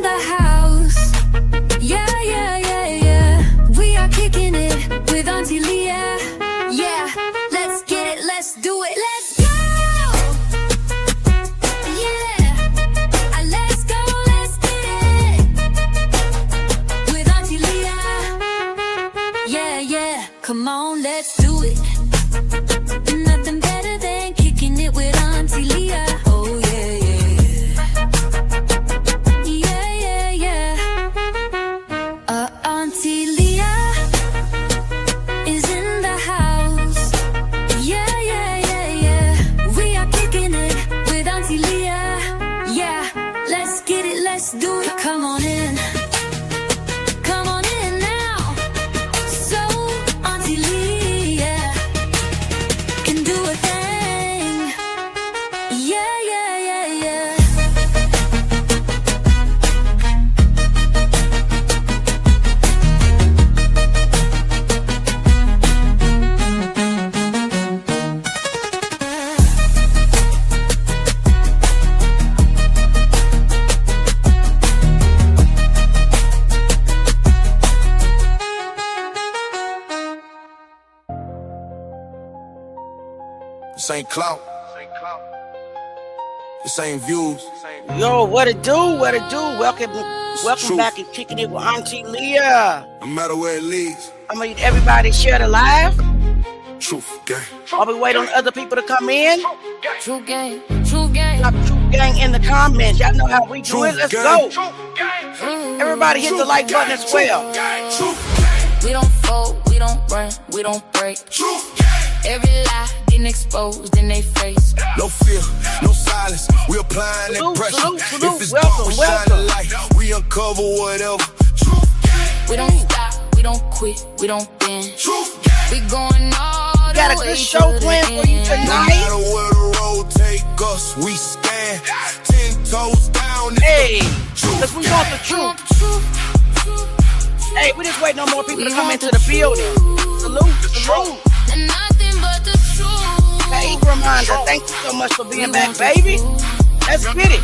the house. Yeah, yeah, yeah, yeah. We are kicking it with Auntie Leah. Yeah, let's get it, let's do it, let's go. Yeah, let's go, let's get it with Auntie Leah. Yeah, yeah, come on, let's do it. Nothing better than kicking it with Auntie Leah. Oh yeah, yeah, yeah, yeah, yeah. Auntie Leah is in the house. Yeah, yeah, yeah, yeah. We are kicking it with Auntie Leah. Yeah, let's get it, let's do it. Come on in. Come on in now. So Auntie Leah can do a thing. Yeah, yeah, yeah, yeah. This ain't clout. This ain't views. Yo, what it do? What it do? Welcome truth. back and kicking it with Auntie Leah. No matter where it leads. I'm gonna need everybody to share the live Truth, gang. while we wait on other people to come in. True gang, true gang. Drop Truth Gang in the comments. Y'all know how we do it. Truth Let's gang. go. Everybody hit the like button as well. We don't fold, we don't run, we don't break. Every lie getting exposed in their face. No fear, no silence. We applying that Salute, pressure. salute, salute. If it's Welcome, dark, we shine welcome. the light. We uncover whatever. We don't stop, we don't quit, we don't bend. We going all Got the a way good to show the planned for you end. No tonight. matter where the road take us, we stand 10 toes down. Hey, cause we want the truth. Hey, we just waiting on more people to come into the building. Salute, salute. And nothing but the truth. Hey, reminder, thank you so much for being back, baby. Let's get it.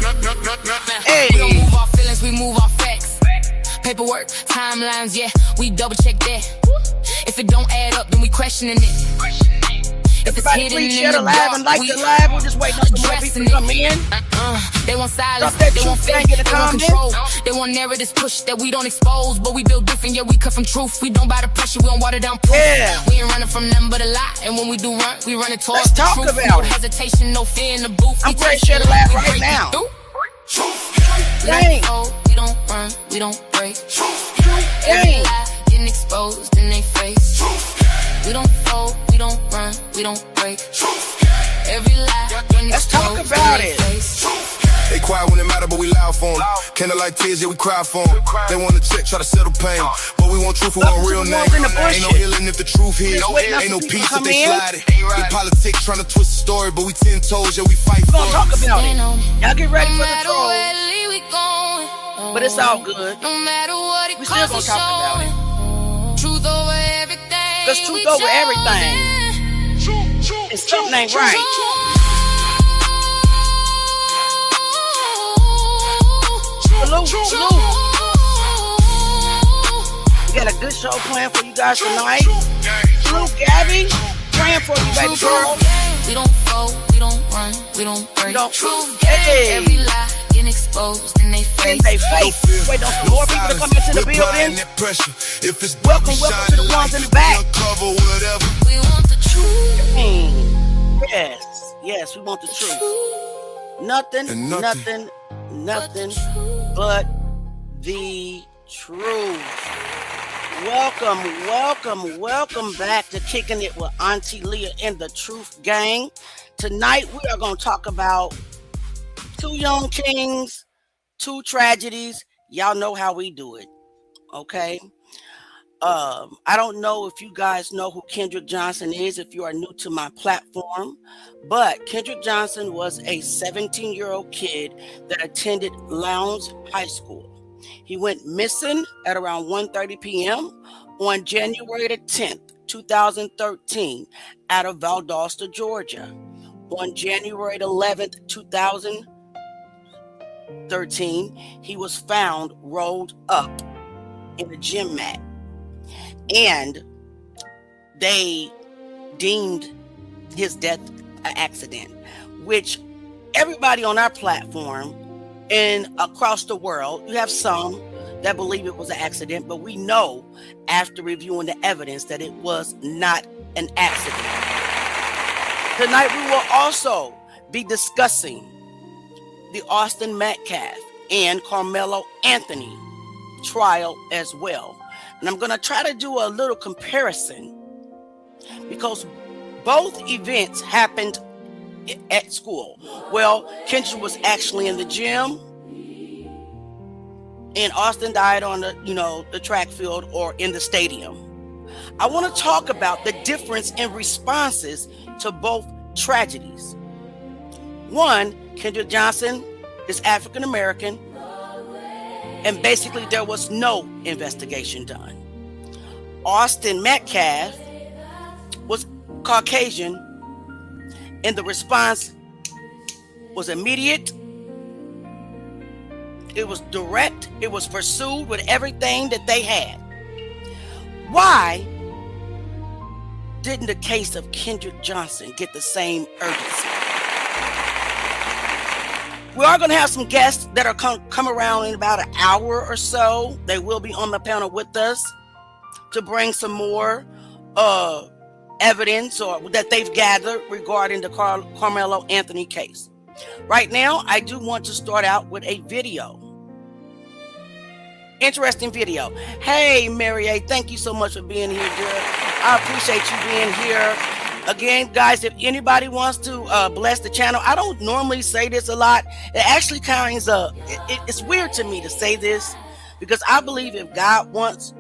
Hey, We don't move our feelings, we move our facts. Paperwork, timelines, yeah, we double check that. If it don't add up, then we questioning it. If it's everybody hidden please in share the the live dark, and like we the live. We're just waiting on some more people to come in. They want silence, Drop that they want truth faith, gang in the they want comments. control. They want narratives push that we don't expose, but we build different, yeah, we cut from truth. We don't buy the pressure, we don't water down proof. Yeah. We ain't running from nothing but a lie, and when we do run, we run it towards Let's the talk truth. about No it. hesitation, no fear in the booth. I'm We ready to take share the it, live we right break it now. through. Dang. We don't run, we don't break. Every Dang. lie getting exposed in their face. We don't fold, we don't run, we don't break. Every lie getting Let's talk exposed about in their it. face. They quiet when it matter, but we loud for them. Candlelight tears, yeah, we cry for them. They want to check, try to settle pain. But we want truth, we want real name. in the Ain't no bushes. healing if the truth hits. Just waiting on Ain't no some people peace to if come they in. slide it. They politics trying to twist the story, but we 10 toes, yeah, we fight We're for gonna talk it. about Stand it. on it. Y'all get ready No for the matter troll. where we going, But it's all good. no matter what it We still costs, gonna talk about it. Truth over everything. Cause truth over everything. And something ain't right. Salute, salute. We got a good show planned for you guys tonight. Salute, Gabby. Praying for you, baby girl. We don't fold, we don't run, we don't break. don't- Truth, Hey. every lie getting exposed in their In face. they face. Wait on some more people to come into the We applying building. that pressure. If it's Welcome, we welcome shine to the the ones light. in the back. We uncover whatever. We want the truth. Yes, yes, we want the truth. Nothing, And nothing. nothing but the truth. Welcome back to Kicking It with Auntie Leah and the Truth Gang. Tonight we are going to talk about two young kings, two tragedies. Y'all know how we do it, okay? I don't know if you guys know who Kendrick Johnson is, if you are new to my platform, but Kendrick Johnson was a 17-year-old kid that attended Lowndes High School. He went missing at around 1:30 p.m. on January the 10th, 2013, out of Valdosta, Georgia. On January the 11th, 2000, 13, he was found rolled up in a gym mat, and they deemed his death an accident, which everybody on our platform and across the world, you have some that believe it was an accident, but we know after reviewing the evidence that it was not an accident. Tonight we will also be discussing the Austin Metcalf and Karmelo Anthony trial as well. And I'm going to try to do a little comparison because both events happened at school. Well, Kendrick was actually in the gym, and Austin died on the track field or in the stadium. I want to talk about the difference in responses to both tragedies. One, Kendrick Johnson is African American, and basically there was no investigation done. Austin Metcalf was Caucasian, and the response was immediate. It was direct. It was pursued with everything that they had. Why didn't the case of Kendrick Johnson get the same urgency? We are going to have some guests that are come around in about an hour or so. They will be on the panel with us to bring some more evidence or that they've gathered regarding the Karmelo Anthony case. Right now, I do want to start out with a video. Interesting video. Hey, Mary A, thank you so much for being here, dear. I appreciate you being here. Again, guys, if anybody wants to bless the channel, I don't normally say this a lot. It actually kind of, it's weird to me to say this because I believe if God wants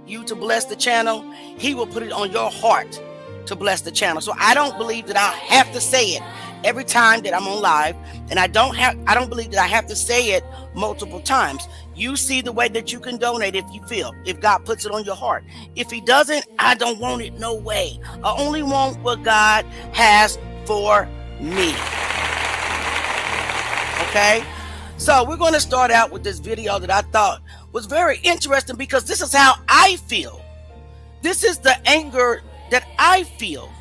you to bless the channel, he will put it on your heart to bless the channel. So I don't believe that I have to say it every time that I'm on live, and I don't believe that I have to say it multiple times. You see the way that you can donate if you feel, if God puts it on your heart. If he doesn't, I don't want it, no way. I only want what God has for me. Okay? So we're going to start out with this video that I thought was very interesting because this is how I feel. This is the anger that I feel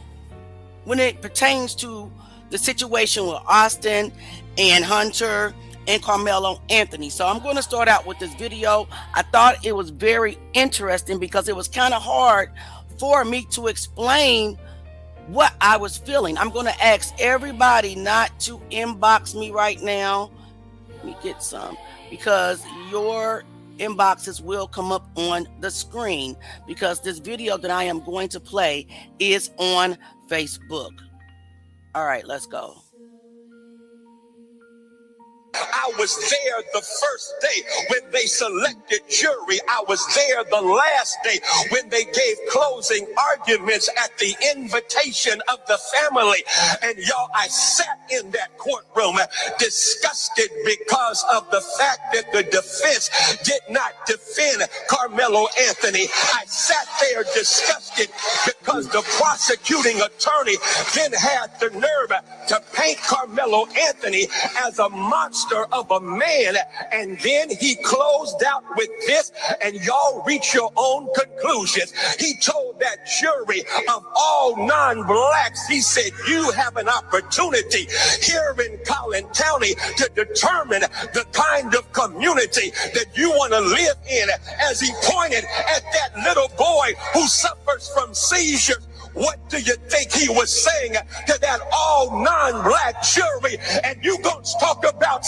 when it pertains to the situation with Austin and Hunter and Karmelo Anthony. So I'm going to start out with this video. I thought it was very interesting because it was kind of hard for me to explain what I was feeling. I'm going to ask everybody not to inbox me right now. Let me get some, because your inboxes will come up on the screen because this video that I am going to play is on Facebook. All right, let's go. I was there the first day when they selected jury. I was there the last day when they gave closing arguments at the invitation of the family. And y'all, I sat in that courtroom disgusted because of the fact that the defense did not defend Karmelo Anthony. I sat there disgusted because the prosecuting attorney then had the nerve to paint Karmelo Anthony as a monster of a man, and then he closed out with this, and y'all reach your own conclusions. He told that jury of all non-blacks, he said, you have an opportunity here in Collin County to determine the kind of community that you want to live in, as he pointed at that little boy who suffers from seizures. What do you think he was saying to that all non-black jury? And you gonna talk about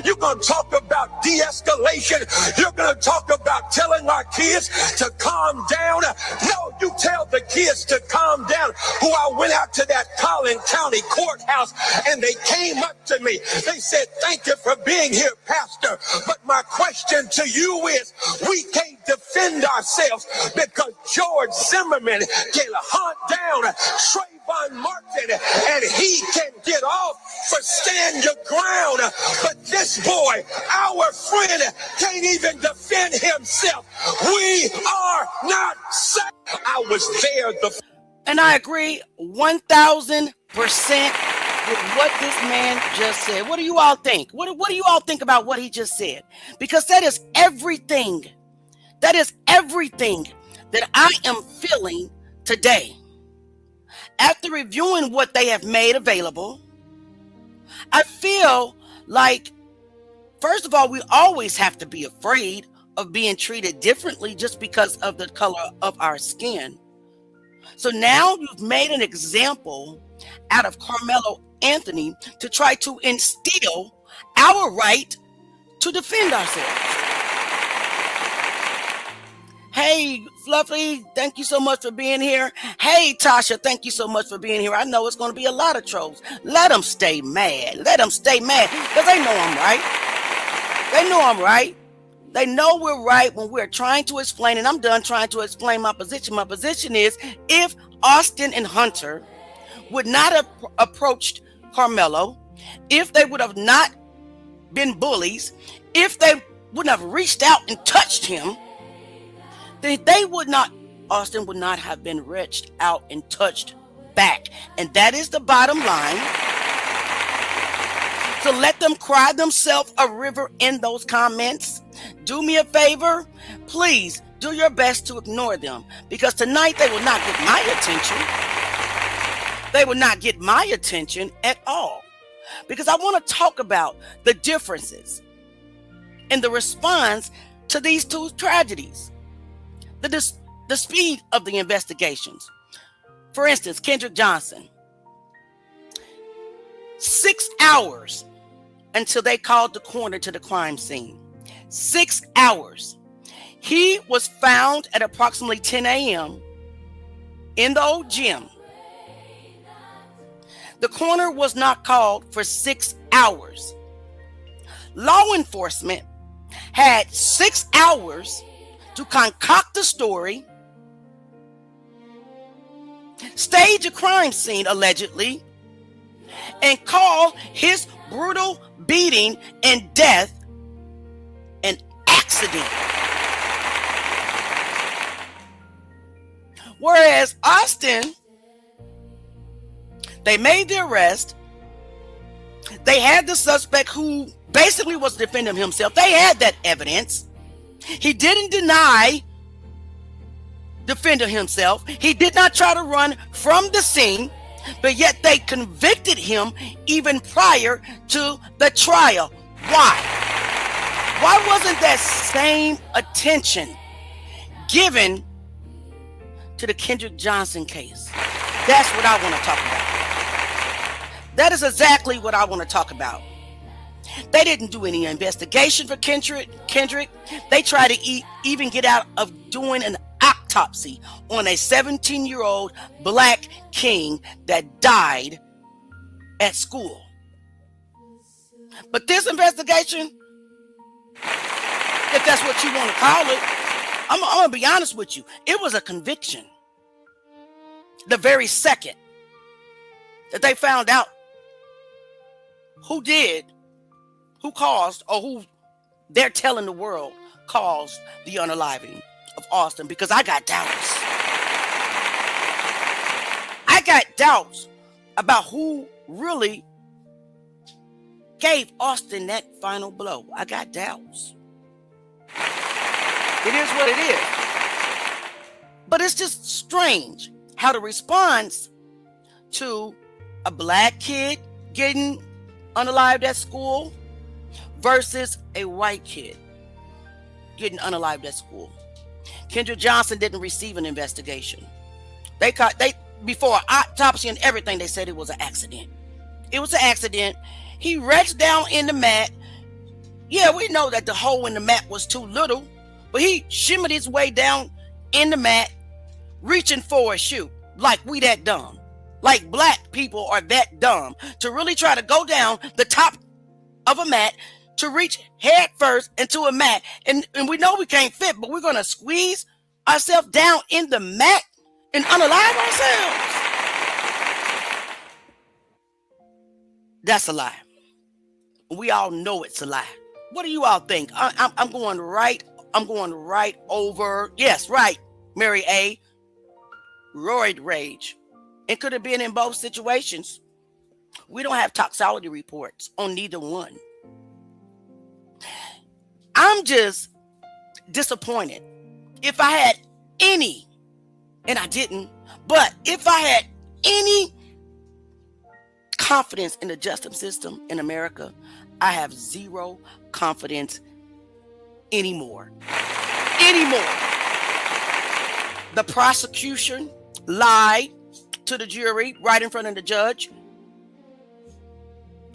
you're gonna talk about de-escalation, you're gonna talk about telling our kids to calm down. No, you tell the kids to calm down. Who I went out to that Collin County courthouse and they came up to me. They said, thank you for being here, Pastor. But my question to you is, we can't defend ourselves because George Zimmerman can hunt down Trayvon Martin and he can get off for stand your ground. But this boy, our friend, can't even defend himself. We are not safe. I was there and I agree 1,000%. with what this man just said. What do you all think? What do you all think about what he just said? Because that is everything. That is everything that I am feeling today. After reviewing what they have made available, I feel like, first of all, we always have to be afraid of being treated differently just because of the color of our skin. So now you've made an example out of Karmelo Anthony to try to instill our right to defend ourselves. Hey, Fluffy, thank you so much for being here. Hey, Tasha, thank you so much for being here. I know it's going to be a lot of trolls. Let them stay mad. Let them stay mad because they know I'm right. They know I'm right. They know we're right when we're trying to explain, and I'm done trying to explain my position. My position is if Austin and Hunter would not have approached Karmelo, if they would have not been bullies, if they wouldn't have reached out and touched him, then Austin would not have been reached out and touched back. And that is the bottom line. So let them cry themselves a river in those comments. Do me a favor, please do your best to ignore them, because tonight they will not get my attention. They will not get my attention at all, because I want to talk about the differences in the response to these two tragedies. The speed of the investigations. For instance, Kendrick Johnson. 6 hours until they called the coroner to the crime scene. 6 hours. He was found at approximately 10 a.m. in the old gym. The coroner was not called for 6 hours. Law enforcement had 6 hours to concoct the story, stage a crime scene allegedly, and call his brutal beating and death an accident. Whereas Austin, they made the arrest. They had the suspect who basically was defending himself. They had that evidence. He didn't deny defending himself. He did not try to run from the scene, but yet they convicted him even prior to the trial. Why? Why wasn't that same attention given to the Kendrick Johnson case? That's what I want to talk about. That is exactly what I want to talk about. They didn't do any investigation for Kendrick. They tried to even get out of doing an autopsy on a 17-year-old black king that died at school. But this investigation, if that's what you want to call it, I'm going to be honest with you. It was a conviction. The very second that they found out who caused, or who they're telling the world caused the unaliving of Austin, because I got doubts. I got doubts about who really gave Austin that final blow. I got doubts. It is what it is. But it's just strange how the response to a black kid getting unalived at school versus a white kid getting unalived at school. Kendrick Johnson didn't receive an investigation. Before autopsy and everything, they said it was an accident. It was an accident. He reached down in the mat. Yeah, we know that the hole in the mat was too little, but he shimmied his way down in the mat, reaching for a shoe. Like we that dumb. Like black people are that dumb to really try to go down the top of a mat to reach head first into a mat. And we know we can't fit, but we're going to squeeze ourselves down in the mat and unalive ourselves. That's a lie. We all know it's a lie. What do you all think? I'm going right over. Yes, right, Mary A. Roid rage. It could have been in both situations. We don't have toxicology reports on neither one. I'm just disappointed. If I had any, and I didn't, but if I had any confidence in the justice system in America, I have zero confidence anymore. The prosecution lied to the jury right in front of the judge.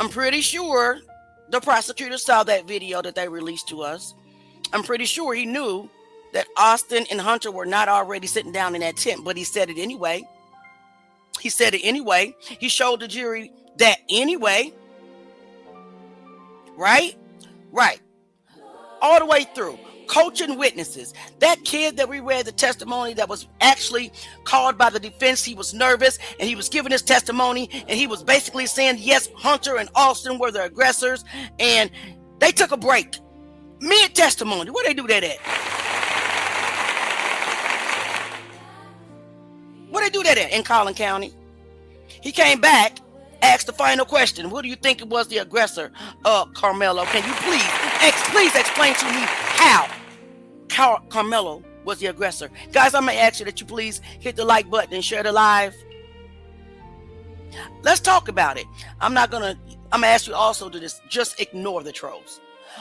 I'm pretty sure the prosecutor saw that video that they released to us. I'm pretty sure he knew that Austin and Hunter were not already sitting down in that tent, but he said it anyway. He said it anyway. He showed the jury that anyway. Right? Right. All the way through. Coaching witnesses. That kid that we read the testimony that was actually called by the defense, he was nervous and he was giving his testimony and he was basically saying, yes, Hunter and Austin were the aggressors, and they took a break. Mid-testimony. Where they do that at? Where they do that at? In Collin County. He came back, asked the final question. Who do you think it was the aggressor? Karmelo. Can you please explain to me how Karmelo was the aggressor? Guys, I'm going to ask you that you please hit the like button and share the live. Let's talk about it. I'm going to ask you also to just ignore the trolls.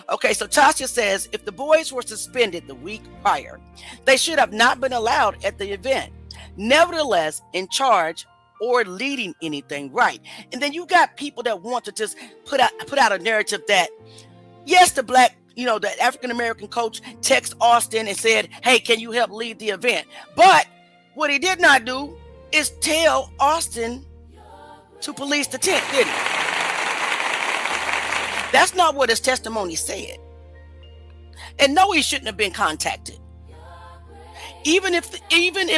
Okay, so Tasha says, if the boys were suspended the week prior, they should have not been allowed at the event. Nevertheless, in charge or leading anything, right? And then you got people that want to just put out a narrative that, yes, the black, the African-American coach texted Austin and said, hey, can you help lead the event? But what he did not do is tell Austin to police the tent, did he? That's not what his testimony said. And no, he shouldn't have been contacted. Even if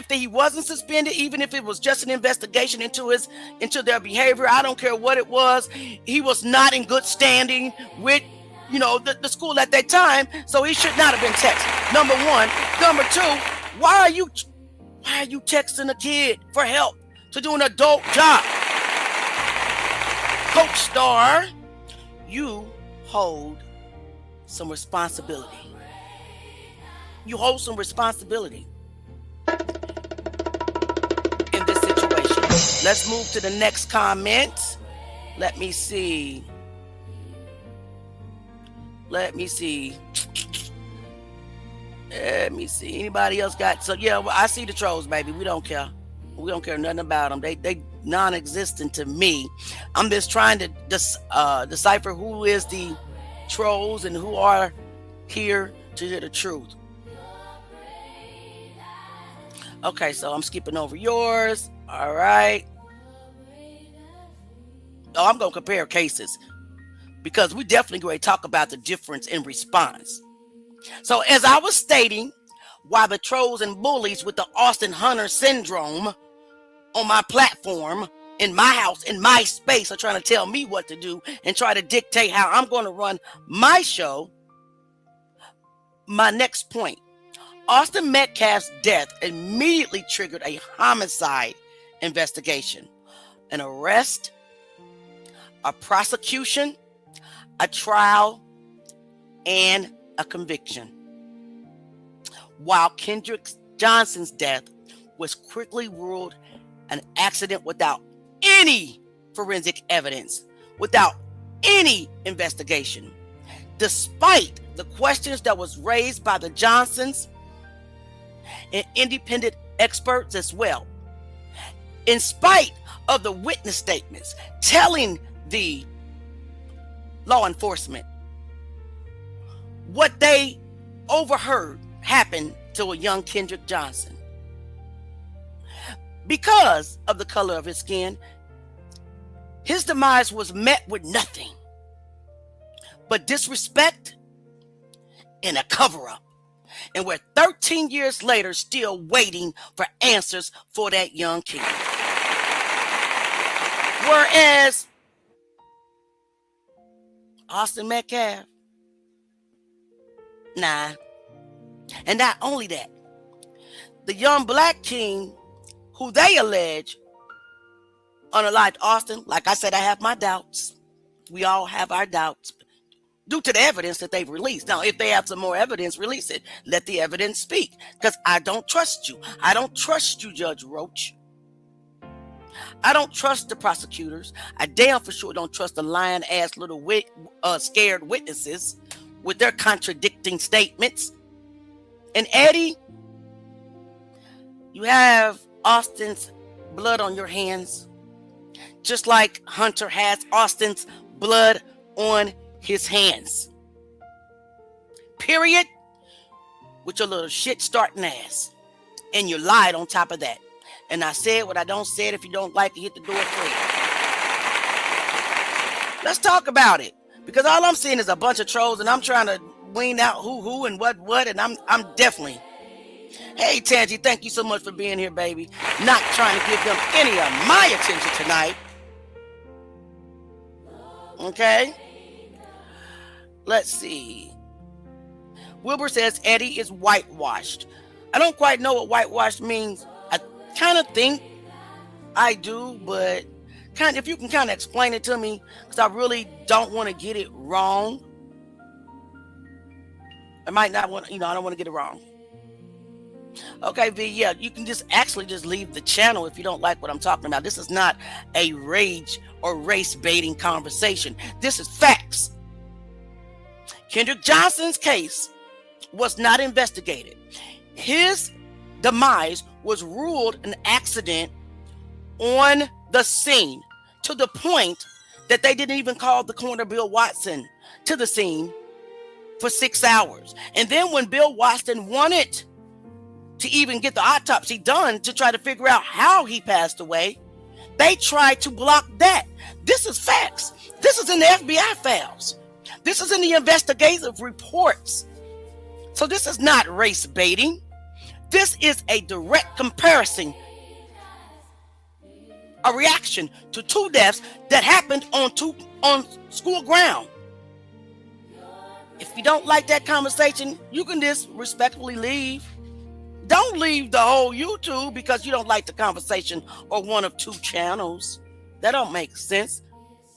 he wasn't suspended, even if it was just an investigation into their behavior, I don't care what it was. He was not in good standing with, the school at that time, so he should not have been texted. Number one. Number two, why are you texting a kid for help to do an adult job? Coach Star, you hold some responsibility. You hold some responsibility in this situation. Let's move to the next comment. Let me see. Anybody else got? So yeah, well, I see the trolls, baby. We don't care. We don't care nothing about them. They non-existent to me. I'm just trying to decipher who is the trolls and who are here to hear the truth. Okay, so I'm skipping over yours. All right. Oh, I'm going to compare cases because we definitely going to talk about the difference in response. So as I was stating, why the trolls and bullies with the Austin Hunter syndrome on my platform, in my house, in my space, are trying to tell me what to do and try to dictate how I'm going to run my show. My next point, Austin Metcalf's death immediately triggered a homicide investigation, an arrest, a prosecution, a trial, and a conviction. While Kendrick Johnson's death was quickly ruled an accident without any forensic evidence, without any investigation, despite the questions that was raised by the Johnsons and independent experts as well, in spite of the witness statements telling the law enforcement what they overheard happened to a young Kendrick Johnson. Because of the color of his skin, his demise was met with nothing but disrespect and a cover-up. And we're 13 years later still waiting for answers for that young kid. Whereas Austin Metcalf, nah. And not only that, the young black king who they allege Unlike Austin, like I said, I have my doubts. We all have our doubts due to the evidence that they've released. Now, if they have some more evidence, release it. Let the evidence speak. Because I don't trust you. I don't trust you, Judge Roach. I don't trust the prosecutors. I damn for sure don't trust the lying-ass little scared witnesses with their contradicting statements. And Eddie, you have Austin's blood on your hands, just like Hunter has Austin's blood on his hands. Period. With your little shit starting ass. And you lied on top of that. And I said what I don't say. If you don't like it, hit the door free. Let's talk about it. Because all I'm seeing is a bunch of trolls, and I'm trying to wean out who and what, and I'm definitely. Hey Tangy, thank you so much for being here, baby. Not trying to give them any of my attention tonight. Okay. Let's see. Wilbur says Eddie is whitewashed. I don't quite know what whitewashed means. I kind of think I do, but if you can kind of explain it to me, because I really don't want to get it wrong. I might not want, I don't want to get it wrong. Okay, V, yeah, you can just leave the channel if you don't like what I'm talking about. This is not a rage or race baiting conversation. This is facts. Kendrick Johnson's case was not investigated. His demise was ruled an accident on the scene, to the point that they didn't even call the coroner Bill Watson to the scene for 6 hours. And then when Bill Watson wanted to even get the autopsy done to try to figure out how he passed away, they tried to block that. This is facts. This is in the FBI files. This is in the investigative reports. So this is not race baiting. This is a direct comparison, a reaction to two deaths that happened on school ground. If you don't like that conversation, you can just respectfully leave. Don't leave the whole YouTube because you don't like the conversation or one of two channels. That don't make sense.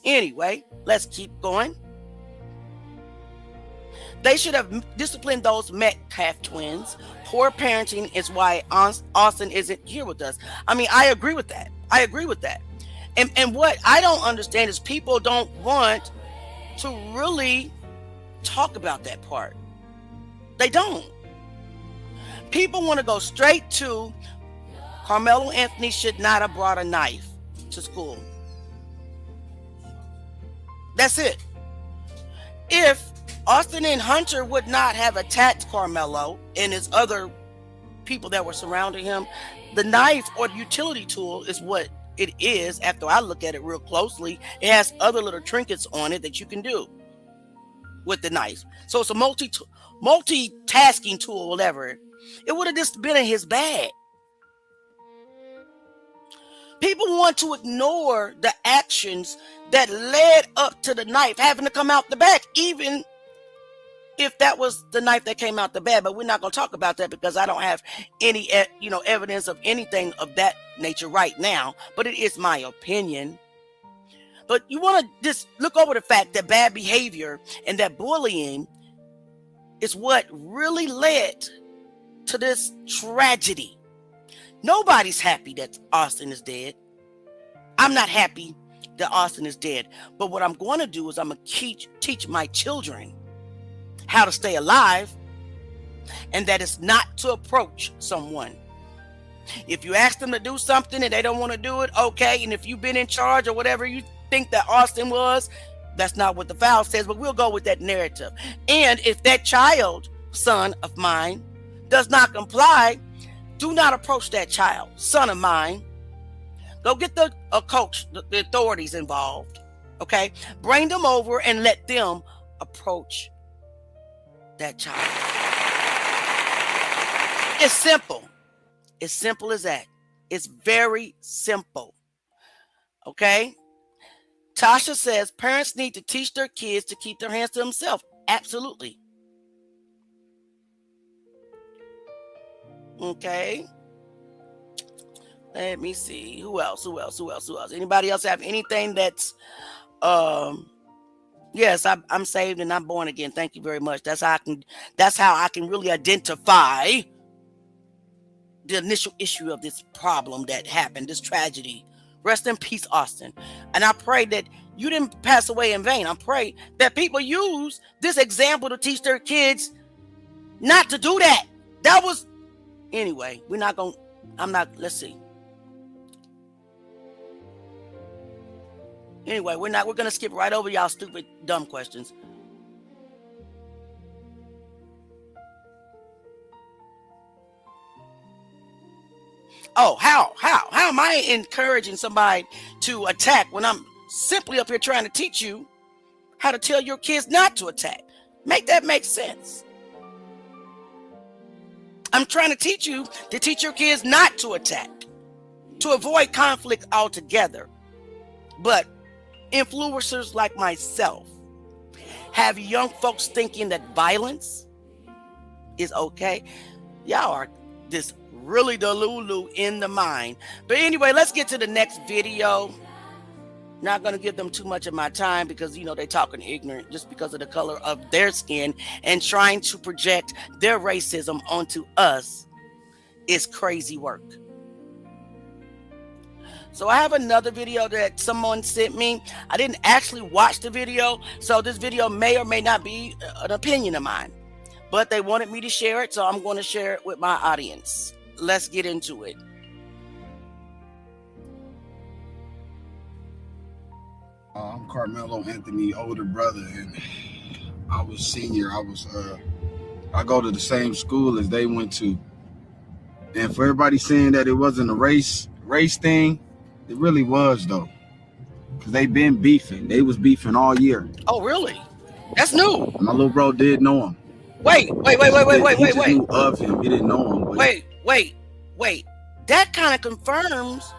Anyway, let's keep going. They should have disciplined those Metcalf twins. Poor parenting is why Austin isn't here with us. I mean, I agree with that. And what I don't understand is people don't want to really talk about that part. They don't. People want to go straight to Karmelo Anthony should not have brought a knife to school. That's it. If Austin and Hunter would not have attacked Karmelo and his other people that were surrounding him, the knife or the utility tool is what it is. After I look at it real closely, it has other little trinkets on it that you can do with the knife. So it's a multitasking tool, whatever. It would have just been in his bag. People want to ignore the actions that led up to the knife having to come out the bag, even if that was the knife that came out the bag. But we're not going to talk about that because I don't have any, evidence of anything of that nature right now. But it is my opinion. But you want to just look over the fact that bad behavior and that bullying is what really led to this tragedy. Nobody's happy that Austin is dead. I'm not happy that Austin is dead. But what I'm going to do is I'm going to teach my children how to stay alive, and that is not to approach someone. If you ask them to do something and they don't want to do it, okay. And if you've been in charge or whatever you think that Austin was, that's not what the file says, but we'll go with that narrative. And if that child, son of mine, does not comply, do not approach that child, son of mine. Go get the coach, the authorities involved, okay? Bring them over and let them approach that child. It's simple. As simple as that. It's very simple, okay? Tasha says parents need to teach their kids to keep their hands to themselves. Absolutely. Okay. Let me see. Who else? Anybody else have anything that's yes, I'm saved and I'm born again. Thank you very much. That's how I can really identify the initial issue of this problem that happened, this tragedy. Rest in peace, Austin. And I pray that you didn't pass away in vain. I pray that people use this example to teach their kids not to do that. That was, anyway, let's see. Anyway, we're going to skip right over y'all stupid, dumb questions. Oh, how am I encouraging somebody to attack when I'm simply up here trying to teach you how to tell your kids not to attack? Make that make sense. I'm trying to teach you to teach your kids not to attack, to avoid conflict altogether. But influencers like myself have young folks thinking that violence is okay. Y'all are this really delulu in the mind. But anyway, let's get to the next video. Not going to give them too much of my time because, you know, they're talking ignorant just because of the color of their skin, and trying to project their racism onto us is crazy work. So I have another video that someone sent me. I didn't actually watch the video, so this video may or may not be an opinion of mine, but they wanted me to share it, so I'm going to share it with my audience. Let's get into it. I'm Karmelo Anthony, older brother, and I was senior. I go to the same school as they went to. And for everybody saying that it wasn't a race thing, it really was though. Cause they been beefing. They was beefing all year. Oh, really? That's new. My little bro did know him. Wait. He just knew of him. He didn't know him. But Wait. That kind of confirms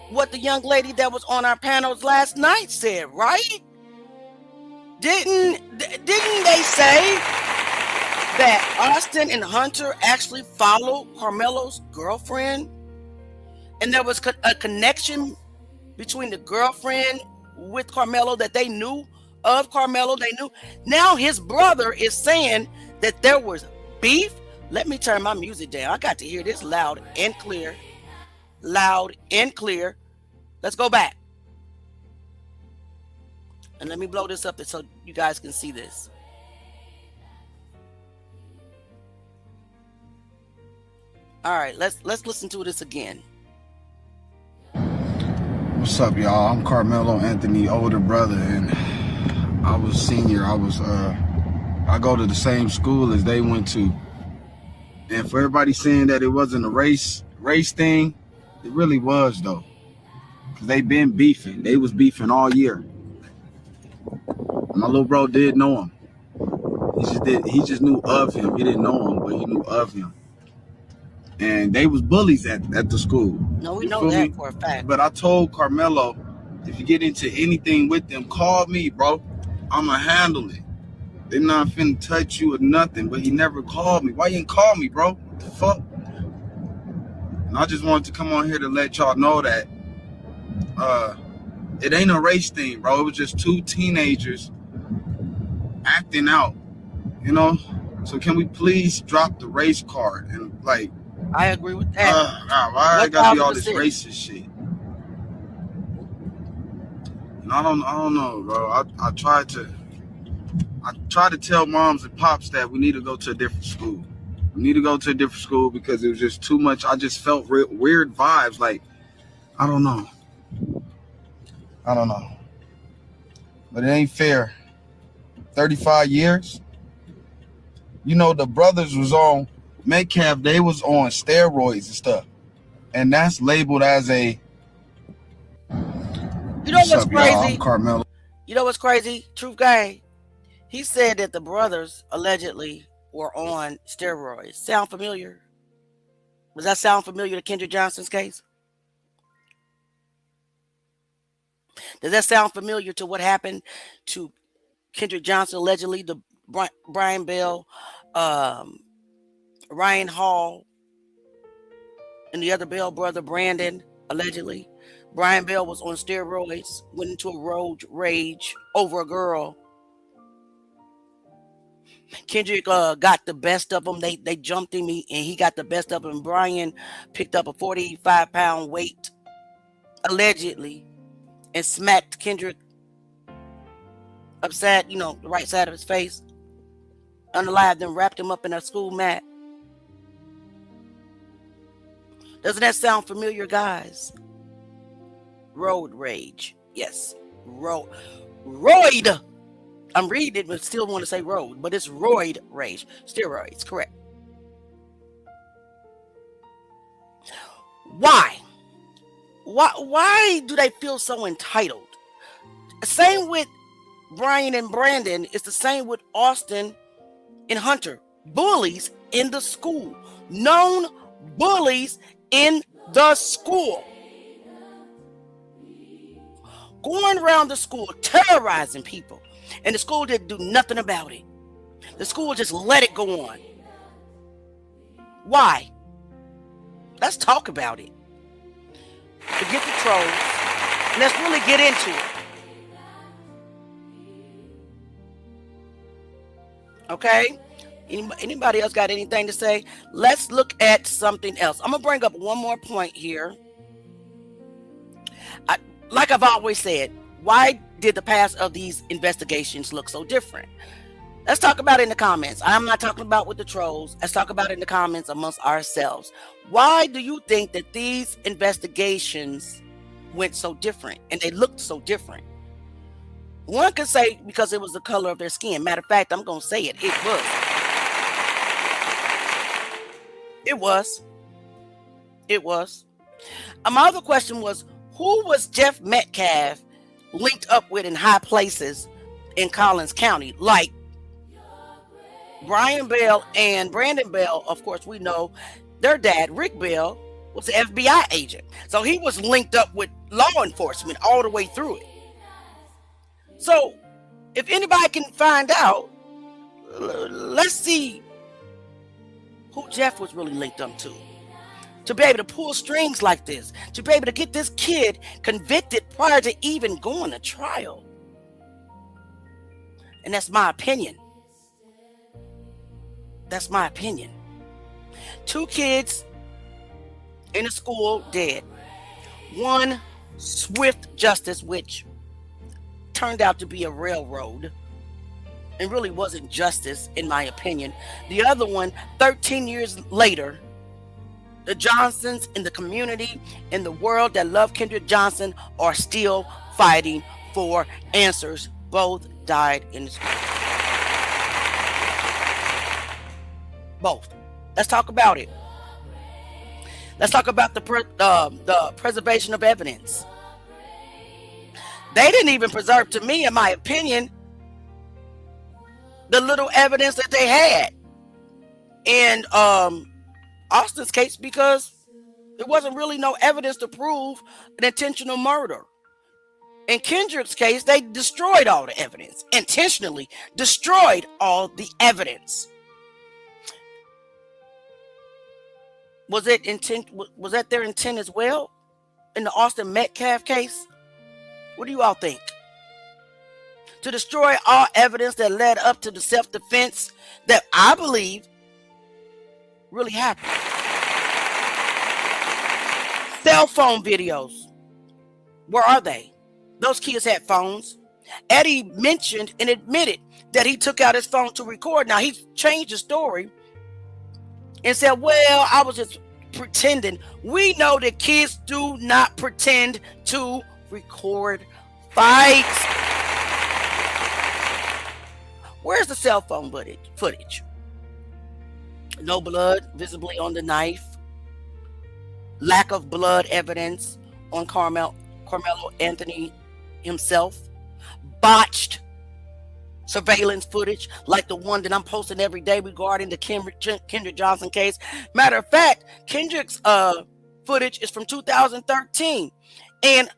what the young lady that was on our panels last night said, right? Didn't they say that Austin and Hunter actually followed Karmelo's girlfriend? And there was a connection between the girlfriend with Karmelo, that they knew of Karmelo. They knew. Now his brother is saying that there was beef. Let me turn my music down. I got to hear this loud and clear. Loud and clear. Let's go back. And let me blow this up so you guys can see this. All right, let's listen to this again. What's up, y'all? I'm Karmelo Anthony, older brother, and I was senior. I go to the same school as they went to. And for everybody saying that it wasn't a race thing, it really was though. Cause they been beefing. They was beefing all year. My little bro did know him. He just knew of him. He didn't know him, but he knew of him. And they was bullies at the school. No, we know that for a fact. But I told Karmelo, if you get into anything with them, call me, bro. I'ma handle it. They not finna touch you or nothing. But he never called me. Why you didn't call me, bro? What the fuck? And I just wanted to come on here to let y'all know that it ain't a race thing, bro. It was just two teenagers acting out, you know? So can we please drop the race card? And like, I agree with that. Why I gotta be all this racist shit? And I don't know, bro. I tried to tell moms and pops that we need to go to a different school. We need to go to a different school because it was just too much. I just felt weird vibes. Like, I don't know. But it ain't fair. 35 years. You know, the brothers was on Metcalf. They was on steroids and stuff. And that's labeled as a... You know what's crazy? I'm Karmelo. You know what's crazy? Truth Guy. He said that the brothers allegedly were on steroids. Sound familiar? Does that sound familiar to Kendrick Johnson's case? Does that sound familiar to what happened to Kendrick Johnson, allegedly, the Brian Bell, Ryan Hall, and the other Bell brother, Brandon, allegedly. Brian Bell was on steroids, went into a road rage over a girl. Kendrick got the best of him. They jumped him, and he got the best of him. Brian picked up a 45-pound weight, allegedly, and smacked Kendrick upside, the right side of his face, unalive, then wrapped him up in a school mat. Doesn't that sound familiar, guys? Road rage. Yes. Roid. I'm reading it, but still want to say road, but it's roid rage. Steroids, correct. Why? Why do they feel so entitled? Same with Brian and Brandon. It's the same with Austin and Hunter. Bullies in the school. Known bullies in the school. Going around the school, terrorizing people. And the school didn't do nothing about it. The school just let it go on. Why? Let's talk about it. Forget the trolls. Let's really get into it. Okay? Anybody else got anything to say? Let's look at something else. I'm going to bring up one more point here. Like I've always said, why did the past of these investigations look so different? Let's talk about it in the comments. I'm not talking about with the trolls. Let's talk about it in the comments amongst ourselves. Why do you think that these investigations went so different and they looked so different? One could say because it was the color of their skin. Matter of fact, I'm going to say it. It was. It was. It was. My other question was, who was Jeff Metcalf linked up with in high places in Collins County? Like Brian Bell and Brandon Bell, of course, we know their dad, Rick Bell, was an FBI agent. So he was linked up with law enforcement all the way through it. So if anybody can find out, let's see who Jeff was really linked up to be able to pull strings like this, to be able to get this kid convicted prior to even going to trial. And that's my opinion. That's my opinion. 2 kids in a school dead. One swift justice, which turned out to be a railroad and really wasn't justice, in my opinion. The other one, 13 years later, the Johnsons in the community, in the world that love Kendrick Johnson, are still fighting for answers. Both died in the school. Both. Let's talk about it. Let's talk about the preservation of evidence. They didn't even preserve, to me, in my opinion, the little evidence that they had in Austin's case, because there wasn't really no evidence to prove an intentional murder. In Kendrick's case, they destroyed all the evidence, intentionally destroyed all the evidence. Was that their intent as well in the Austin Metcalf case? What do you all think? To destroy all evidence that led up to the self-defense that I believe really happened. Cell phone videos. Where are they? Those kids had phones. Eddie mentioned and admitted that he took out his phone to record. Now, he changed the story and said, well, I was just pretending. We know that kids do not pretend to record fights. Where's the cell phone footage? No blood visibly on the knife. Lack of blood evidence on Karmelo Anthony himself. Botched surveillance footage like the one that I'm posting every day regarding the Kendrick Johnson case. Matter of fact, Kendrick's footage is from 2013. And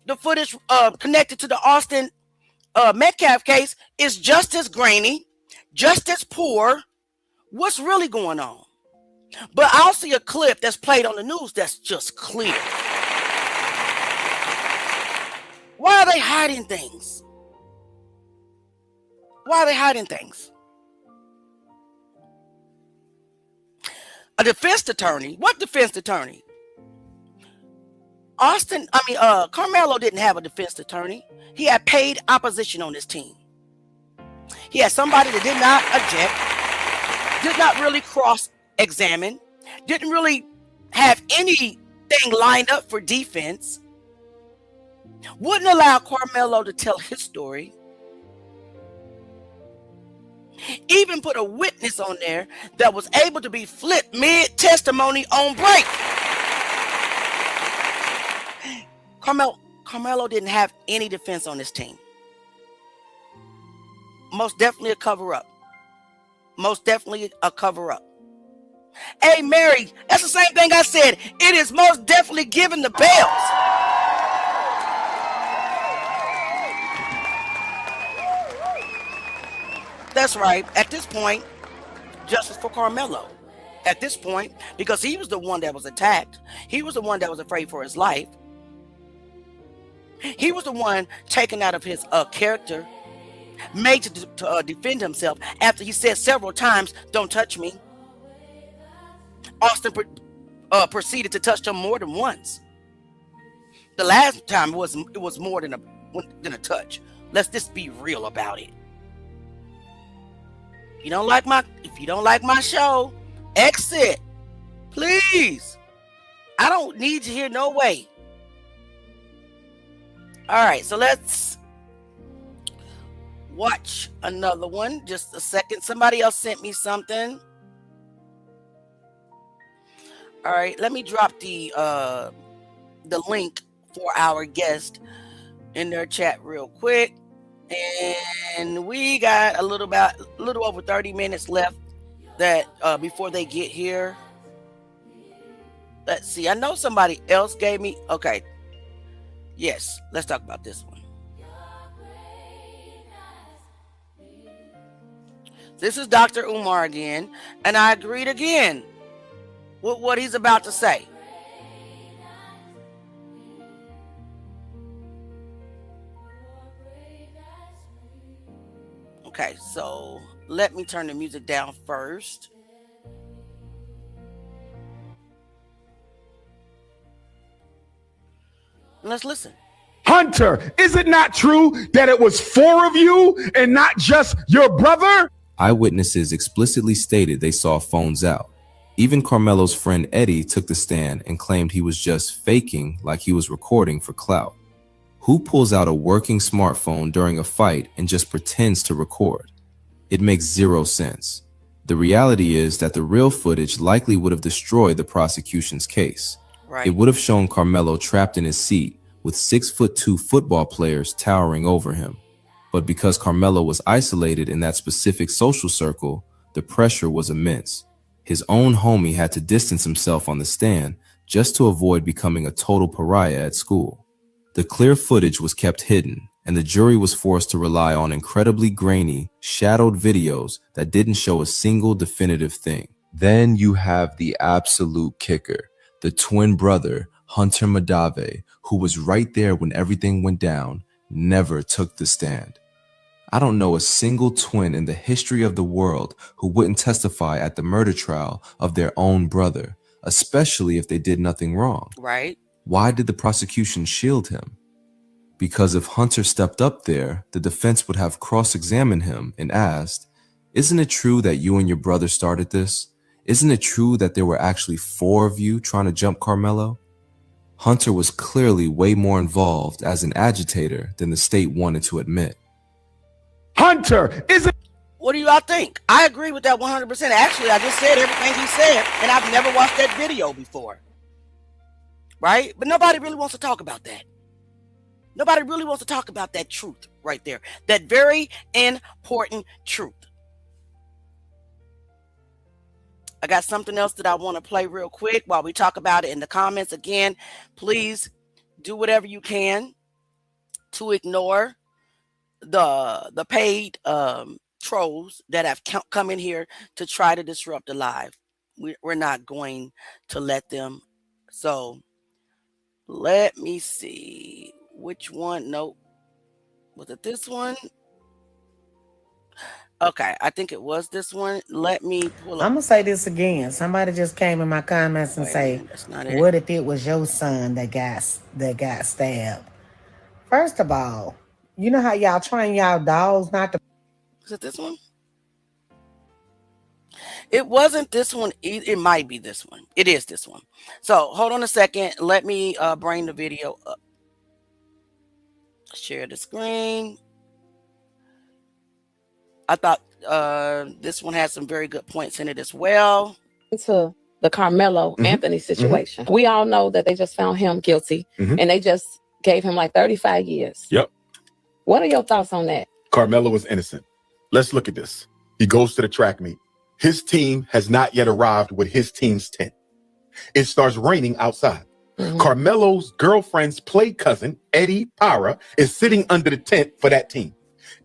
the footage connected to the Austin Metcalf case is just as grainy, just as poor. What's really going on? But I'll see a clip that's played on the news that's just clear. Why are they hiding things? Why are they hiding things? A defense attorney. What defense attorney? Karmelo didn't have a defense attorney. He had paid opposition on his team. He had somebody that did not object, did not really cross-examine, didn't really have anything lined up for defense, wouldn't allow Karmelo to tell his story, even put a witness on there that was able to be flipped mid-testimony on break. Karmelo didn't have any defense on his team. Most definitely a cover-up. Most definitely a cover-up. Hey, Mary, that's the same thing I said. It is most definitely giving the bells. That's right. At this point, justice for Karmelo. At this point, because he was the one that was attacked. He was the one that was afraid for his life. He was the one taken out of his character, made to defend himself after he said several times, "Don't touch me." Austin proceeded to touch him more than once. The last time it was more than a touch. Let's just be real about it. If you don't like my show, exit, please. I don't need you here, no way. All right, so let's watch another one. Just a second. Somebody else sent me something. All right, let me drop the link for our guest in their chat real quick. And we got a little over 30 minutes left that before they get here. Let's see. I know somebody else gave me. Okay. Yes, let's talk about this one. This is Dr. Umar again, and I agreed again with what he's about to say. Okay, so let me turn the music down first. Let's listen. Hunter, is it not true that it was 4 of you and not just your brother? Eyewitnesses explicitly stated they saw phones out. Even Karmelo's friend Eddie took the stand and claimed he was just faking like he was recording for clout. Who pulls out a working smartphone during a fight and just pretends to record? It makes zero sense. The reality is that the real footage likely would have destroyed the prosecution's case. Right. It would have shown Karmelo trapped in his seat with 6'2" football players towering over him. But because Karmelo was isolated in that specific social circle, the pressure was immense. His own homie had to distance himself on the stand just to avoid becoming a total pariah at school. The clear footage was kept hidden, and the jury was forced to rely on incredibly grainy, shadowed videos that didn't show a single definitive thing. Then you have the absolute kicker. The twin brother, Hunter Madave, who was right there when everything went down, never took the stand. I don't know a single twin in the history of the world who wouldn't testify at the murder trial of their own brother, especially if they did nothing wrong. Right. Why did the prosecution shield him? Because if Hunter stepped up there, the defense would have cross-examined him and asked, "Isn't it true that you and your brother started this? Isn't it true that there were actually 4 of you trying to jump Karmelo?" Hunter was clearly way more involved as an agitator than the state wanted to admit. Hunter, is it? What do you all think? I agree with that 100%. Actually, I just said everything he said, and I've never watched that video before. Right? But nobody really wants to talk about that. Nobody really wants to talk about that truth right there. That very important truth. I got something else that I want to play real quick while we talk about it in the comments. Again, please do whatever you can to ignore the paid trolls that have come in here to try to disrupt the live. We're not going to let them. So let me see which one. Nope. Was it this one? Okay, I think it was this one. Let me pull up. I'm gonna say this again. Somebody just came in my comments and Wait a say, minute, that's not it. "What if it was your son that got stabbed?" First of all, you know how y'all train y'all dogs not to. Is it this one? It wasn't this one. It might be this one. It is this one. So hold on a second. Let me bring the video up. Share the screen. I thought this one had some very good points in it as well. To the Karmelo Anthony situation. We all know that they just found him guilty and they just gave him like 35 years. Yep. What are your thoughts on that? Karmelo is innocent. Let's look at this. He goes to the track meet. His team has not yet arrived with his team's tent. It starts raining outside. Karmelo's girlfriend's play cousin, Eddie Para, is sitting under the tent for that team.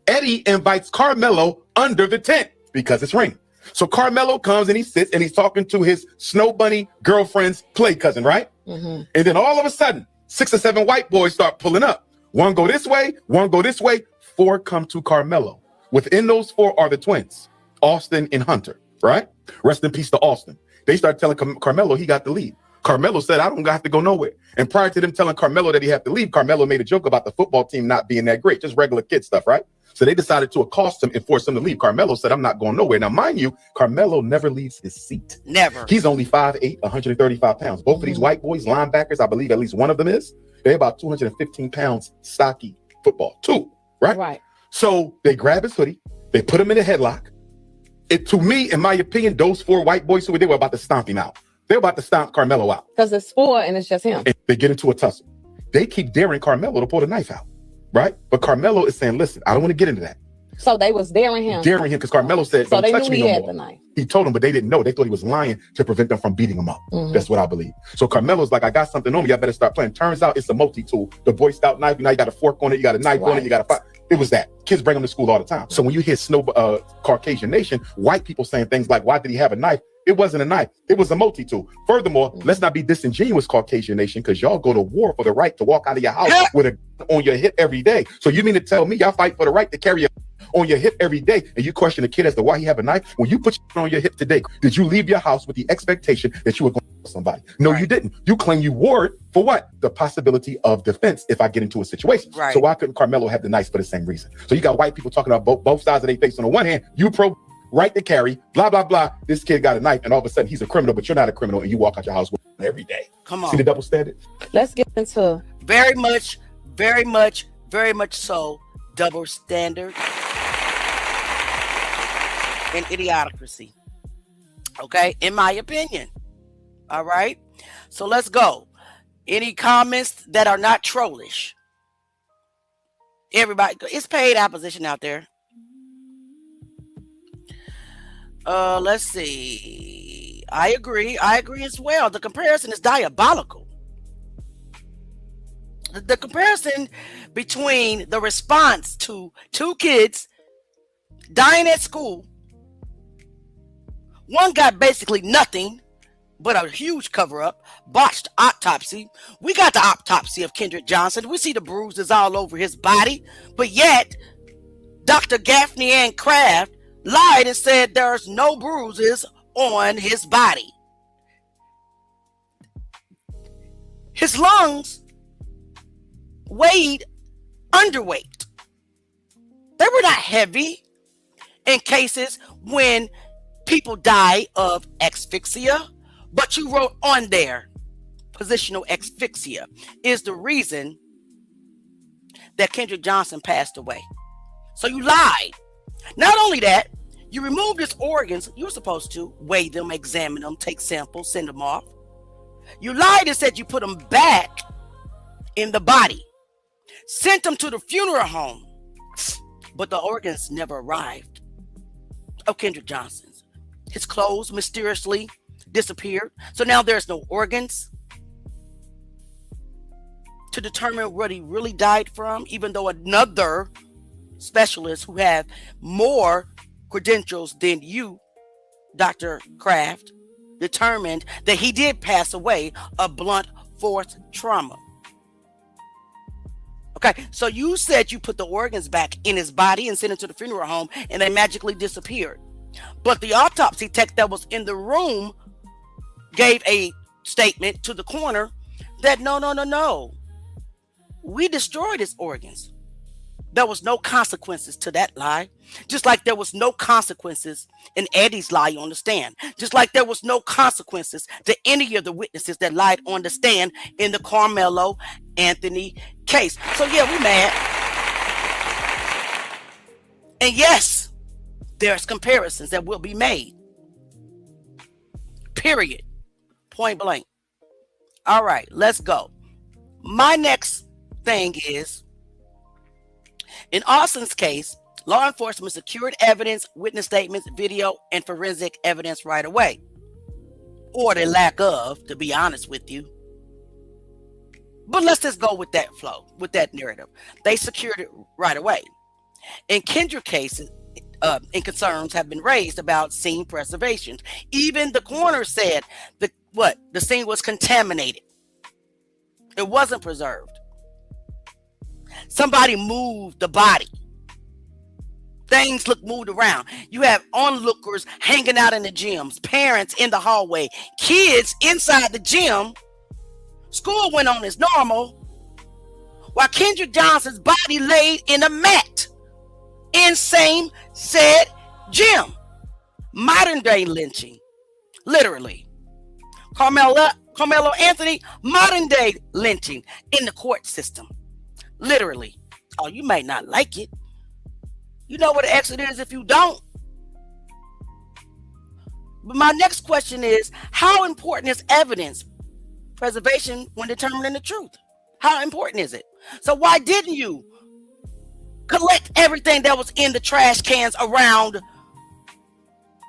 Eddie invites Karmelo under the tent because it's raining. So Karmelo comes and he sits and he's talking to his snow bunny girlfriend's play cousin, right? And then all of a sudden, 6 or 7 white boys start pulling up. One go this way, one go this way. 4 come to Karmelo. Within those 4 are the twins, Austin and Hunter, right? Rest in peace to Austin. They start telling Karmelo he got the lead. Karmelo said, I don't have to go nowhere. And prior to them telling Karmelo that he had to leave, Karmelo made a joke about the football team not being that great, just regular kid stuff, right? So they decided to accost him and force him to leave. Karmelo said, I'm not going nowhere. Now, mind you, Karmelo never leaves his seat. Never. He's only 5'8", 135 pounds. Both of these white boys, linebackers, I believe at least one of them is, they're about 215 pounds stocky football, 2, right? Right. So they grab his hoodie, they put him in a headlock. To me, in my opinion, those 4 white boys who were there were about to stomp him out. They're about to stomp Karmelo out. Because it's 4 and it's just him. And they get into a tussle. They keep daring Karmelo to pull the knife out, right? But Karmelo is saying, listen, I don't want to get into that. So they was daring him. Daring him because Karmelo said, so don't they touch knew me he no had more. the knife. He told them, but they didn't know. They thought he was lying to prevent them from beating him up. That's what I believe. So Carmelo's like, I got something on me. I better start playing. Turns out it's a multi-tool. The Boy Scout knife, now you got a fork on it, you got a knife on it, you got a fire. It was that. Kids bring them to school all the time. So when you hear Caucasian Nation, white people saying things like, why did he have a knife? It wasn't a knife. It was a multi-tool. Furthermore, let's not be disingenuous, Caucasian Nation, because y'all go to war for the right to walk out of your house with a gun on your hip every day. So you mean to tell me y'all fight for the right to carry a on your hip every day, and you question a kid as to why he have a knife? When you put on your hip today, did you leave your house with the expectation that you were going to kill somebody? No, you didn't. You claim you wore it for what? The possibility of defense if I get into a situation. So why couldn't Karmelo have the knife for the same reason? So you got white people talking about both sides of their face. On the one hand, you pro right to carry, blah, blah, blah. This kid got a knife, and all of a sudden he's a criminal, but you're not a criminal, and you walk out your house with it every day. Come on. See the double standard? Let's get into very much so double standard and idiocracy. Okay, in my opinion. All right. So let's go. Any comments that are not trollish? Everybody, it's paid opposition out there. Let's see. I agree as well. The comparison is diabolical. The comparison between the response to 2 kids dying at school. One got basically nothing but a huge cover-up, botched autopsy. We got the autopsy of Kendrick Johnson. We see the bruises all over his body, but yet Dr. Gaffney and Kraft lied and said there's no bruises on his body. His lungs weighed underweight. They were not heavy in cases when people die of asphyxia, but you wrote on there, positional asphyxia is the reason that Kendrick Johnson passed away. So you lied. Not only that, you removed his organs. You were supposed to weigh them, examine them, take samples, send them off. You lied and said you put them back in the body, sent them to the funeral home, but the organs never arrived of Kendrick Johnson's. His clothes mysteriously disappeared. So now there's no organs to determine what he really died from, even though another specialist who have more credentials than you, Dr. Kraft, determined that he did pass away of blunt force trauma. Okay, so you said you put the organs back in his body and sent him to the funeral home and they magically disappeared. But the autopsy tech that was in the room gave a statement to the coroner that no. We destroyed his organs. There was no consequences to that lie. Just like there was no consequences in Eddie's lie on the stand. Just like there was no consequences to any of the witnesses that lied on the stand in the Karmelo Anthony case. So yeah, we mad. And yes, there's comparisons that will be made. Period. Point blank. All right, let's go. My next thing is, in Austin's case, law enforcement secured evidence, witness statements, video, and forensic evidence right away. Or the lack of, to be honest with you. But let's just go with that flow, with that narrative. They secured it right away. In Kendrick cases, and concerns have been raised about scene preservation. Even the coroner said the scene was contaminated. It wasn't preserved. Somebody moved the body. Things look moved around. You have onlookers hanging out in the gyms, parents in the hallway, kids inside the gym. School went on as normal, while Kendrick Johnson's body laid in a mat in same said gym. Modern day lynching, literally. Karmelo Anthony, modern day lynching in the court system, literally. Oh, you might not like it. You know what an exit is if you don't. But my next question is, how important is evidence preservation when determining the truth? How important is it? So why didn't you collect everything that was in the trash cans around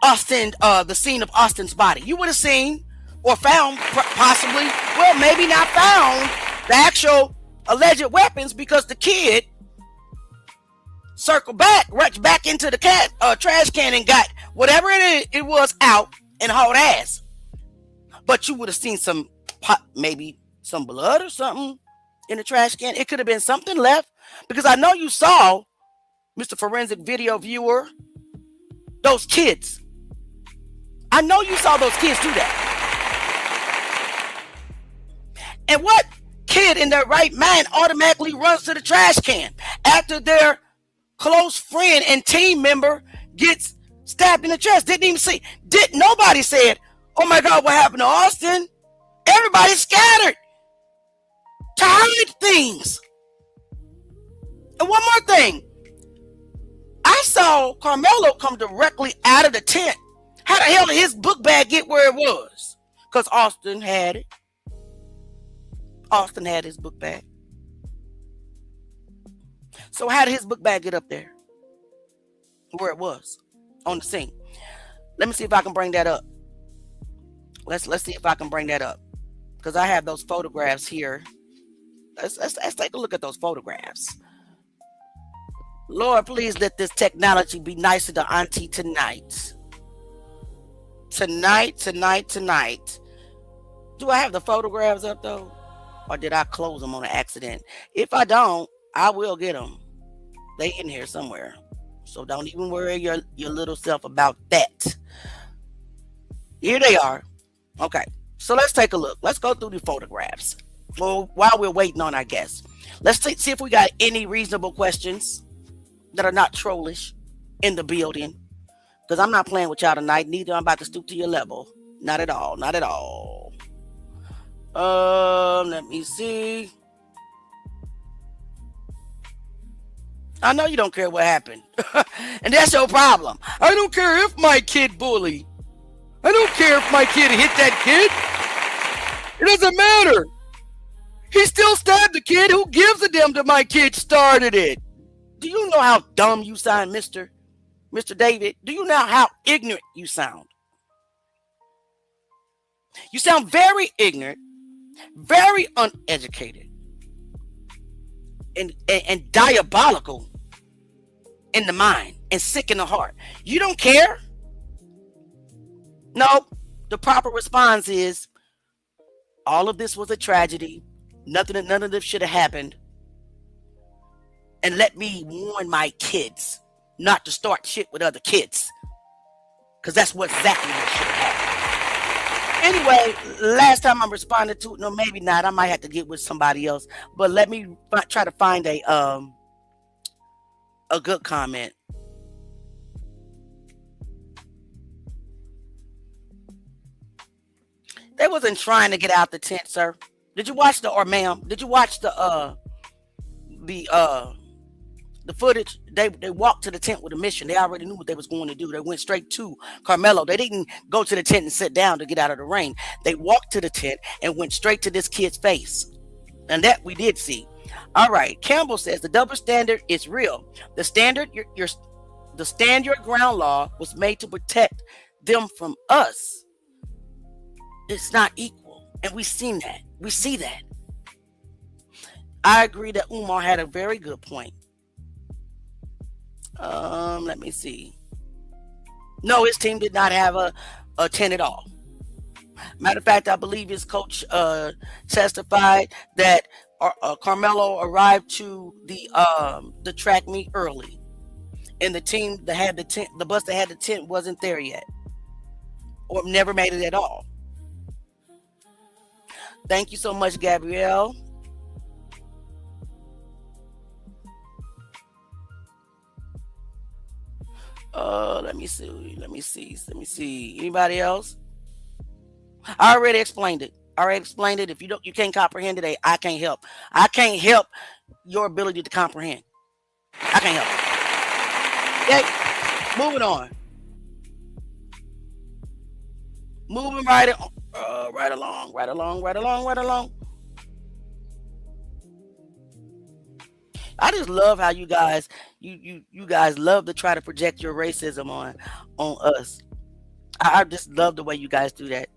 Austin, the scene of Austin's body? You would have seen or found possibly, well, maybe not found the actual alleged weapons because the kid circled back, reached back into the trash can and got whatever it was out and hauled ass. But you would have seen some, maybe some blood or something in the trash can. It could have been something left, because I know you saw, Mr. Forensic Video Viewer, those kids. I know you saw those kids do that. And what kid in their right mind automatically runs to the trash can after their close friend and team member gets stabbed in the chest? Didn't even see. Nobody said, "Oh my God, what happened to Austin?" Everybody scattered to hide things. And one more thing. I saw Karmelo come directly out of the tent. How the hell did his book bag get where it was? Because Austin had it. Austin had his book bag. So how did his book bag get up there? Where it was on the scene. Let me see if I can bring that up. Let's see if I can bring that up, because I have those photographs here. Let's take a look at those photographs. Lord, please let this technology be nicer to Auntie tonight. Tonight. Do I have the photographs up though? Or did I close them on an accident? If I don't, I will get them. They in here somewhere. So don't even worry your little self about that. Here they are. Okay, so let's take a look. Let's go through the photographs. Well, while we're waiting on our guests, let's see if we got any reasonable questions that are not trollish in the building. Because I'm not playing with y'all tonight. Neither I'm about to stoop to your level. Not at all. Not at all. Let me see. I know you don't care what happened. And that's your problem. I don't care if my kid bully. I don't care if my kid hit that kid. It doesn't matter. He still stabbed the kid. Who gives a damn that my kid started it? Do you know how dumb you sound, Mr. David? Do you know how ignorant you sound? You sound very ignorant, very uneducated, and diabolical in the mind and sick in the heart. You don't care? No, The proper response is, all of this was a tragedy. None of this should have happened. And let me warn my kids not to start shit with other kids. Because that's exactly what should happen. Anyway, last time I responded to, no, maybe not. I might have to get with somebody else. But let me try to find a good comment. They wasn't trying to get out the tent, sir. Did you watch ma'am? Did you watch the footage? They walked to the tent with a mission. They already knew what they was going to do. They went straight to Karmelo. They didn't go to the tent and sit down to get out of the rain. They walked to the tent and went straight to this kid's face. And that we did see. All right. Campbell says the double standard is real. The standard, the stand your ground law was made to protect them from us. It's not equal. And we've seen that. We see that. I agree that Umar had a very good point. Let me see. No, his team did not have a 10 at all. Matter of fact, I believe his coach testified that Karmelo arrived to the track meet early, and the team that had the tent, the bus that had the tent, wasn't there yet, or never made it at all. Thank you so much, Gabrielle. Let me see. Anybody else? I already explained it. If you can't comprehend it, I can't help. I can't help your ability to comprehend. I can't help. Okay, moving on. Moving right along. I just love how you guys love to try to project your racism on us. I just love the way you guys do that.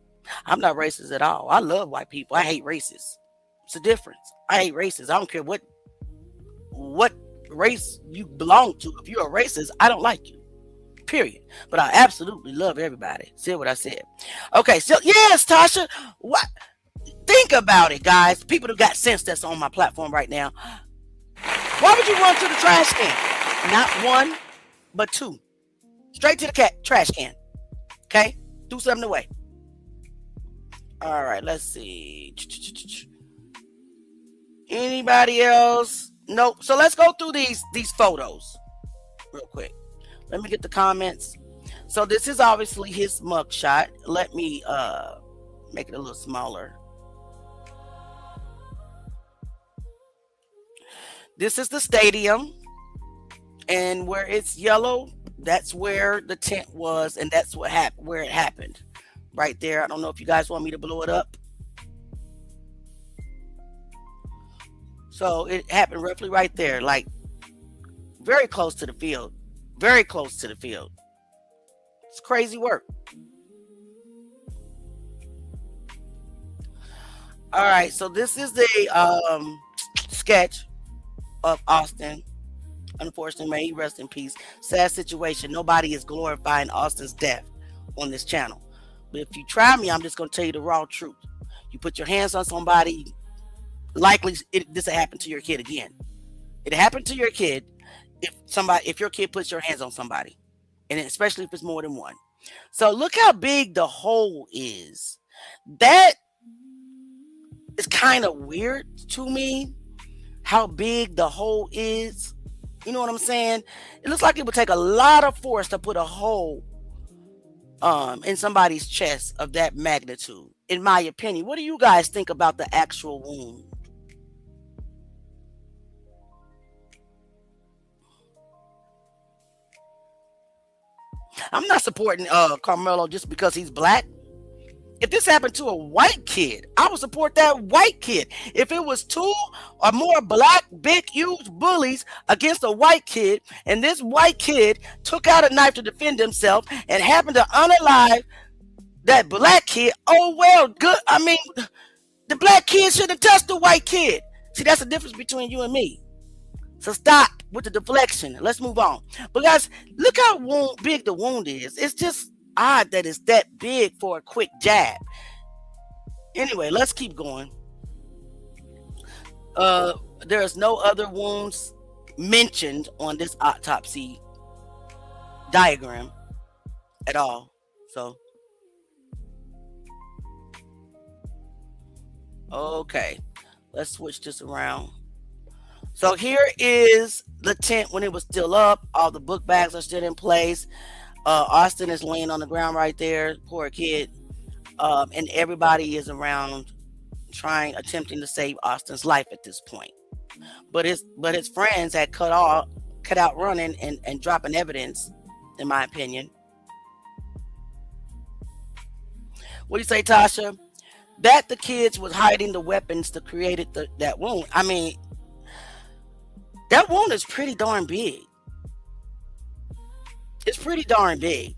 I'm not racist at all. I love white people. I hate racists. It's a difference. I hate racists. I don't care what race you belong to. If you're a racist, I don't like you. Period. But I absolutely love everybody. See what I said? Okay, so yes, Tasha. What? Think about it, guys. People who got sense that's on my platform right now. Why would you run to the trash can? Not one, but two. Straight to the trash can. Okay? Do something away. All right, let's see. Anybody else? Nope. So let's go through these photos real quick. Let me get the comments. So this is obviously his mugshot. Let me make it a little smaller. This is the stadium, and where it's yellow, that's where the tent was, and that's where it happened. Right there. I don't know if you guys want me to blow it up. So it happened roughly right there, like very close to the field. Very close to the field. It's crazy work. All right, so this is the sketch of Austin. Unfortunately, may he rest in peace. Sad situation. Nobody is glorifying Austin's death on this channel. But if you try me, I'm just going to tell you the raw truth. You put your hands on somebody, likely this will happen to your kid again. It happened to your kid if your kid puts your hands on somebody, and especially if it's more than one. So look how big the hole is. That is kind of weird to me, how big the hole is. You know what I'm saying? It looks like it would take a lot of force to put a hole in somebody's chest of that magnitude, in my opinion. What do you guys think about the actual wound? I'm not supporting Karmelo just because he's black. If this happened to a white kid, I would support that white kid. If it was two or more black, big, huge bullies against a white kid, and this white kid took out a knife to defend himself and happened to unalive that black kid, oh, well, good. I mean, the black kid shouldn't have touched the white kid. See, that's the difference between you and me. So stop with the deflection. Let's move on. But guys, look how big the wound is. It's just odd that it's that big for a quick jab. Anyway, let's keep going. There's no other wounds mentioned on this autopsy diagram at all. So, okay, let's switch this around. So here is the tent when it was still up. All the book bags are still in place. Austin is laying on the ground right there, poor kid. And everybody is around attempting to save Austin's life at this point. But his friends had cut out running and dropping evidence, in my opinion. What do you say, Tasha? That the kids was hiding the weapons that created that wound. I mean, that wound is pretty darn big. It's pretty darn big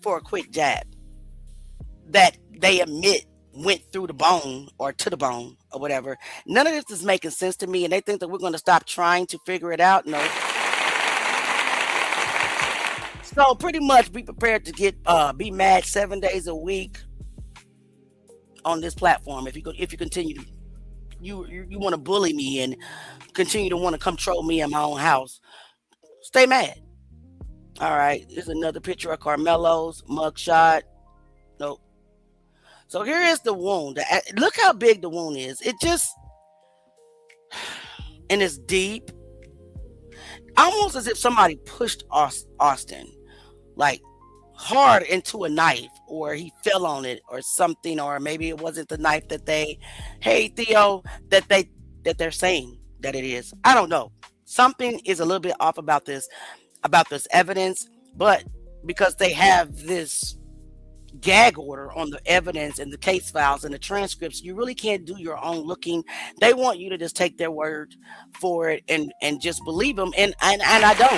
for a quick jab that they admit went through the bone or to the bone or whatever. None of this is making sense to me, and they think that we're going to stop trying to figure it out. No. So pretty much be prepared to be mad 7 days a week on this platform if you continue to you want to bully me and continue to want to control me in my own house. Stay mad. All right, here's another picture of Karmelo's mugshot. Nope. So here is the wound. Look how big the wound is. It just, and it's deep. Almost as if somebody pushed Austin like hard into a knife, or he fell on it or something, or maybe it wasn't the knife that hey Theo, that they're saying that it is. I don't know. Something is a little bit off about this evidence, but because they have this gag order on the evidence and the case files and the transcripts, you really can't do your own looking. They want you to just take their word for it and just believe them, and I don't,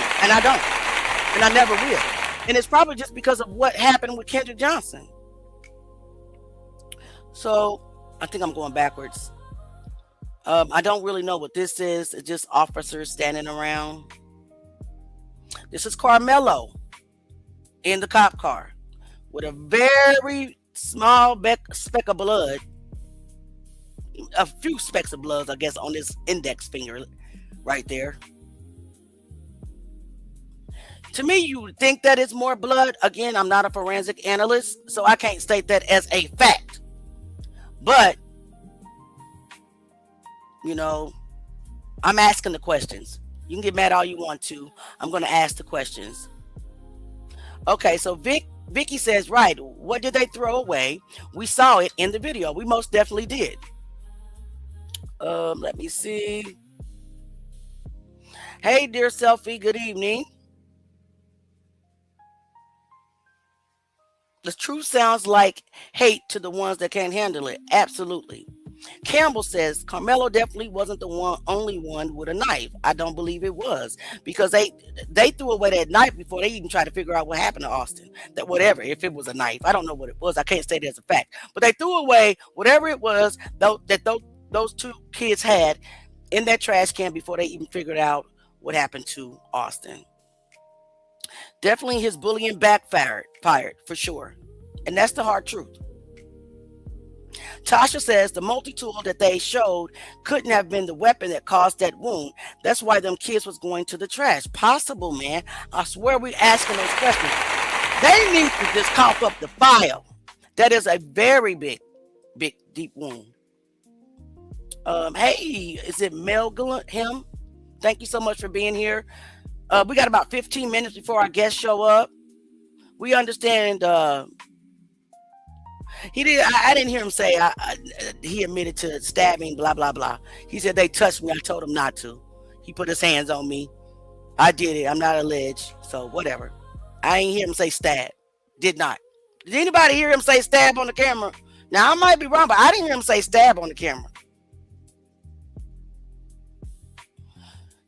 and I never will. And it's probably just because of what happened with Kendrick Johnson. So I think I'm going backwards. I don't really know what this is. It's just officers standing around. This is Karmelo in the cop car with a very small speck of blood, a few specks of blood, I guess, on his index finger right there. To me, you would think that it's more blood. Again, I'm not a forensic analyst, so I can't state that as a fact. But, you know, I'm asking the questions. You can get mad all you want to. I'm going to ask the questions. Okay, so Vicky says, right, what did they throw away? We saw it in the video. We most definitely did. Let me see. Hey, dear Selfie, good evening. The truth sounds like hate to the ones that can't handle it. Absolutely. Campbell says Karmelo definitely wasn't the only one with a knife. I don't believe it was, because they threw away that knife before they even tried to figure out what happened to Austin. That whatever, if it was a knife, I don't know what it was. I can't say it as a fact, but they threw away whatever it was those two kids had in that trash can before they even figured out what happened to Austin. Definitely his bullying backfired for sure. And that's the hard truth. Tasha says the multi-tool that they showed couldn't have been the weapon that caused that wound. That's why them kids was going to the trash. Possible, man. I swear we're asking those questions. They need to just cough up the file. That is a very big, deep wound. Hey, is it Mel him? Thank you so much for being here. We got about 15 minutes before our guests show up. We understand. I didn't hear him say he admitted to stabbing, blah, blah, blah. He said they touched me. I told him not to. He put his hands on me. I did it. I'm not alleged. So whatever. I ain't hear him say stab. Did not. Did anybody hear him say stab on the camera? Now, I might be wrong, but I didn't hear him say stab on the camera.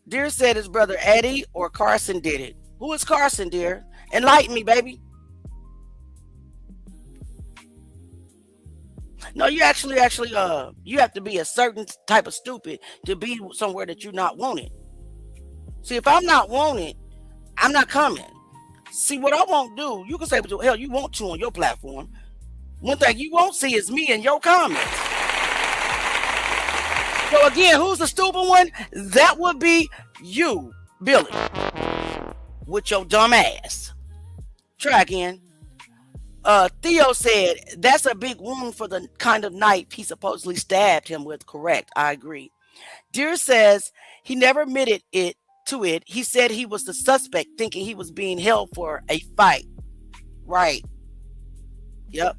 Dear said his brother Eddie or Carson did it. Who is Carson, dear? Enlighten me, baby. No, you actually, you have to be a certain type of stupid to be somewhere that you're not wanted. See, if I'm not wanted, I'm not coming. See, what I won't do, you can say what the hell you want to on your platform. One thing you won't see is me in your comments. So again, who's the stupid one? That would be you, Billy, with your dumb ass. Try again. Theo said, that's a big wound for the kind of knife he supposedly stabbed him with. Correct. I agree. Deer says he never admitted to it. He said he was the suspect, thinking he was being held for a fight. Right. Yep.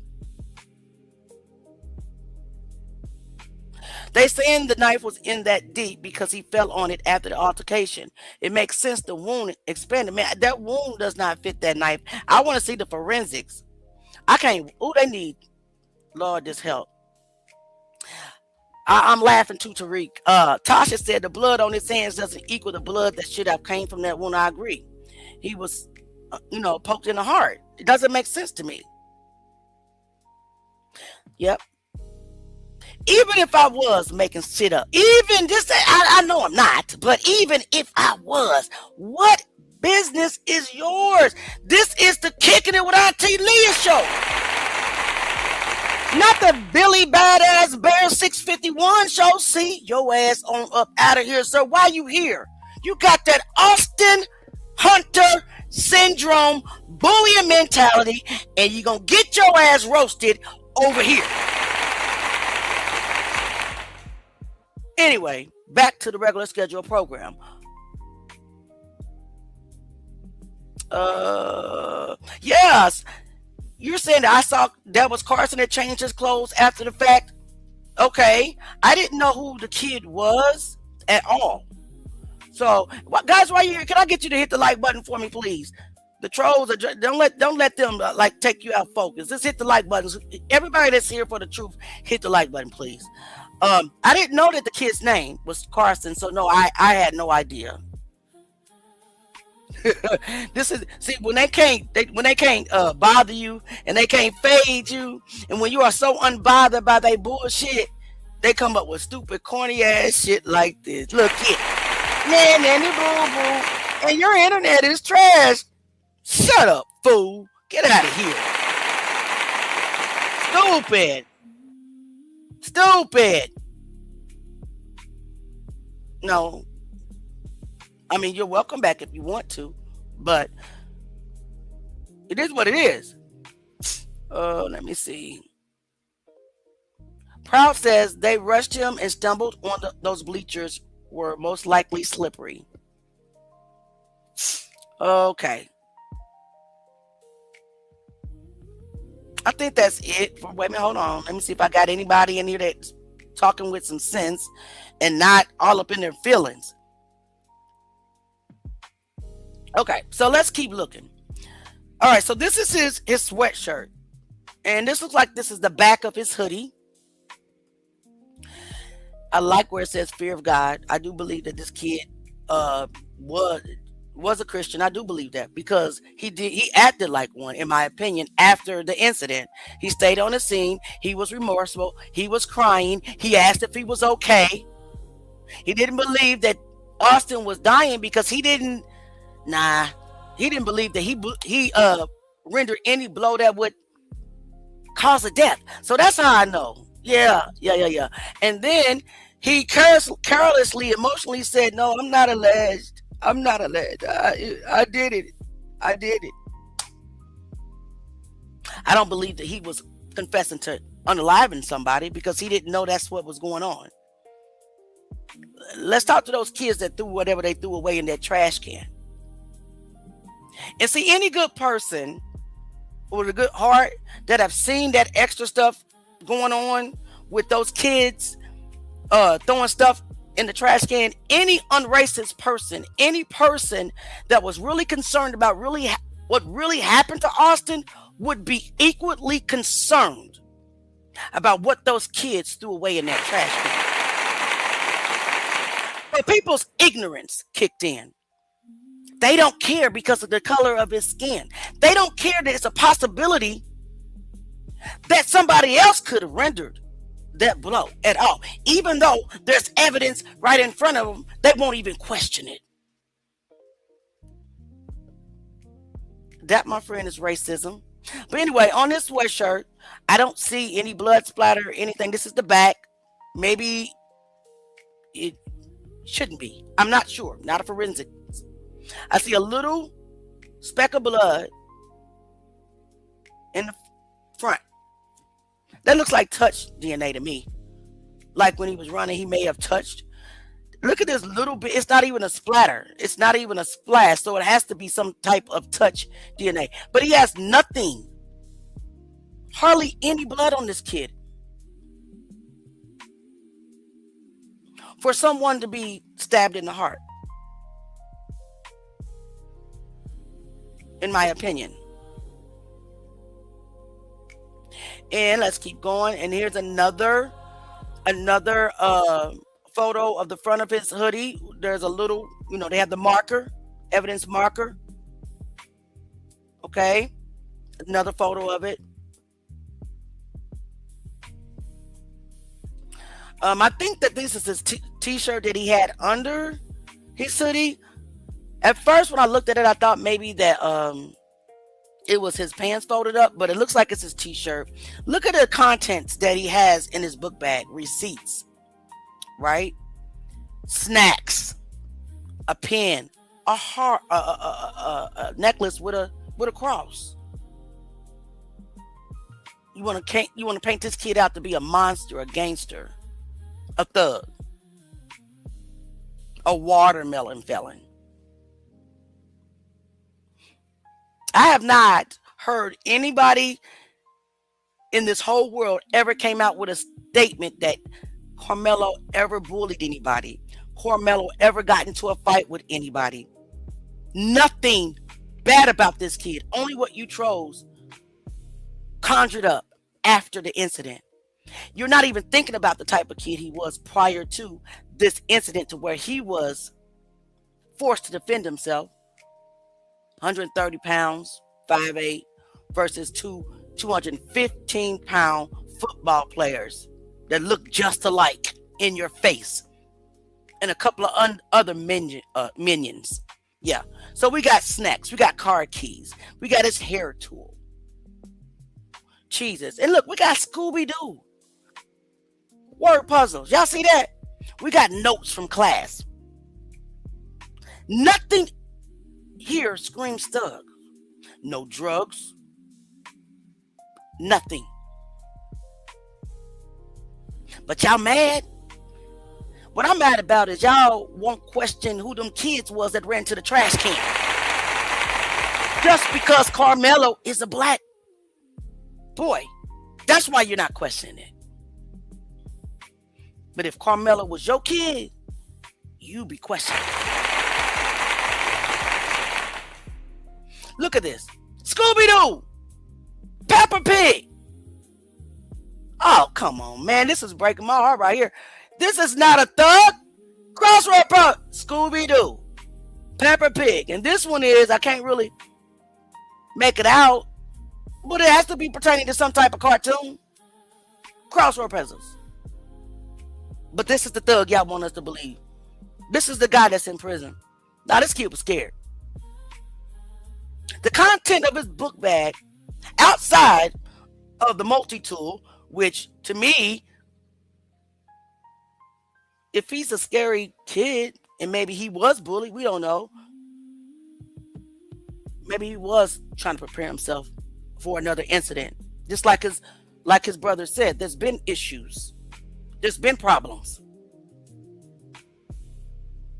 They saying the knife was in that deep because he fell on it after the altercation. It makes sense the wound expanded. Man, that wound does not fit that knife. I want to see the forensics. I can't. Oh, they need. Lord, this help. I'm laughing too, Tariq. Tasha said the blood on his hands doesn't equal the blood that should have came from that wound. I agree. He was, poked in the heart. It doesn't make sense to me. Yep. Even if I was making shit up, even this, I know I'm not, but even if I was, what business is yours? This is the Kicking It with Auntie Leah show. Not the Billy Badass Bear 651 show. See, your ass on up out of here, sir. Why you here? You got that Austin Hunter syndrome, bullying mentality, and you gonna get your ass roasted over here. Anyway, back to the regular scheduled program. Yes. You're saying that I saw that was Carson that changed his clothes after the fact? Okay. I didn't know who the kid was at all. So, guys, while you're here, can I get you to hit the like button for me, please? The trolls are don't let them take you out of focus. Just hit the like buttons. Everybody that's here for the truth, hit the like button, please. I didn't know that the kid's name was Carson, so no, I had no idea. This is when they can't bother you and they can't fade you, and when you are so unbothered by their bullshit, they come up with stupid, corny ass shit like this. Look here, nanny boo boo, and your internet is trash. Shut up, fool! Get out of here. Stupid. No. I mean, you're welcome back if you want to, but it is what it is. Let me see. Proud says they rushed him and stumbled on those bleachers were most likely slippery. Okay. I think that's it. Wait a minute, hold on. Let me see if I got anybody in here that's talking with some sense and not all up in their feelings. Okay, so let's keep looking. All right, so this is his sweatshirt. And this looks like this is the back of his hoodie. I like where it says fear of God. I do believe that this kid was a Christian. I do believe that because he acted like one, in my opinion, after the incident. He stayed on the scene. He was remorseful. He was crying. He asked if he was okay. He didn't believe that Austin was dying because he didn't believe that he rendered any blow that would cause a death. So that's how I know. Yeah. And then he carelessly, emotionally said, "No, I'm not alleged. I did it. I don't believe that he was confessing to unaliving somebody because he didn't know that's what was going on. Let's talk to those kids that threw whatever they threw away in that trash can. And see, any good person with a good heart that have seen that extra stuff going on with those kids throwing stuff in the trash can, any unracist person, any person that was really concerned about what really happened to Austin would be equally concerned about what those kids threw away in that trash can. But people's ignorance kicked in. They don't care because of the color of his skin. They don't care that it's a possibility that somebody else could have rendered that blow at all. Even though there's evidence right in front of them, they won't even question it. That, my friend, is racism. But anyway, on this sweatshirt, I don't see any blood splatter or anything. This is the back. Maybe it shouldn't be. I'm not sure. Not a forensic. I see a little speck of blood in the front. That looks like touch DNA to me. Like when he was running, he may have touched. Look at this little bit. It's not even a splatter. It's not even a splash. So it has to be some type of touch DNA. But he has nothing. Hardly any blood on this kid. For someone to be stabbed in the heart. In my opinion. And let's keep going. And here's another photo of the front of his hoodie. There's a little, they have the marker, evidence marker. Okay. Another photo of it. I think that this is his t-shirt that he had under his hoodie. At first, when I looked at it, I thought maybe that it was his pants folded up, but it looks like it's his t-shirt. Look at the contents that he has in his book bag. Receipts, right? Snacks, a pen, a heart, a necklace with a cross. You want to paint this kid out to be a monster, a gangster, a thug, a watermelon felon. I have not heard anybody in this whole world ever came out with a statement that Karmelo ever bullied anybody. Karmelo ever got into a fight with anybody. Nothing bad about this kid. Only what you trolls conjured up after the incident. You're not even thinking about the type of kid he was prior to this incident, to where he was forced to defend himself. 130 pounds, 5'8", versus 215-pound football players that look just alike in your face, and a couple of other minions. Yeah. So we got snacks, we got car keys, we got his hair tool, cheeses, and look, we got Scooby-Doo word puzzles. Y'all see that? We got notes from class. Nothing here screams thug. No drugs. Nothing. But y'all mad? What I'm mad about is y'all won't question who them kids was that ran to the trash can. Just because Karmelo is a black boy. That's why you're not questioning it. But if Karmelo was your kid, you'd be questioning. Look at this. Scooby-Doo. Peppa Pig. Oh, come on, man. This is breaking my heart right here. This is not a thug. Crossroad Pro. Scooby-Doo. Peppa Pig. And this one is, I can't really make it out, but it has to be pertaining to some type of cartoon. Crossroad Puzzles. But this is the thug y'all want us to believe. This is the guy that's in prison. Now, this kid was scared. The content of his book bag, outside of the multi-tool, which to me, if he's a scary kid and maybe he was bullied, we don't know. Maybe he was trying to prepare himself for another incident. Just like his brother said, there's been issues. There's been problems.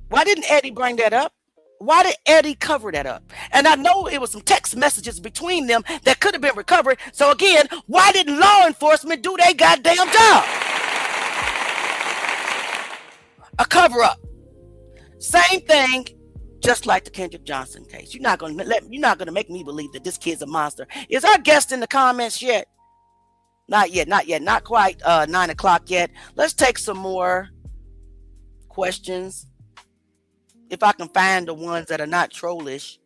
Why didn't Eddie bring that up? Why did Eddie cover that up? And I know it was some text messages between them that could have been recovered. So again, why didn't law enforcement do their goddamn job? A cover up. Same thing, just like the Kendrick Johnson case. You're not gonna make me believe that this kid's a monster. Is our guest in the comments yet? Not yet. Not quite 9 o'clock yet. Let's take some more questions. If I can find the ones that are not trollish.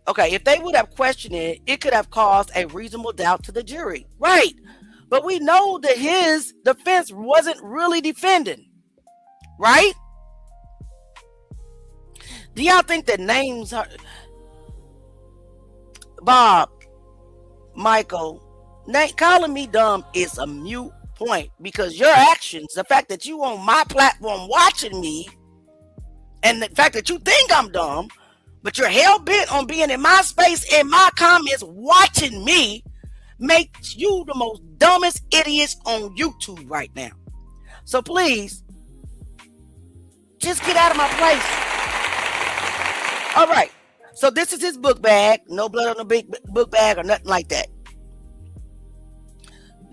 Okay, if they would have questioned it, it could have caused a reasonable doubt to the jury. Right. But we know that his defense wasn't really defending. Right? Do y'all think that names are... Bob, Michael, calling me dumb is a mute point, because your actions, the fact that you on my platform watching me, and the fact that you think I'm dumb, but you're hell-bent on being in my space, in my comments, watching me, makes you the most dumbest idiots on YouTube right now. So please, just get out of my place. All right. So this is his book bag. No blood on the big book bag or nothing like that.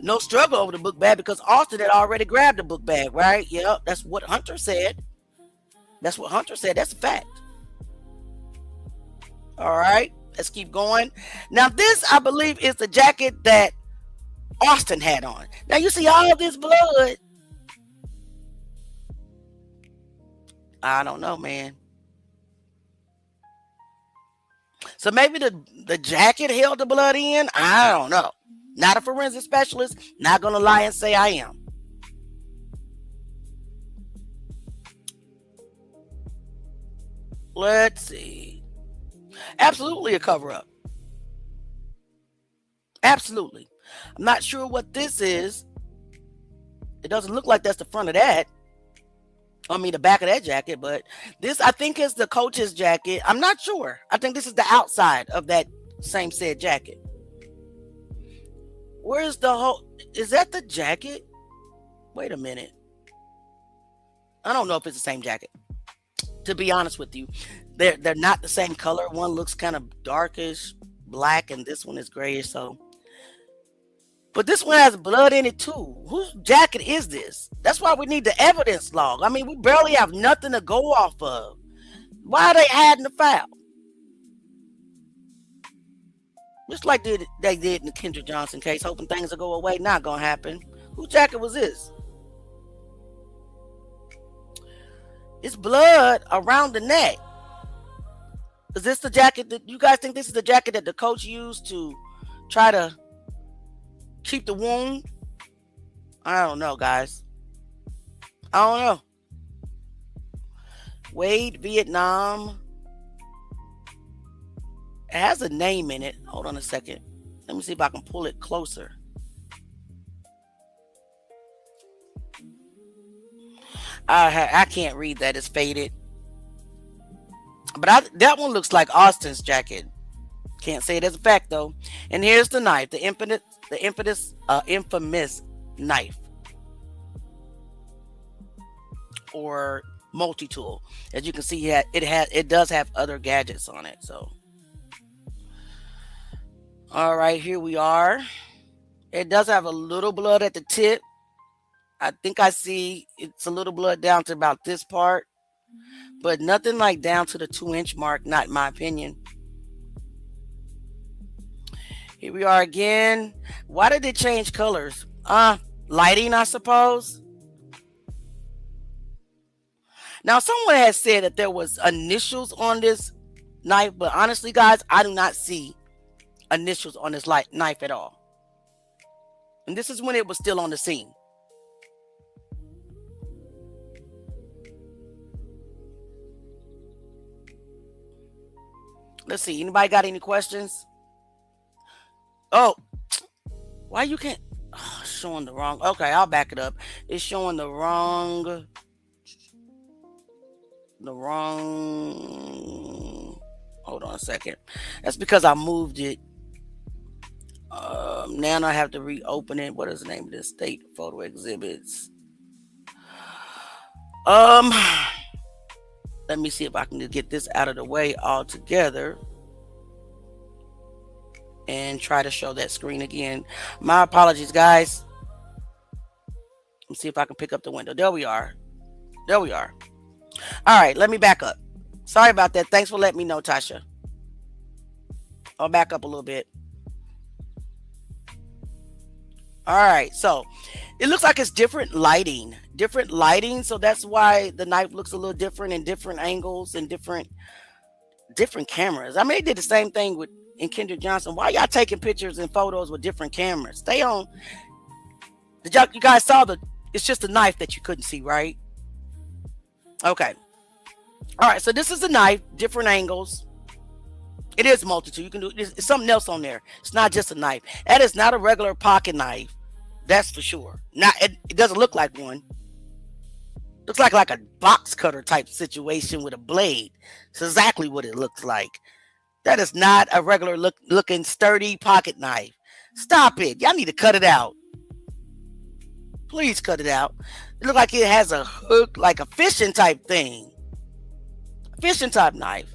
No struggle over the book bag, because Austin had already grabbed the book bag, right? Yep, that's what Hunter said. That's what Hunter said. That's a fact. All right, let's keep going. Now, this, I believe, is the jacket that Austin had on. Now, you see all this blood. I don't know, man. So maybe the jacket held the blood in. I don't know. Not a forensic specialist. Not going to lie and say I am. Let's see. Absolutely a cover-up. Absolutely. I'm not sure what this is. It doesn't look like that's the front of that. I mean, the back of that jacket, but this, I think, is the coach's jacket. I'm not sure. I think this is the outside of that same said jacket. Where's the whole, is that the jacket? Wait a minute. I don't know if it's the same jacket. To be honest with you, they're not the same color. One looks kind of darkish black, and this one is grayish. So, but this one has blood in it too. Whose jacket is this? That's why we need the evidence log. I mean, we barely have nothing to go off of. Why are they hiding the file? Just like they did in the Kendrick Johnson case, hoping things will go away. Not gonna happen. Whose jacket was this? It's blood around the neck. Is this the jacket that you guys think this is the jacket that the coach used to try to keep the wound? I don't know, guys. I don't know. Wade, Vietnam. It has a name in it. Hold on a second. Let me see if I can pull it closer. I can't read that. It's faded. But that one looks like Austin's jacket. Can't say it as a fact, though. And here's the knife. The infamous knife. Or multi-tool. As you can see, it does have other gadgets on it. So, all right, here we are. It does have a little blood at the tip. I think I see it's a little blood down to about this part, but nothing like down to the 2-inch mark, not in my opinion. Here we are again. Why did it change colors? Lighting, I suppose. Now, someone has said that there was initials on this knife, but honestly, guys, I do not see initials on this knife at all. And this is when it was still on the scene. Let's see. Anybody got any questions? Oh, why you can't? Oh, showing the wrong. Okay, I'll back it up. It's showing the wrong. Hold on a second. That's because I moved it. Now I have to reopen it. What is the name of this? State photo exhibits. Let me see if I can get this out of the way altogether and try to show that screen again. My apologies, guys. Let's see if I can pick up the window. There we are. There we are. All right, let me back up. Sorry about that. Thanks for letting me know, Tasha. I'll back up a little bit. All right, so it looks like it's different lighting. So that's why the knife looks a little different in different angles and different cameras. I mean, they did the same thing in Kendrick Johnson. Why y'all taking pictures and photos with different cameras? Stay on. You guys saw it's just a knife that you couldn't see, right? Okay. All right, so this is a knife, different angles. It is multitude. You can do it's something else on there. It's not just a knife. That is not a regular pocket knife. That's for sure. Not it doesn't look like one. Looks like a box cutter type situation with a blade. It's exactly what it looks like. That is not a regular looking sturdy pocket knife. Stop it. Y'all need to cut it out. Please cut it out. It looks like it has a hook, like a fishing type thing. Fishing type knife.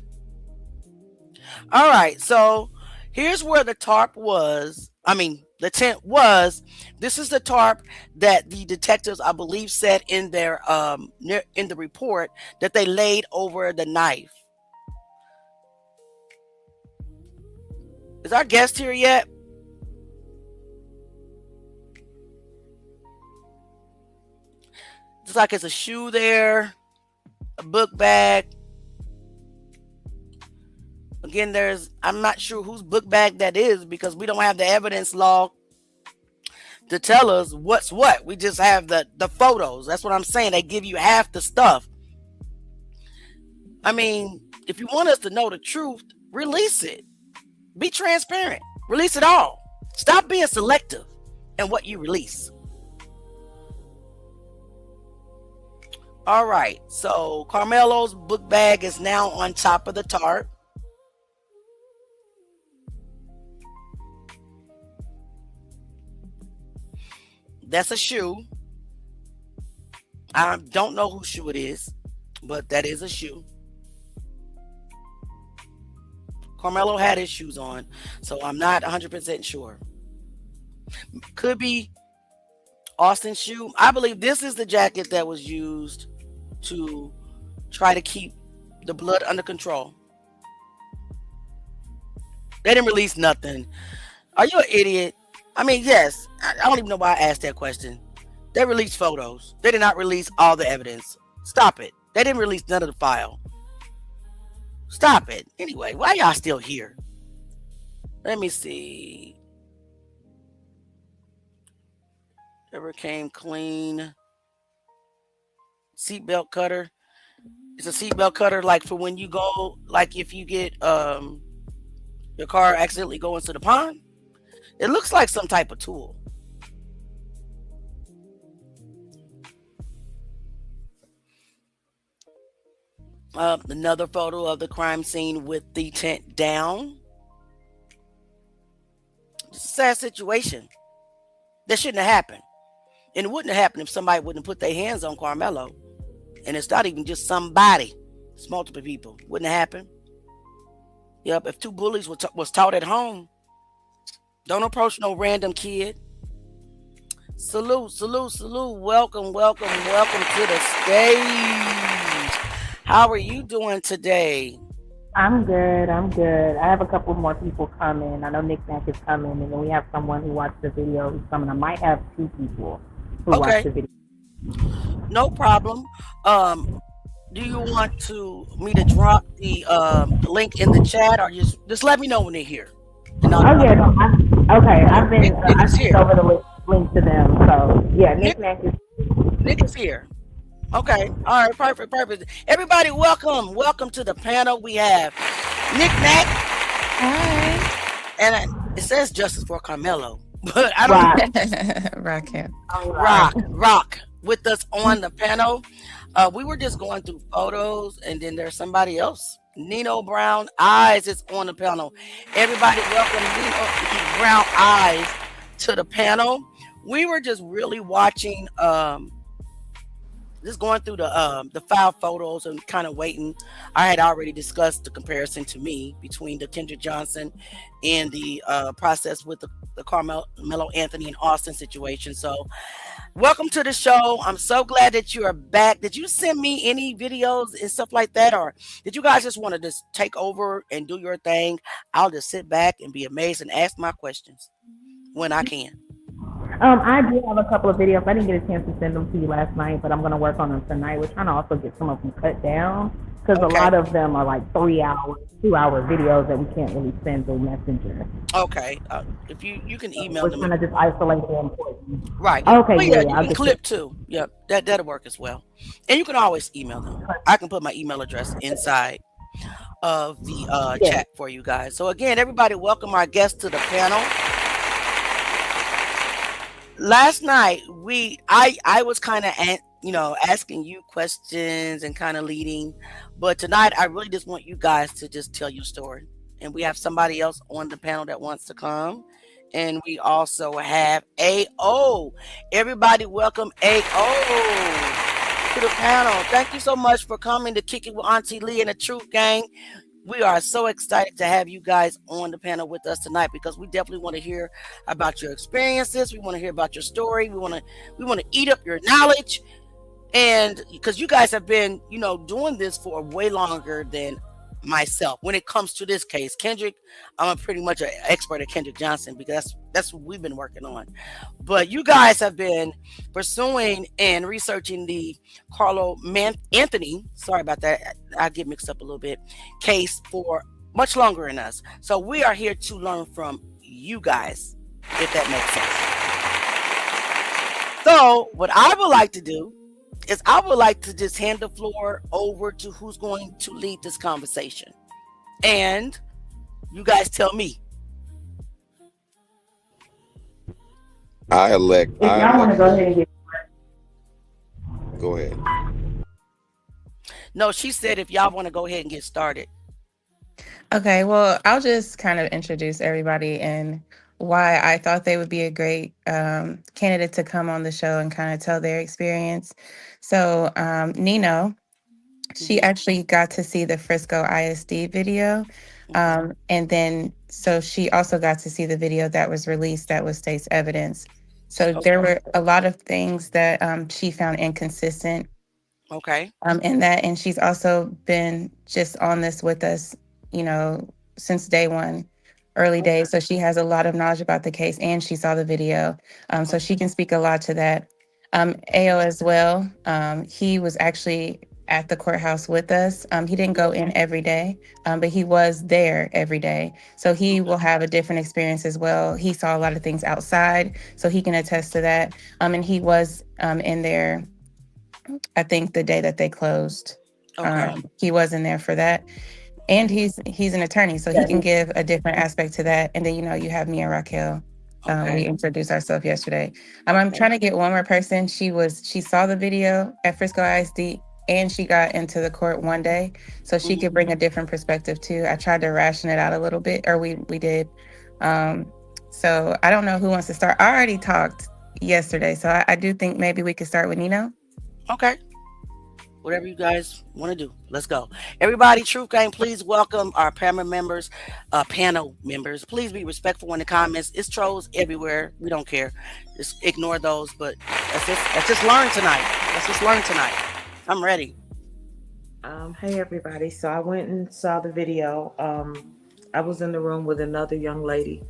All right, so here's where the tarp was. I mean, the tent was. This is the tarp that the detectives, I believe, said in their in the report that they laid over the knife. Is our guest here yet? It's like it's a shoe there, a book bag. Again, I'm not sure whose book bag that is because we don't have the evidence log to tell us what's what. We just have the photos. That's what I'm saying. They give you half the stuff. I mean, if you want us to know the truth, release it. Be transparent. Release it all. Stop being selective in what you release. All right. So Karmelo's book bag is now on top of the tarp. That's a shoe. I don't know whose shoe it is, but that is a shoe. Karmelo had his shoes on, so I'm not 100% sure. Could be Austin's shoe. I believe this is the jacket that was used to try to keep the blood under control. They didn't release nothing. Are you an idiot? I mean, yes. I don't even know why I asked that question. They released photos. They did not release all the evidence. Stop it. They didn't release none of the file. Stop it. Anyway, why y'all still here? Let me see. Ever came clean. Seatbelt cutter. It's a seatbelt cutter like for when you go, like if you get your car accidentally go into the pond. It looks like some type of tool. Another photo of the crime scene with the tent down. It's a sad situation. That shouldn't have happened. And it wouldn't have happened if somebody wouldn't put their hands on Karmelo. And it's not even just somebody. It's multiple people. Wouldn't have happened. Yep, if two bullies was taught at home, don't approach no random kid. Salute, salute, salute. Welcome, welcome, welcome to the stage. How are you doing today? I'm good. I have a couple more people coming. I know Nick Mack is coming, and then we have someone who watched the video who's coming. I might have two people who watched the video. No problem. Do you want me to drop the link in the chat, or just let me know when they're here? Okay. I've been I sent over the link to them. So yeah, Nick Mack is here. Okay. All right. Perfect. Everybody, welcome to the panel. We have Nick Mack. Hi. And it says justice for Karmelo, but I don't know. Rock with us on the panel. We were just going through photos, and then there's somebody else. Nino Brown Eyes is on the panel. Everybody, welcome Nino Brown Eyes to the panel. We were just really watching, just going through the file photos and kind of waiting. I had already discussed the comparison to me between the Kendrick Johnson and the process with the Karmelo Anthony and Austin situation. So welcome to the show. I'm so glad that you are back. Did you send me any videos and stuff like that? Or did you guys just want to just take over and do your thing? I'll just sit back and be amazed and ask my questions when I can. I do have a couple of videos. I didn't get a chance to send them to you last night, but I'm going to work on them tonight. We're trying to also get some of them cut down because a lot of them are like 3-hour, 2-hour videos that we can't really send through Messenger. Okay. If you can email them. We're trying to just isolate the important. Right. Okay. Well, yeah, you can clip too. Yep. That'll work as well. And you can always email them. I can put my email address inside of the Yeah. chat for you guys. So again, everybody, welcome our guests to the panel. Last night I was kind of asking you questions and kind of leading, but tonight I really just want you guys to just tell your story. And we have somebody else on the panel that wants to come, and we also have AO. Everybody, welcome AO to the panel. Thank you so much for coming to Kick It with Auntie Lee and the Truth Gang. We are so excited to have you guys on the panel with us tonight because we definitely want to hear about your experiences. We want to hear about your story. We want to eat up your knowledge, and because you guys have been, doing this for way longer than myself. When it comes to this case, Kendrick, I'm pretty much an expert at Kendrick Johnson because that's what we've been working on. But you guys have been pursuing and researching the Karmelo Anthony, sorry about that, I get mixed up a little bit, case for much longer than us. So we are here to learn from you guys, if that makes sense. So what I would like to do is I would like to just hand the floor over to who's going to lead this conversation. And you guys tell me. If y'all want to go ahead and get Go ahead. No, she said if y'all want to go ahead and get started. Okay, well, I'll just kind of introduce everybody and why I thought they would be a great candidate to come on the show and kind of tell their experience. So Nino, she actually got to see the Frisco ISD video. And then, so she also got to see the video that was released that was state's evidence. So there were a lot of things that she found inconsistent. Okay. In that, and she's also been just on this with us, since day one, early days. So she has a lot of knowledge about the case, and she saw the video. So she can speak a lot to that. AO as well. He was actually at the courthouse with us. He didn't go in every day, but he was there every day. So he will have a different experience as well. He saw a lot of things outside, so he can attest to that. And he was in there, I think, the day that they closed. He was in there for that. And he's an attorney, so he can give a different aspect to that. And then, you have me and Raquel. We introduced ourselves yesterday. I'm trying to get one more person. She saw the video at Frisco ISD, and she got into the court one day, so she could bring a different perspective too. I tried to ration it out a little bit, or we did. So I don't know who wants to start. I already talked yesterday, so I do think maybe we could start with Nino. Okay. Whatever you guys want to do, let's go. Everybody, Truth Gang, please welcome our panel members. Please be respectful in the comments. It's trolls everywhere. We don't care. Just ignore those. But let's just learn tonight. I'm ready. Hey everybody. So I went and saw the video. I was in the room with another young lady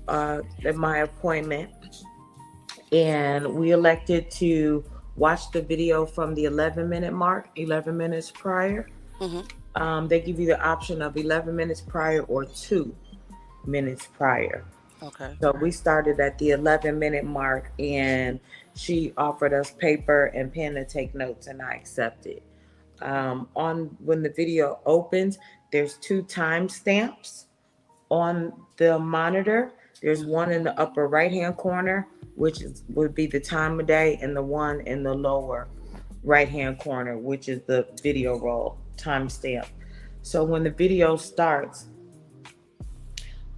at my appointment, and we elected to watch the video from the 11-minute mark, 11 minutes prior. They give you the option of 11 minutes prior or 2 minutes prior. Okay. So we started at the 11-minute mark, and she offered us paper and pen to take notes, and I accepted. When the video opens, there's 2 timestamps on the monitor. There's one in the upper right-hand corner, which would be the time of day, and the one in the lower right-hand corner, which is the video roll timestamp. So when the video starts,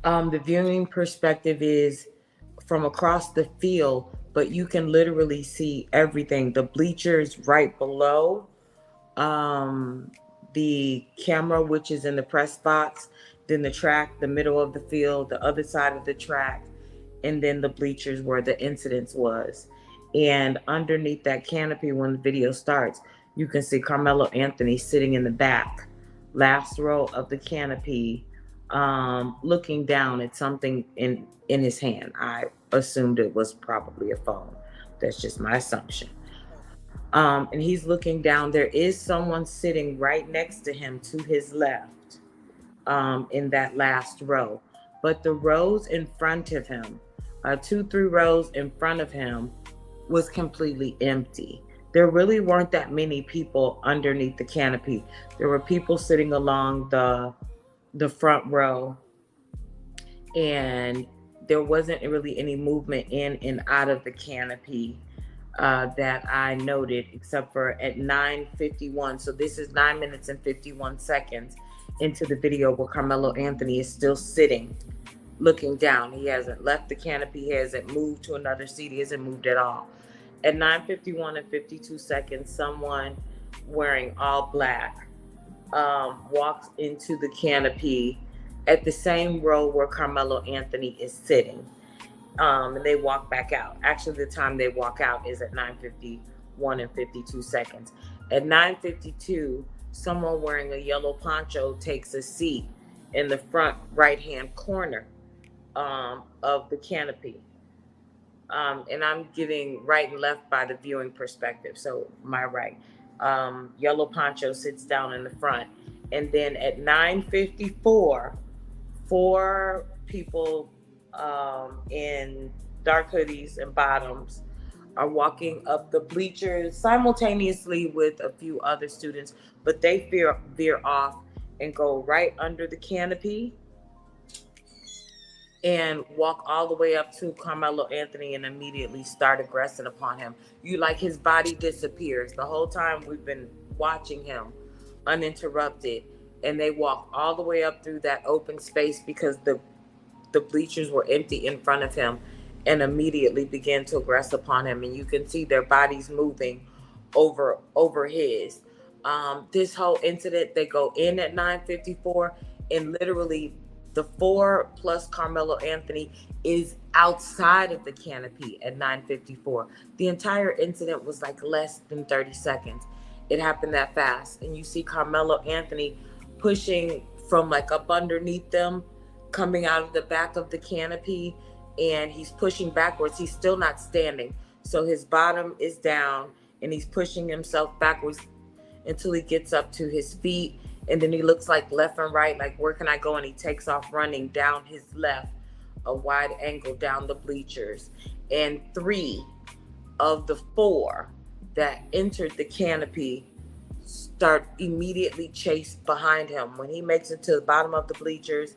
the viewing perspective is from across the field, but you can literally see everything. The bleachers right below the camera, which is in the press box, then the track, the middle of the field, the other side of the track, and then the bleachers where the incident was. And underneath that canopy, when the video starts, you can see Karmelo Anthony sitting in the back, last row of the canopy, looking down at something in his hand. I assumed it was probably a phone. That's just my assumption. And he's looking down. There is someone sitting right next to him to his left, in that last row. But the rows in front of him, 2-3 rows in front of him, was completely empty. there really weren't that many people underneath the canopy. There were people sitting along the front row, and there wasn't really any movement in and out of the canopy that I noted, except for at 9:51. So this is 9 minutes and 51 seconds into the video where Karmelo Anthony is still sitting, looking down. He hasn't left the canopy. He hasn't moved to another seat. He hasn't moved at all. At 9:51 and 52 seconds, someone wearing all black walks into the canopy at the same row where Karmelo Anthony is sitting. And they walk back out. Actually, the time they walk out is at 9:51 and 52 seconds. At 9:52, someone wearing a yellow poncho takes a seat in the front right-hand corner of the canopy. And I'm giving right and left by the viewing perspective. So my right, yellow poncho sits down in the front. And then at 9:54, 4 people in dark hoodies and bottoms are walking up the bleachers simultaneously with a few other students, but they veer off and go right under the canopy and walk all the way up to Karmelo Anthony and immediately start aggressing upon him. His body disappears. The whole time we've been watching him uninterrupted, and they walk all the way up through that open space because the bleachers were empty in front of him, and immediately began to aggress upon him. And you can see their bodies moving over his. This whole incident, they go in at 9:54, and literally the 4 plus Karmelo Anthony is outside of the canopy at 9:54. The entire incident was like less than 30 seconds. It happened that fast. And you see Karmelo Anthony pushing from like up underneath them, coming out of the back of the canopy, and he's pushing backwards. He's still not standing. So his bottom is down, and he's pushing himself backwards until he gets up to his feet. And then he looks like left and right, like, where can I go? And he takes off running down his left, a wide angle down the bleachers. And 3 of the 4 that entered the canopy start immediately chase behind him. When he makes it to the bottom of the bleachers,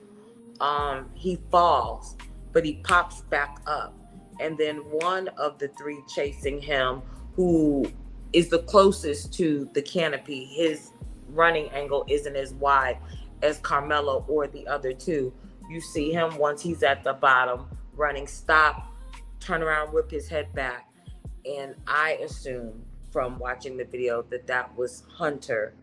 he falls, but he pops back up. And then one of the 3 chasing him, who is the closest to the canopy, his running angle isn't as wide as Karmelo or the other 2. You see him once he's at the bottom running, stop, turn around, whip his head back. And I assume from watching the video that was Hunter.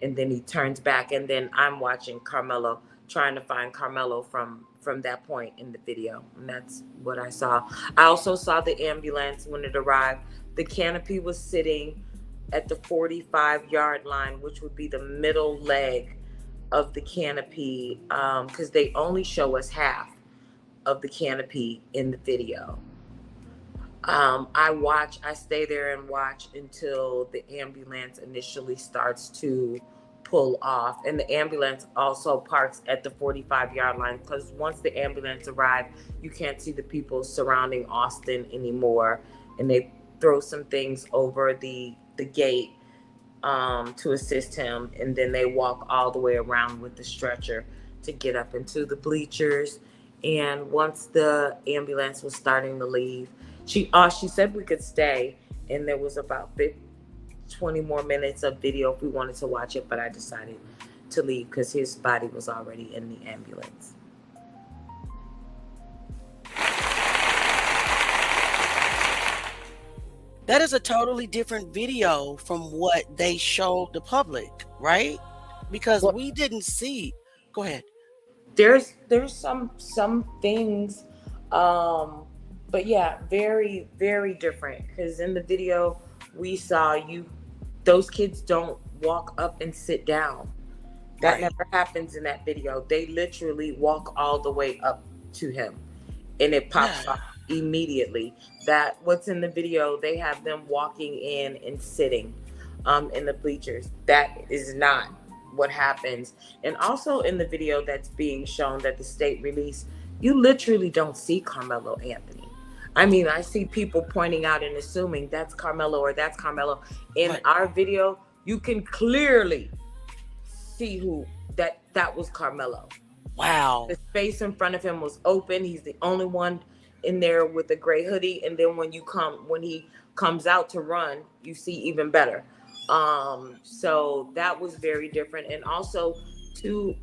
And then he turns back, and then I'm watching Karmelo, trying to find Karmelo from that point in the video. And that's what I saw. I also saw the ambulance when it arrived. The canopy was sitting at the 45-yard line, which would be the middle leg of the canopy, because they only show us half of the canopy in the video. I stay there and watch until the ambulance initially starts to pull off. And the ambulance also parks at the 45-yard line, because once the ambulance arrives, you can't see the people surrounding Austin anymore. And they throw some things over the gate to assist him. And then they walk all the way around with the stretcher to get up into the bleachers. And once the ambulance was starting to leave, she said we could stay. And there was about 20 more minutes of video if we wanted to watch it, but I decided to leave because his body was already in the ambulance. That is a totally different video from what they showed the public, right? Because we didn't see. Go ahead. There's some things, but yeah, very, very different. Because in the video we saw those kids don't walk up and sit down. That never happens in that video. They literally walk all the way up to him, and it pops off immediately. That what's in the video, they have them walking in and sitting in the bleachers. That is not what happens. And also in the video that's being shown that the state released, you literally don't see Karmelo Anthony. I mean, I see people pointing out and assuming that's Karmelo or that's Karmelo. In our video, you can clearly see who that was Karmelo. Wow. The space in front of him was open. He's the only one in there with a gray hoodie. And then when he comes out to run, you see even better. So that was very different. And also, to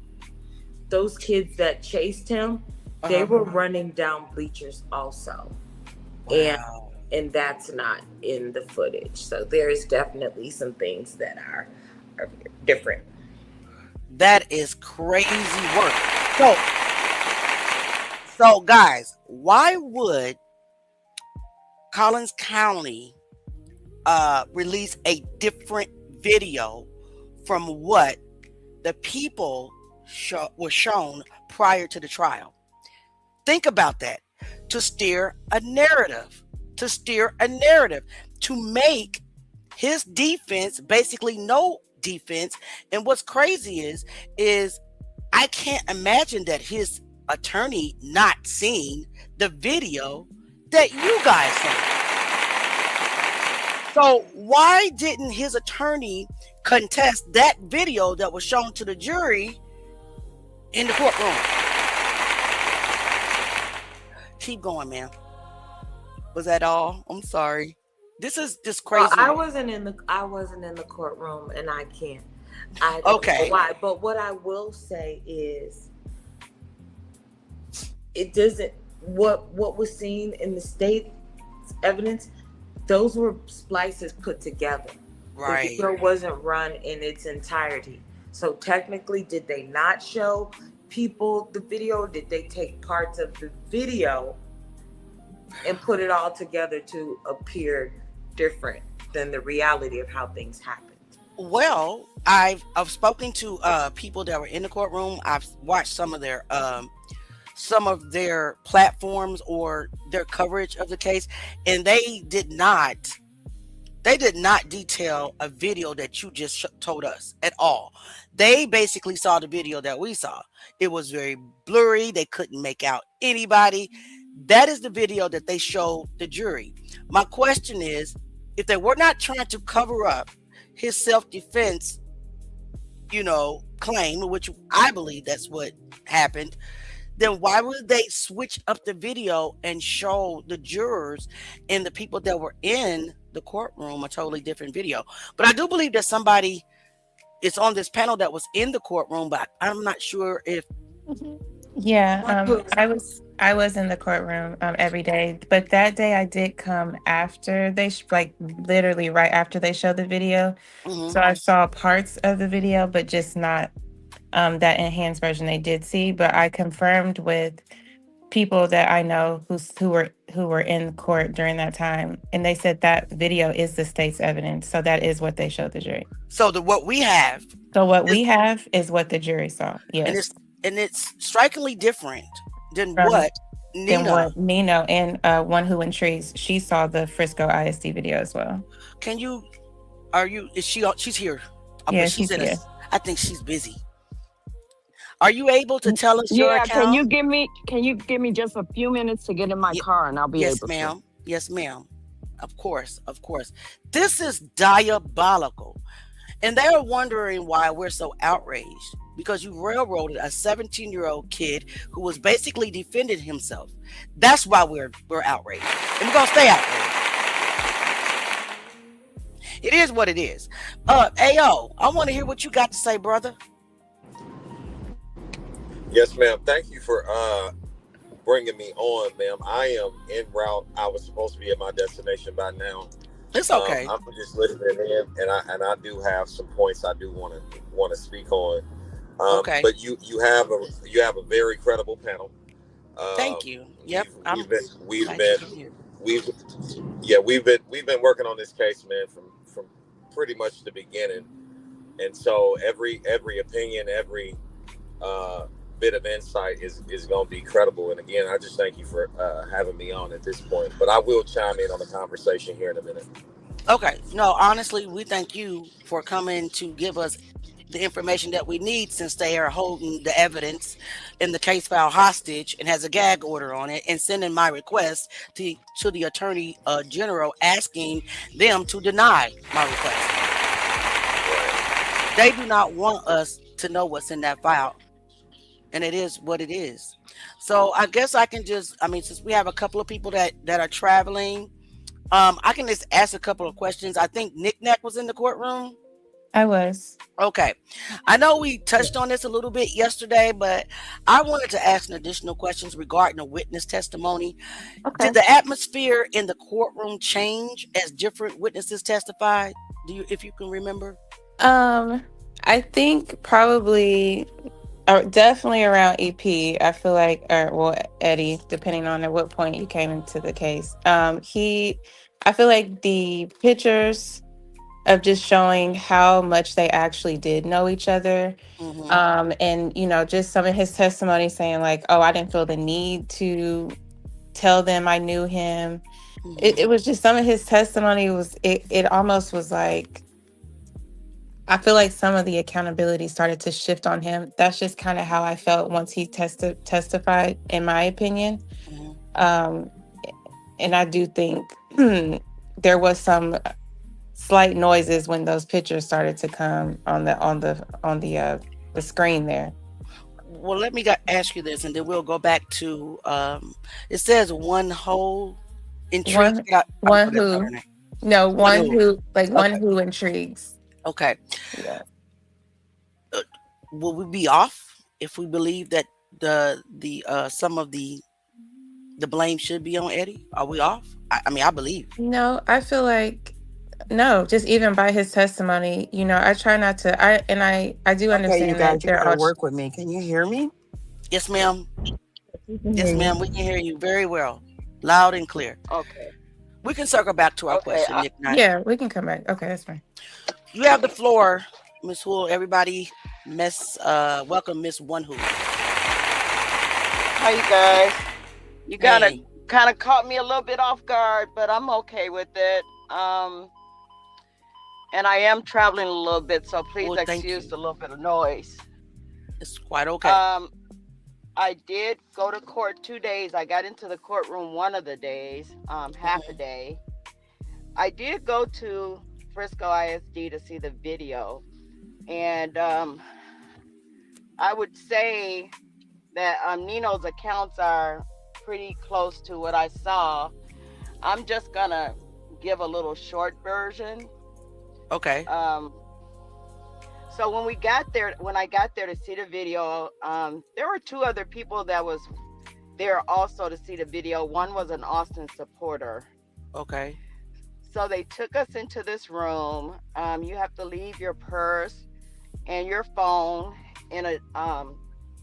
those kids that chased him, they were running down bleachers also. Wow. And that's not in the footage. So there's definitely some things that are different. That is crazy work. So guys, why would Collins County release a different video from what the people was shown prior to the trial? Think about that. To steer a narrative, to make his defense basically no defense. And what's crazy is I can't imagine that his attorney not seen the video that you guys saw. So why didn't his attorney contest that video that was shown to the jury in the courtroom? Keep going, man. Was that all? I'm sorry. This is just crazy. Well, I wasn't in the courtroom, and I can't. I don't know why. But what I will say is, it doesn't. What was seen in the state's evidence, those were splices put together. Right. The video wasn't run in its entirety. So technically, did they not show people the video? Did they take parts of the video and put it all together to appear different than the reality of how things happened? Well, I've spoken to people that were in the courtroom. I've watched some of their platforms or their coverage of the case, and they did not detail a video that you just told us at all. They basically saw the video that we saw. It was very blurry. They couldn't make out anybody. That is the video that they showed the jury. My question is, if they were not trying to cover up his self-defense, claim, which I believe that's what happened, then why would they switch up the video and show the jurors and the people that were in the courtroom a totally different video? But I do believe that somebody is on this panel that was in the courtroom, but I'm not sure if. Yeah, I was in the courtroom every day, but that day I did come after they literally right after they showed the video. Mhm. So I saw parts of the video, but just not that enhanced version they did see. But I confirmed with people that I know who were in court during that time, and they said that video is the state's evidence. So that is what they showed the jury. So what we have is what the jury saw. Yes. And it's strikingly different than what Nino and one who in trees, she saw the Frisco ISD video as well. She's here. Yeah, she's here. I think she's busy. Are you able to tell us your account? Can you give me just a few minutes to get in my car and I'll be able to. Yes, ma'am. Of course. This is diabolical. And they're wondering why we're so outraged, because you railroaded a 17-year-old kid who was basically defending himself. That's why we're outraged. And we're going to stay outraged. It is what it is. Ayo, I want to hear what you got to say, brother. Yes, ma'am. Thank you for bringing me on, ma'am. I am en route. I was supposed to be at my destination by now. It's okay. I'm just listening in, and I do have some points I do want to speak on. Okay. But you have a very credible panel. Thank you. Yep. We've been working on this case, man, from pretty much the beginning, and so every opinion, every bit of insight is going to be credible. And again, I just thank you for having me on at this point. But I will chime in on the conversation here in a minute. Okay. No, honestly, we thank you for coming to give us the information that we need, since they are holding the evidence in the case file hostage and has a gag order on it, and sending my request to the Attorney General, asking them to deny my request. They do not want us to know what's in that file, and it is what it is. So I guess I can just, I mean, since we have a couple of people that are traveling, I can just ask a couple of questions. I think Nick Nack was in the courtroom. I was. Okay. I know we touched on this a little bit yesterday, but I wanted to ask an additional questions regarding the witness testimony. Okay. Did the atmosphere in the courtroom change as different witnesses testified? If you can remember? I think probably definitely around EP. I feel like, or Eddie, depending on at what point he came into the case. I feel like the pictures of just showing how much they actually did know each other. And, just some of his testimony saying like, oh, I didn't feel the need to tell them I knew him. It was just some of his testimony it almost was like, I feel like some of the accountability started to shift on him. That's just kind of how I felt once he testified, in my opinion. And I do think there was some slight noises when those pictures started to come on the screen there. Well, let me ask you this, and then we'll go back to it says one whole intrigued. One who intrigues. Okay. Yeah. Will we be off if we believe that the some of the blame should be on Eddie? Are we off? I mean, I believe. No, I feel like no. Just even by his testimony, I try not to. I do understand okay, you guys, that there are. work with me. Can you hear me? Yes, ma'am. Yes, ma'am. We can hear you very well, loud and clear. Okay. We can circle back to our question, Nick Knight. Yeah, we can come back. Okay, that's fine. You have the floor, Miss Hool. Everybody, welcome Miss One Hool. How you guys? You kind of caught me a little bit off guard, but I'm okay with it. And I am traveling a little bit, so please excuse the little bit of noise. It's quite okay. I did go to court 2 days. I got into the courtroom one of the days, half a day. I did go to Frisco ISD to see the video, and I would say that Nino's accounts are pretty close to what I saw. I'm just gonna give a little short version. Okay. So when I got there to see the video, there were two other people that was there also to see the video. One was an Austin supporter. Okay. So they took us into this room. You have to leave your purse and your phone in a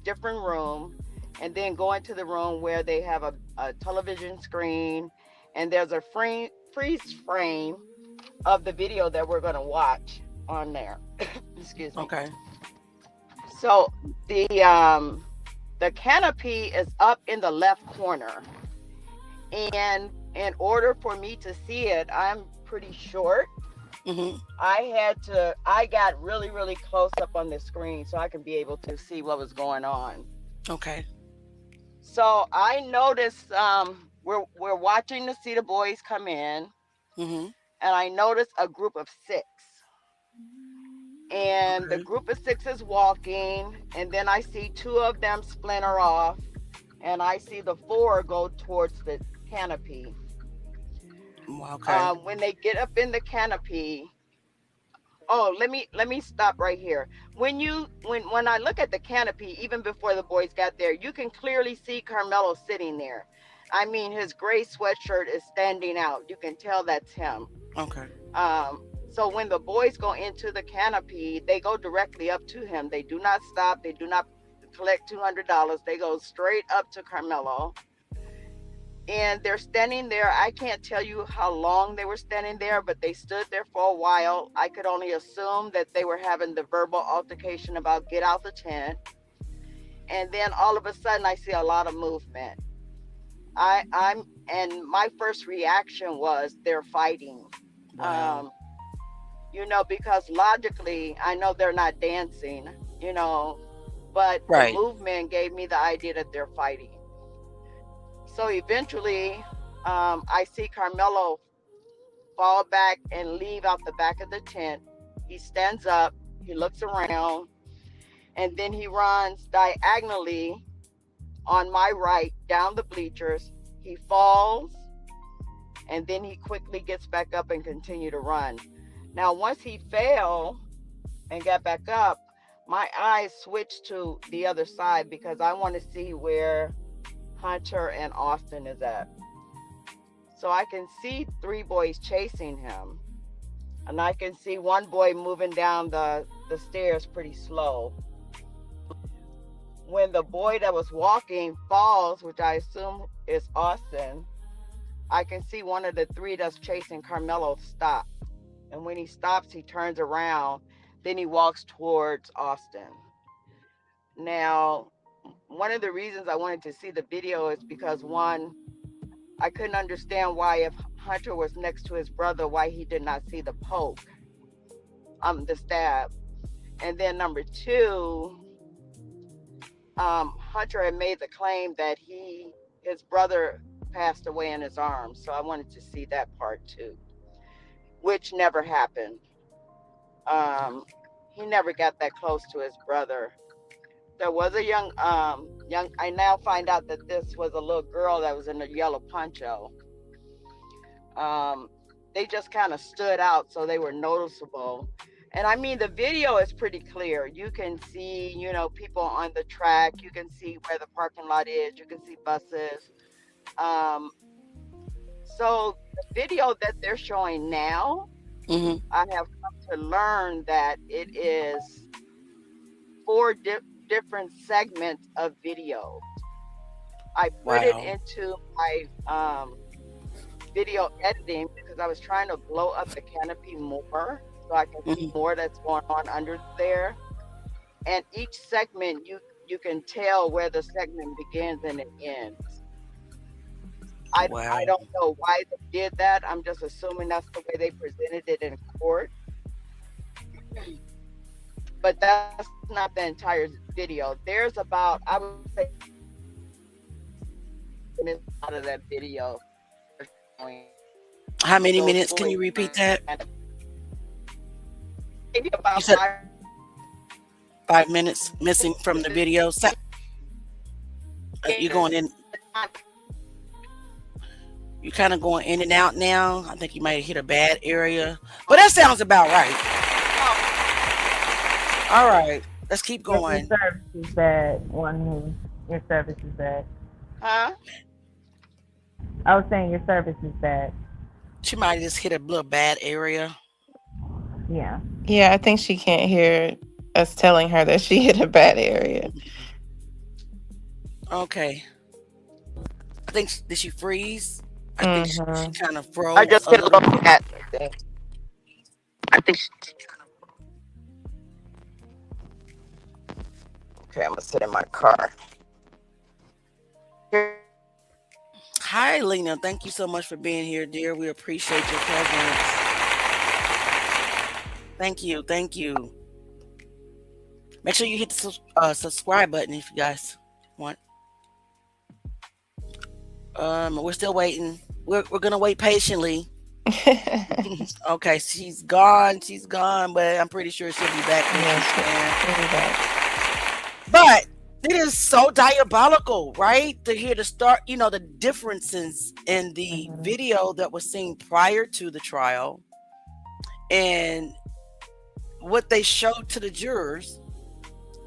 different room, and then go into the room where they have a television screen, and there's a freeze frame of the video that we're going to watch on there. Excuse me. Okay. So the canopy is up in the left corner, and in order for me to see it, I'm pretty short. I got really, really close up on the screen so I could be able to see what was going on. Okay. So I noticed we're watching to see the boys come in, and I noticed a group of 6. And the group of 6 is walking, and then I see 2 of them splinter off, and I see the 4 go towards the canopy. Okay. When they get up in the canopy, let me stop right here. When I look at the canopy, even before the boys got there, you can clearly see Karmelo sitting there. I mean, his gray sweatshirt is standing out. You can tell that's him. Okay. So when the boys go into the canopy, they go directly up to him. They do not stop. They do not collect $200. They go straight up to Karmelo. And they're standing there. I can't tell you how long they were standing there, but they stood there for a while. I could only assume that they were having the verbal altercation about get out the tent. And then all of a sudden I see a lot of movement. And my first reaction was they're fighting. Wow. you know, because logically, I know they're not dancing, you know, but the Right. movement gave me the idea that they're fighting. So eventually, I see Karmelo fall back and leave out the back of the tent. He stands up, he looks around, and then he runs diagonally on my right down the bleachers. He falls, and then he quickly gets back up and continue to run. Now, once he fell and got back up, my eyes switched to the other side because I want to see where Hunter and Austin is at. So I can see 3 boys chasing him, and I can see one boy moving down the stairs pretty slow. When the boy that was walking falls, which I assume is Austin, I can see one of the 3 that's chasing Karmelo stop. And when he stops, he turns around, then he walks towards Austin. Now, one of the reasons I wanted to see the video is because, one, I couldn't understand why, if Hunter was next to his brother, why he did not see the poke, the stab. And then number 2, Hunter had made the claim that his brother passed away in his arms. So I wanted to see that part too, which never happened. He never got that close to his brother. There was a young, I now find out that this was a little girl that was in a yellow poncho. They just kind of stood out, so they were noticeable. And I mean, the video is pretty clear. You can see, you know, people on the track. You can see where the parking lot is. You can see buses. So the video that they're showing now, I have come to learn that it is 4 different segments of video. I put it into my video editing because I was trying to blow up the canopy more so I can see more that's going on under there. And each segment, you can tell where the segment begins and it ends. I don't know why they did that. I'm just assuming that's the way they presented it in court. But that's not the entire video. There's about, I would say, minutes out of that video. How many minutes? Can you repeat that? Maybe about You said 5 minutes missing from the video. You're going in. You're kind of going in and out now. I think you might have hit a bad area, but that sounds about right. All right, let's keep going. Your service is bad. Your service is bad. Huh? I was saying your service is bad. She might have just hit a little bad area. Yeah. Yeah, I think she can't hear us telling her that she hit a bad area. Okay. I think, did she freeze? I think she kind of froze. I just hit a little bad. I think okay, I'm gonna sit in my car. Hi, Lena. Thank you so much for being here, dear. We appreciate your presence. Thank you. Thank you. Make sure you hit the subscribe button if you guys want. We're still waiting. We're gonna wait patiently. Okay, she's gone, but I'm pretty sure she'll be back. She'll be back. But it is so diabolical, right? To hear the differences in the video that was seen prior to the trial and what they showed to the jurors,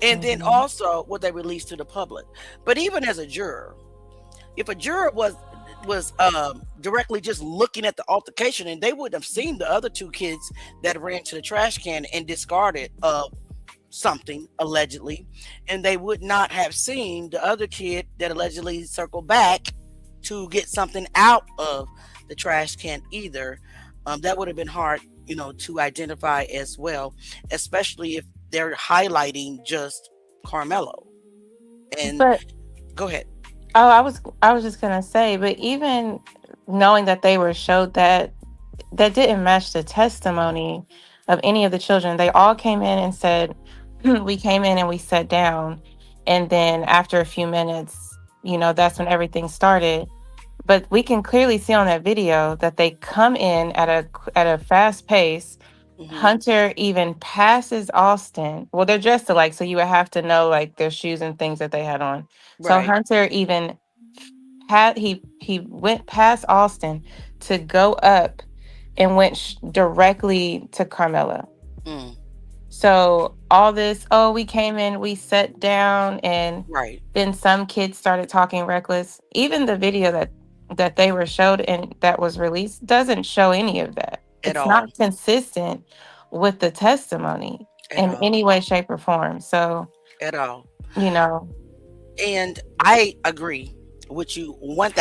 and then also what they released to the public. But even as a juror, if a juror was directly just looking at the altercation, and they wouldn't have seen the other 2 kids that ran to the trash can and discarded something allegedly, and they would not have seen the other kid that allegedly circled back to get something out of the trash can either. That would have been hard, to identify as well, especially if they're highlighting just Karmelo. And go ahead. Oh, I was just gonna say, but even knowing that they were showed that didn't match the testimony of any of the children. They all came in and said, we came in and we sat down. And then after a few minutes, that's when everything started. But we can clearly see on that video that they come in at a fast pace. Hunter even passes Austin. Well, they're dressed alike, so you would have to know like their shoes and things that they had on. So Right. Hunter even he went past Austin to go up and went directly to Karmelo. So all this, we came in, we sat down, and then some kids started talking reckless. Even the video that they were showed and that was released doesn't show any of that. It's not consistent with the testimony in any way, shape, or form. So at all. And I agree with you 1000%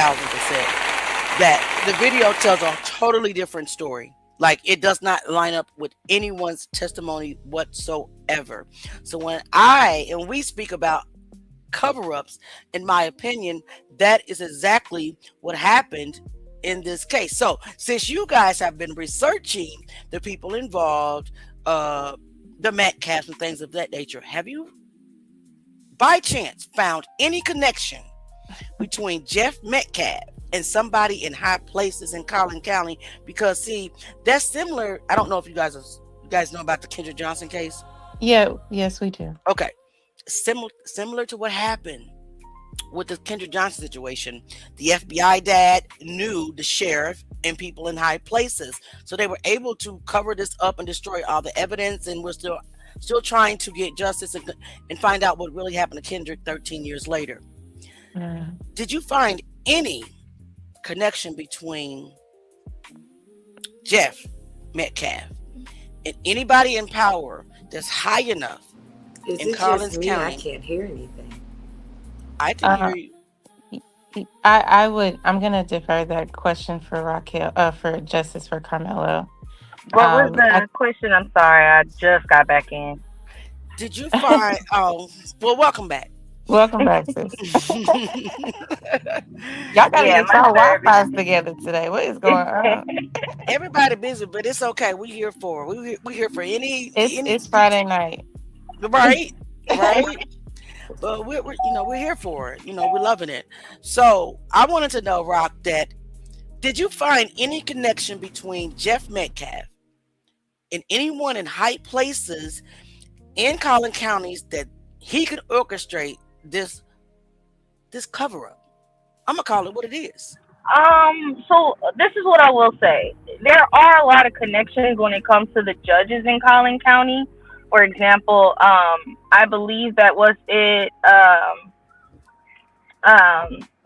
that the video tells a totally different story. Like, it does not line up with anyone's testimony whatsoever. So when we speak about cover-ups, in my opinion, that is exactly what happened in this case. So since you guys have been researching the people involved, the Metcalfs and things of that nature, have you by chance found any connection between Jeff Metcalf and somebody in high places in Collin County? Because see, that's similar. I don't know if you guys know about the Kendrick Johnson case. Yes, we do. Okay, similar to what happened with the Kendrick Johnson situation. The FBI dad knew the sheriff and people in high places, so they were able to cover this up and destroy all the evidence. And we're still trying to get justice and find out what really happened to Kendrick 13 years later. Did you find any connection between Jeff Metcalf and anybody in power that's high enough in Collins County? I can't hear anything. I can hear you. I'm gonna defer that question for Raquel, for Justice for Karmelo. What was the question? I'm sorry, I just got back in. Did you find? Welcome back. Welcome back, sis. Y'all gotta get y'all Wi-Fi's together today. What is going on? Everybody busy, but it's okay. We here for we here for any. It's Friday night, right? But we're here for it. We're loving it. So I wanted to know, Rock, that did you find any connection between Jeff Metcalf and anyone in high places in Collin counties that he could orchestrate this cover up? I'm gonna call it what it is. So this is what I will say. There are a lot of connections when it comes to the judges in Collin County. For example, I believe that was it.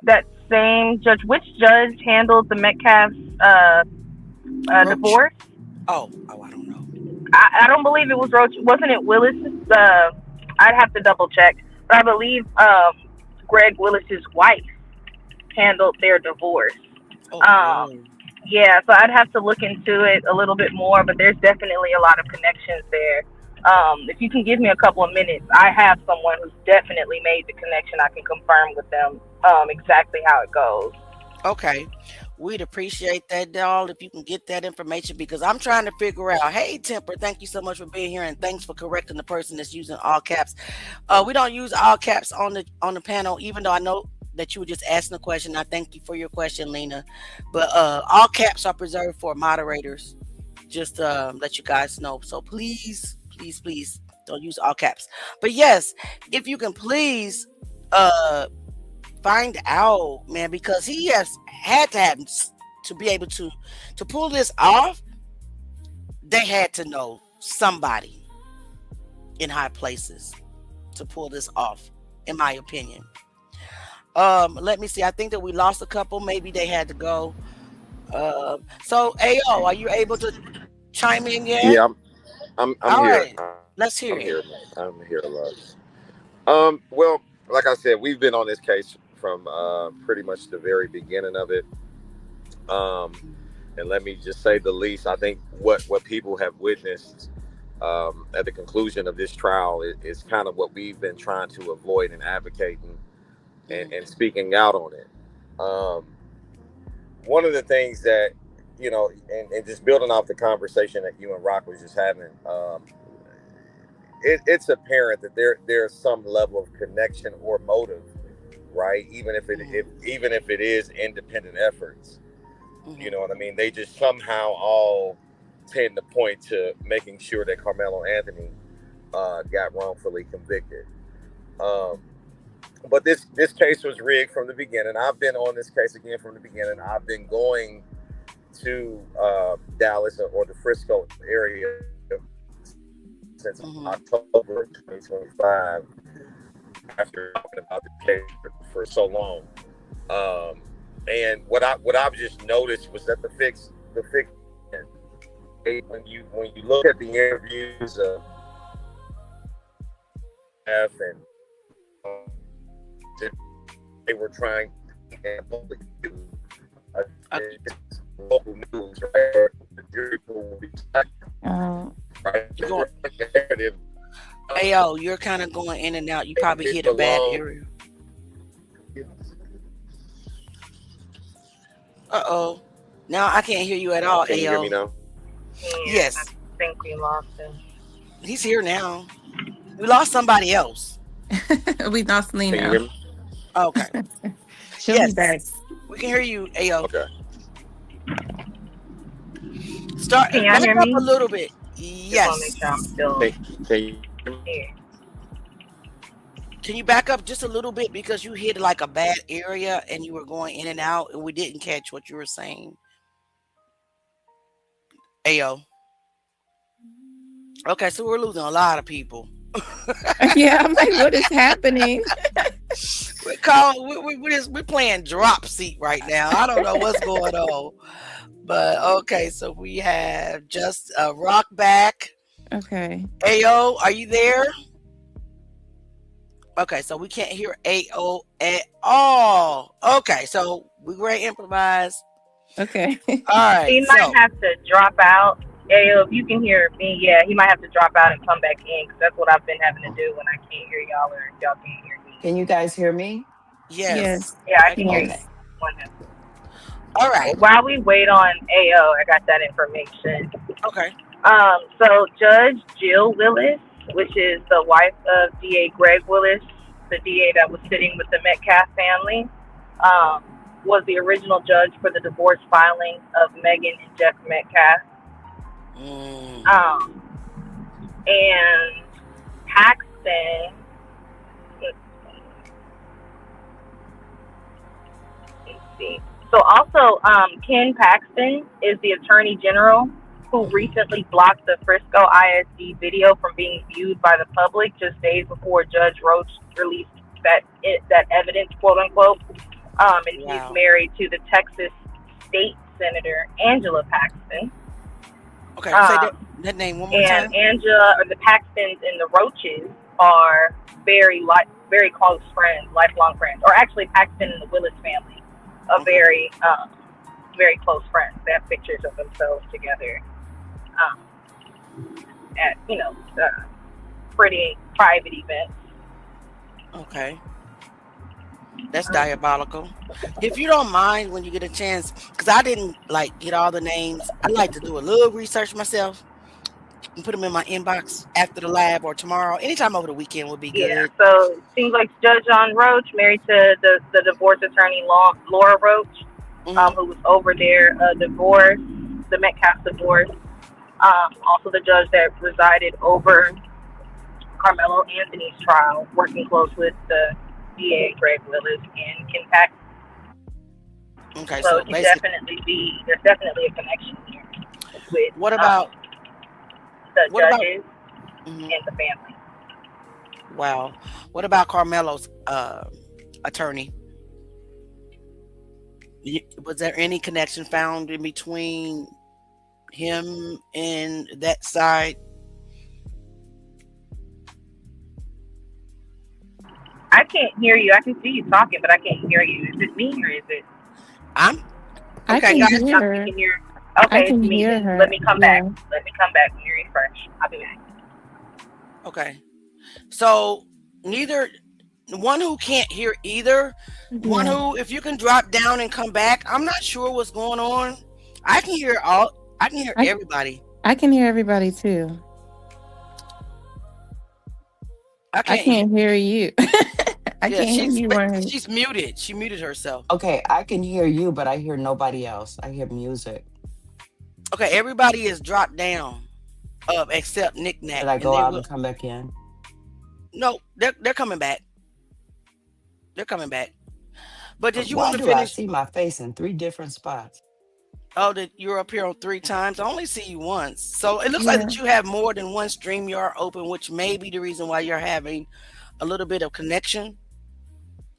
That same judge. Which judge handled the Metcalf's divorce? Oh, I don't know. I don't believe it was Roach. Wasn't it Willis? I'd have to double check, but I believe Greg Willis's wife handled their divorce. Yeah, so I'd have to look into it a little bit more, but there's definitely a lot of connections there. If you can give me a couple of minutes, I have someone who's definitely made the connection. I can confirm with them exactly how it goes. Okay. We'd appreciate that, doll, if you can get that information, because I'm trying to figure out. Hey, Temper, thank you so much for being here, and thanks for correcting the person that's using all caps. We don't use all caps on the panel, even though I know that you were just asking a question. I thank you for your question, Lena. But all caps are preserved for moderators. Just let you guys know. So please don't use all caps. But yes, if you can please find out, man, because he has had to be able to pull this off. They had to know somebody in high places to pull this off, in my opinion. Let me see. I think that we lost a couple. Maybe they had to go. So AO, are you able to chime in yet? Yeah, I'm all here. Right. Let's hear it. I'm here a lot. Well, like I said, we've been on this case from pretty much the very beginning of it. And let me just say the least, I think what people have witnessed at the conclusion of this trial is kind of what we've been trying to avoid and advocating and speaking out on it. One of the things that, you know, and just building off the conversation that you and Rock was just having, it's apparent that there's some level of connection or motive, right? Even if it is independent efforts, you know what I mean? They just somehow all tend to point to making sure that Karmelo Anthony got wrongfully convicted. But this case was rigged from the beginning. I've been on this case again from the beginning. I've been going to Dallas or the Frisco area since October 2025, after talking about the case for so long. And what I've just noticed was that the fix when you look at the interviews of F and they were trying to local news, right? The jury pool will be right. Hey, yo, you're kind of going in and out. You probably hit a bad area. Uh-oh. Now I can't hear you at all, Can you hear me now? Yes. I think we lost him. He's here now. We lost somebody else. We lost Lena. Can you hear me? Okay. She'll be back. We can hear you, Ayo. Okay. Start Can y'all hear up me? a little bit. Yes. Just wanna make sure I'm still Can you here. Can you back up just a little bit, because you hit like a bad area and you were going in and out and we didn't catch what you were saying. Ayo. Okay, so we're losing a lot of people. Yeah, I'm like, what is happening? We're playing drop seat right now. I don't know what's going on. But okay, so we have just Rock back. Okay. Ayo, are you there? Okay, so we can't hear Ayo at all. Okay, so we're going to improvise. Okay. All right. He might have to drop out. Ayo, if you can hear me, yeah, he might have to drop out and come back in, because that's what I've been having to do when I can't hear y'all or y'all can't hear me. Can you guys hear me? Yes. Yeah, I can hear you. All right. While we wait on Ayo, I got that information. Okay. So Judge Jill Willis, which is the wife of DA Greg Willis, the DA that was sitting with the Metcalf family, was the original judge for the divorce filing of Megan and Jeff Metcalf. And Paxton, let's see. So also, Ken Paxton is the Attorney General who recently blocked the Frisco ISD video from being viewed by the public just days before Judge Roach released that evidence, quote unquote. And he's married to the Texas State Senator Angela Paxton. Okay, say that name one more time. And Angela, or the Paxtons and the Roaches, are very close friends, lifelong friends. Or actually, Paxton and the Willis family are very close friends. They have pictures of themselves together at pretty private events. Okay. That's diabolical. If you don't mind, when you get a chance, because I didn't get all the names, I'd like to do a little research myself and put them in my inbox after the live or tomorrow. Anytime over the weekend would be good. Yeah, so it seems like Judge John Roach, married to the divorce attorney Laura Roach, who was over their divorce, the Metcalf divorce. Also the judge that presided over Karmelo Anthony's trial, working close with the DA Greg Willis and Ken Paxton. Okay, so there's definitely a connection here with what about the judges and the family. Wow. What about Karmelo's attorney? Was there any connection found in between him and that side? I can't hear you. I can see you talking, but I can't hear you. Is it me or is it? I can hear her. Okay, I can it's me. hear her. Let me come back. Let me come back when you refresh. I'll be back. Okay. So neither one who can't hear either, one who, if you can drop down and come back, I'm not sure what's going on. I can hear everybody. I can hear everybody too. I I can't hear you. I can't hear you. She's muted. She muted herself. Okay, I can hear you, but I hear nobody else. I hear music. Okay, everybody is dropped down, except Nick Nack. Should I go out and come back in? No, they're coming back. They're coming back. But did you Why want to do I finish? see my face in 3 different spots? Oh, that you're up here on 3 times. I only see you once. So it looks like that you have more than one StreamYard open, which may be the reason why you're having a little bit of connection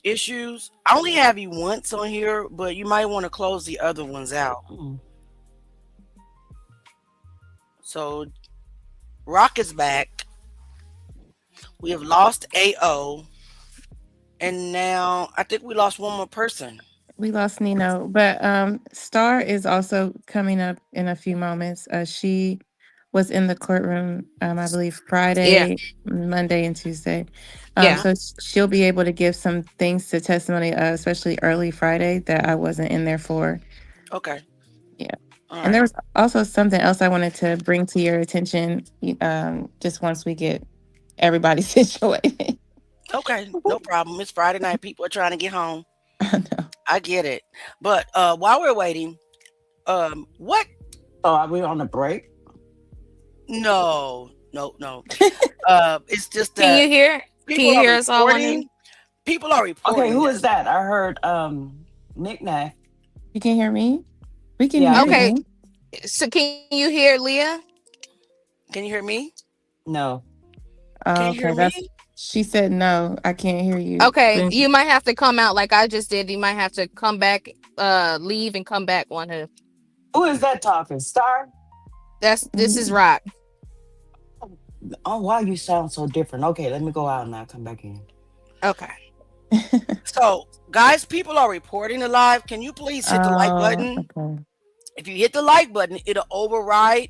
issues. I only have you once on here, but you might want to close the other ones out. So Rock is back. We have lost AO. And now I think we lost one more person. We lost Nino, but Star is also coming up in a few moments. She was in the courtroom, I believe Friday, Monday, and Tuesday. So she'll be able to give some things to testimony, especially early Friday that I wasn't in there for. Okay. Yeah. And there was also something else I wanted to bring to your attention just once we get everybody situated. Okay, no problem. It's Friday night. People are trying to get home. I get it. But while we're waiting, what? Oh, are we on a break? No. It's just that. Can you hear? Can you hear us all? People are reporting. Okay, who is that? I heard Nick Nack. You can hear me? We can hear okay. you. So can you hear Leah? Can you hear me? No. Can you hear me? She said no, I can't hear you. Okay, you might have to come out like I just did. You might have to come back, leave and come back on her. Who is that talking? Star? This is Rock. Oh, wow, you sound so different. Okay, let me go out and I'll come back in. Okay. So, guys, people are reporting the live. Can you please hit the like button? Okay. If you hit the like button, it'll override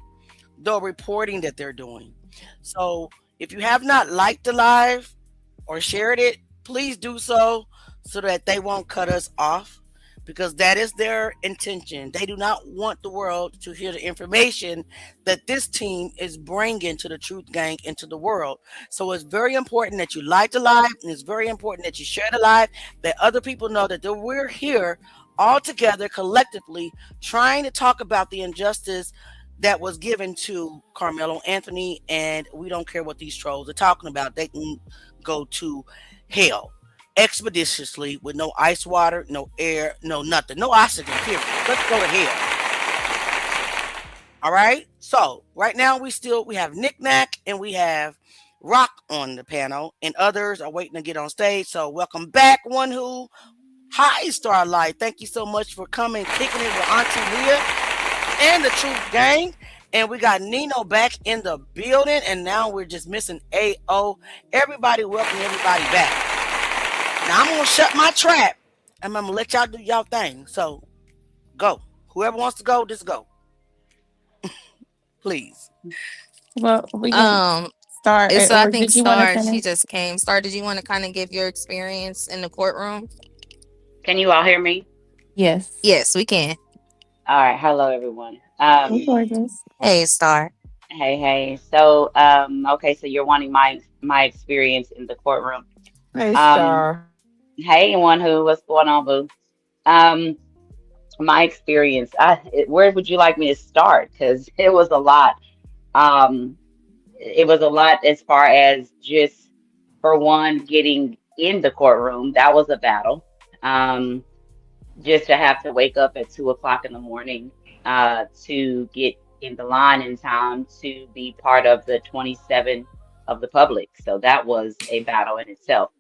the reporting that they're doing. So, if you have not liked the live or shared it, please do so that they won't cut us off, because that is their intention. They do not want the world to hear the information that this team is bringing to the Truth Gang into the world. So it's very important that you like the live, and it's very important that you share the live, that other people know that we're here all together collectively trying to talk about the injustice that was given to Karmelo Anthony, and we don't care what these trolls are talking about. They can go to hell expeditiously with no ice water, no air, no nothing, no oxygen, period. Let's go to hell. All right. So right now we have Nick Nack and we have Rock on the panel, and others are waiting to get on stage. So welcome back, One Who. Hi, Starlight. Thank you so much for coming, kicking it with Auntie Leah and the Truth Gang. And we got Nino back in the building, and now we're just missing AO. Everybody, welcome everybody back. Now I'm gonna shut my trap and I'm gonna let y'all do y'all thing. So go. Whoever wants to go, just go. Please. Well, we can start. So I think did you wanna Star, she finish? just came. Star, did you want to kind of give your experience in the courtroom? Can you all hear me? Yes. Yes, we can. All right. Hello, everyone. Hey, gorgeous. Hey, Star. Hey. So, okay. So you're wanting my experience in the courtroom. Hey, Star. Hey, One Who. What's going on, boo? My experience. Where would you like me to start? Because it was a lot. It was a lot as far as just, for one, getting in the courtroom. That was a battle. Just to have to wake up at 2:00 in the morning to get in the line in time to be part of the 27 of the public. So that was a battle in itself.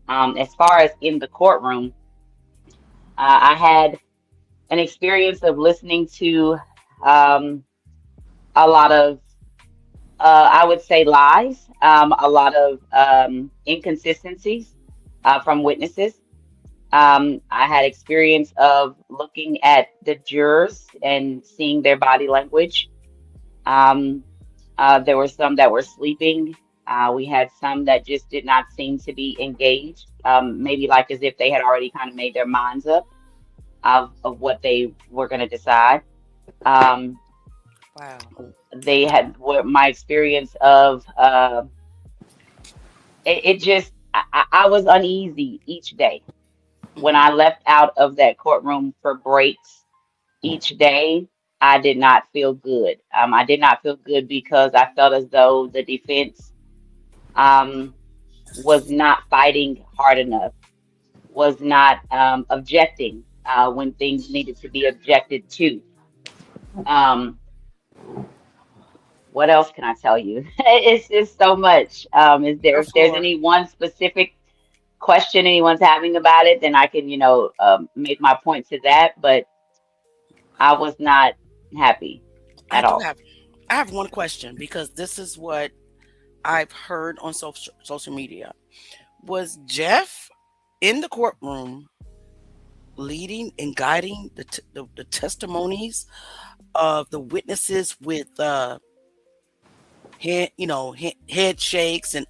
As far as in the courtroom, I had an experience of listening to a lot of, I would say, lies, a lot of inconsistencies from witnesses. I had experience of looking at the jurors and seeing their body language. There were some that were sleeping. We had some that just did not seem to be engaged, maybe like as if they had already kind of made their minds up of what they were going to decide. Um, Wow. they had what my experience of it just I was uneasy each day when I left out of that courtroom for breaks each day. I did not feel good. I did not feel good because I felt as though the defense um, was not fighting hard enough, was not objecting when things needed to be objected to. Um, what else can I tell you? It's just so much. The If there's floor. any one specific question anyone's having about it, then I can, make my point to that. But I was not happy I at do all. have I have one question because this is what I've heard on social media. Was Jeff in the courtroom leading and guiding the testimonies of the witnesses with head shakes and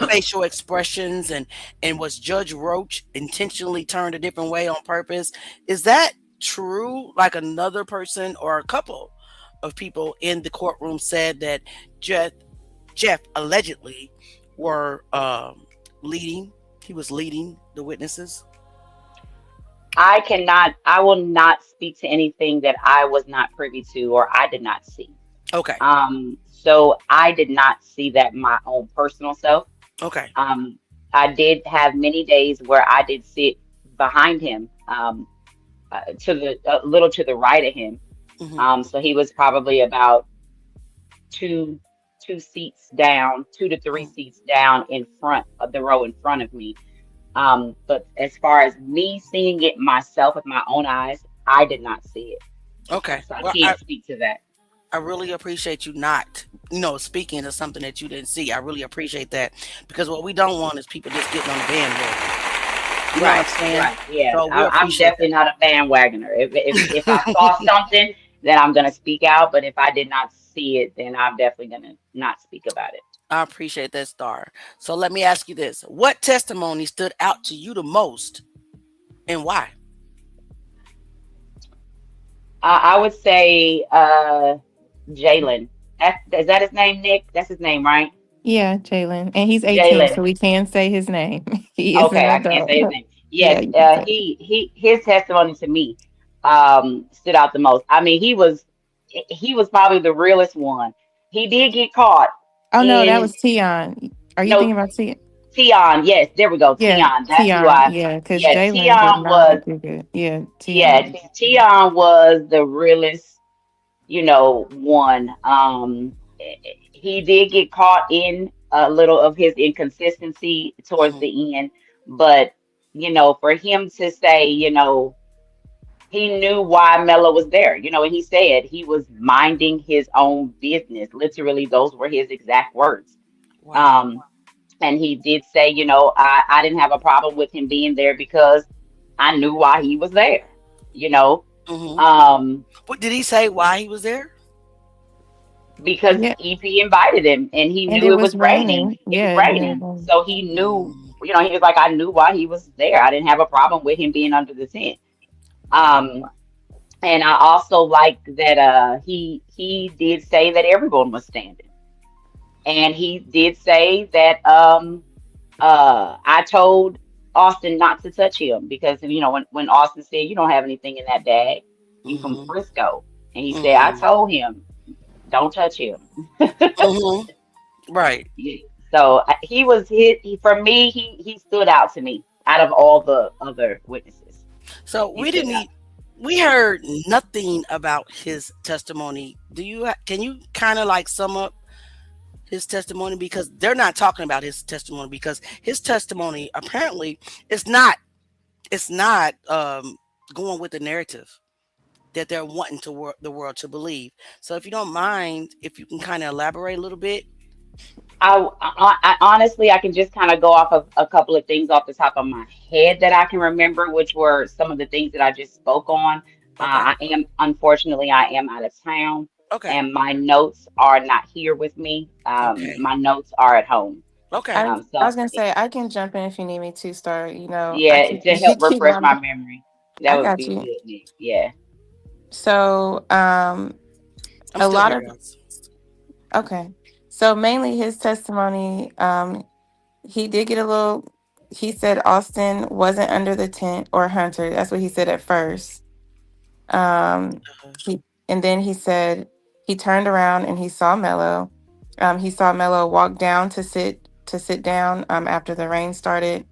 facial expressions, and was Judge Roach intentionally turned a different way on purpose? Is that true? Like another person or a couple of people in the courtroom said that Jeff allegedly were leading. He was leading the witnesses. I will not speak to anything that I was not privy to or I did not see. Okay. So I did not see that my own personal self. Okay. I did have many days where I did sit behind him, to the a little to the right of him. So he was probably about two seats down, 2 to 3 seats down in front of the row in front of me. But as far as me seeing it myself with my own eyes, I did not see it. Okay. So I Well, can't speak to that. I really appreciate you not, speaking to something that you didn't see. I really appreciate that because what we don't want is people just getting on the bandwagon. You know what I'm saying? Right. Yeah. So we I'm appreciate definitely not a bandwagoner. If I saw something, then I'm gonna speak out. But if I did not see it, then I'm definitely gonna not speak about it. I appreciate that, Star. So let me ask you this. What testimony stood out to you the most and why? I would say Jalen. Is that his name, Nick? That's his name, right? Yeah, Jalen. And he's 18, so Jalen. we can say his name. He is Okay, an I can't adult. say his name. Yeah, Yes, you can say. his testimony to me stood out the most. I mean, he was probably the realest one. He did get caught Oh no, that in was Tion. Are you no thinking about Tion? Tion. Yes, there we go. Yeah, Tion. That's who Tion. I. Yeah, because Yeah, Jalen did Tion was. not do good. Yeah, Yeah, Tion. Tion was the realest, one. He did get caught in a little of his inconsistency towards the end, but for him to say, he knew why Melo was there, and he said he was minding his own business. Literally, those were his exact words. Wow. And he did say, I didn't have a problem with him being there because I knew why he was there, What did he say? Why he was there? because Yeah, EP invited him and he and knew it it was was raining. raining. It was Yeah, raining. So he knew, he was like, I knew why he was there. I didn't have a problem with him being under the tent. Um, and I also liked that he did say that everyone was standing. And he did say that I told Austin not to touch him because when Austin said you don't have anything in that bag, you from Frisco. And he said, I told him, don't touch him. Right. So he was for me, he stood out to me out of all the other witnesses. So He stood out. we heard nothing about his testimony. Can you kind of like sum up his testimony, because they're not talking about his testimony, because his testimony apparently it's not going with the narrative that they're wanting the world to believe. So if you don't mind, if you can kind of elaborate a little bit. I honestly, I can just kind of go off of a couple of things off the top of my head that I can remember, which were some of the things that I just spoke on. Unfortunately, I am out of town. Okay. And my notes are not here with me. My notes are at home. Okay. I So was gonna say I can jump in if you need me to start. I yeah, keep to help keep refresh my my. memory, that I would got be you. good, Nick. Yeah. So I'm a still lot here, of guys. okay. So mainly his testimony, he did get a little. He said Austin wasn't under the tent or Hunter. That's what he said at first. He and then he said he turned around and he saw Mello. He saw Mello walk down to sit down after the rain started.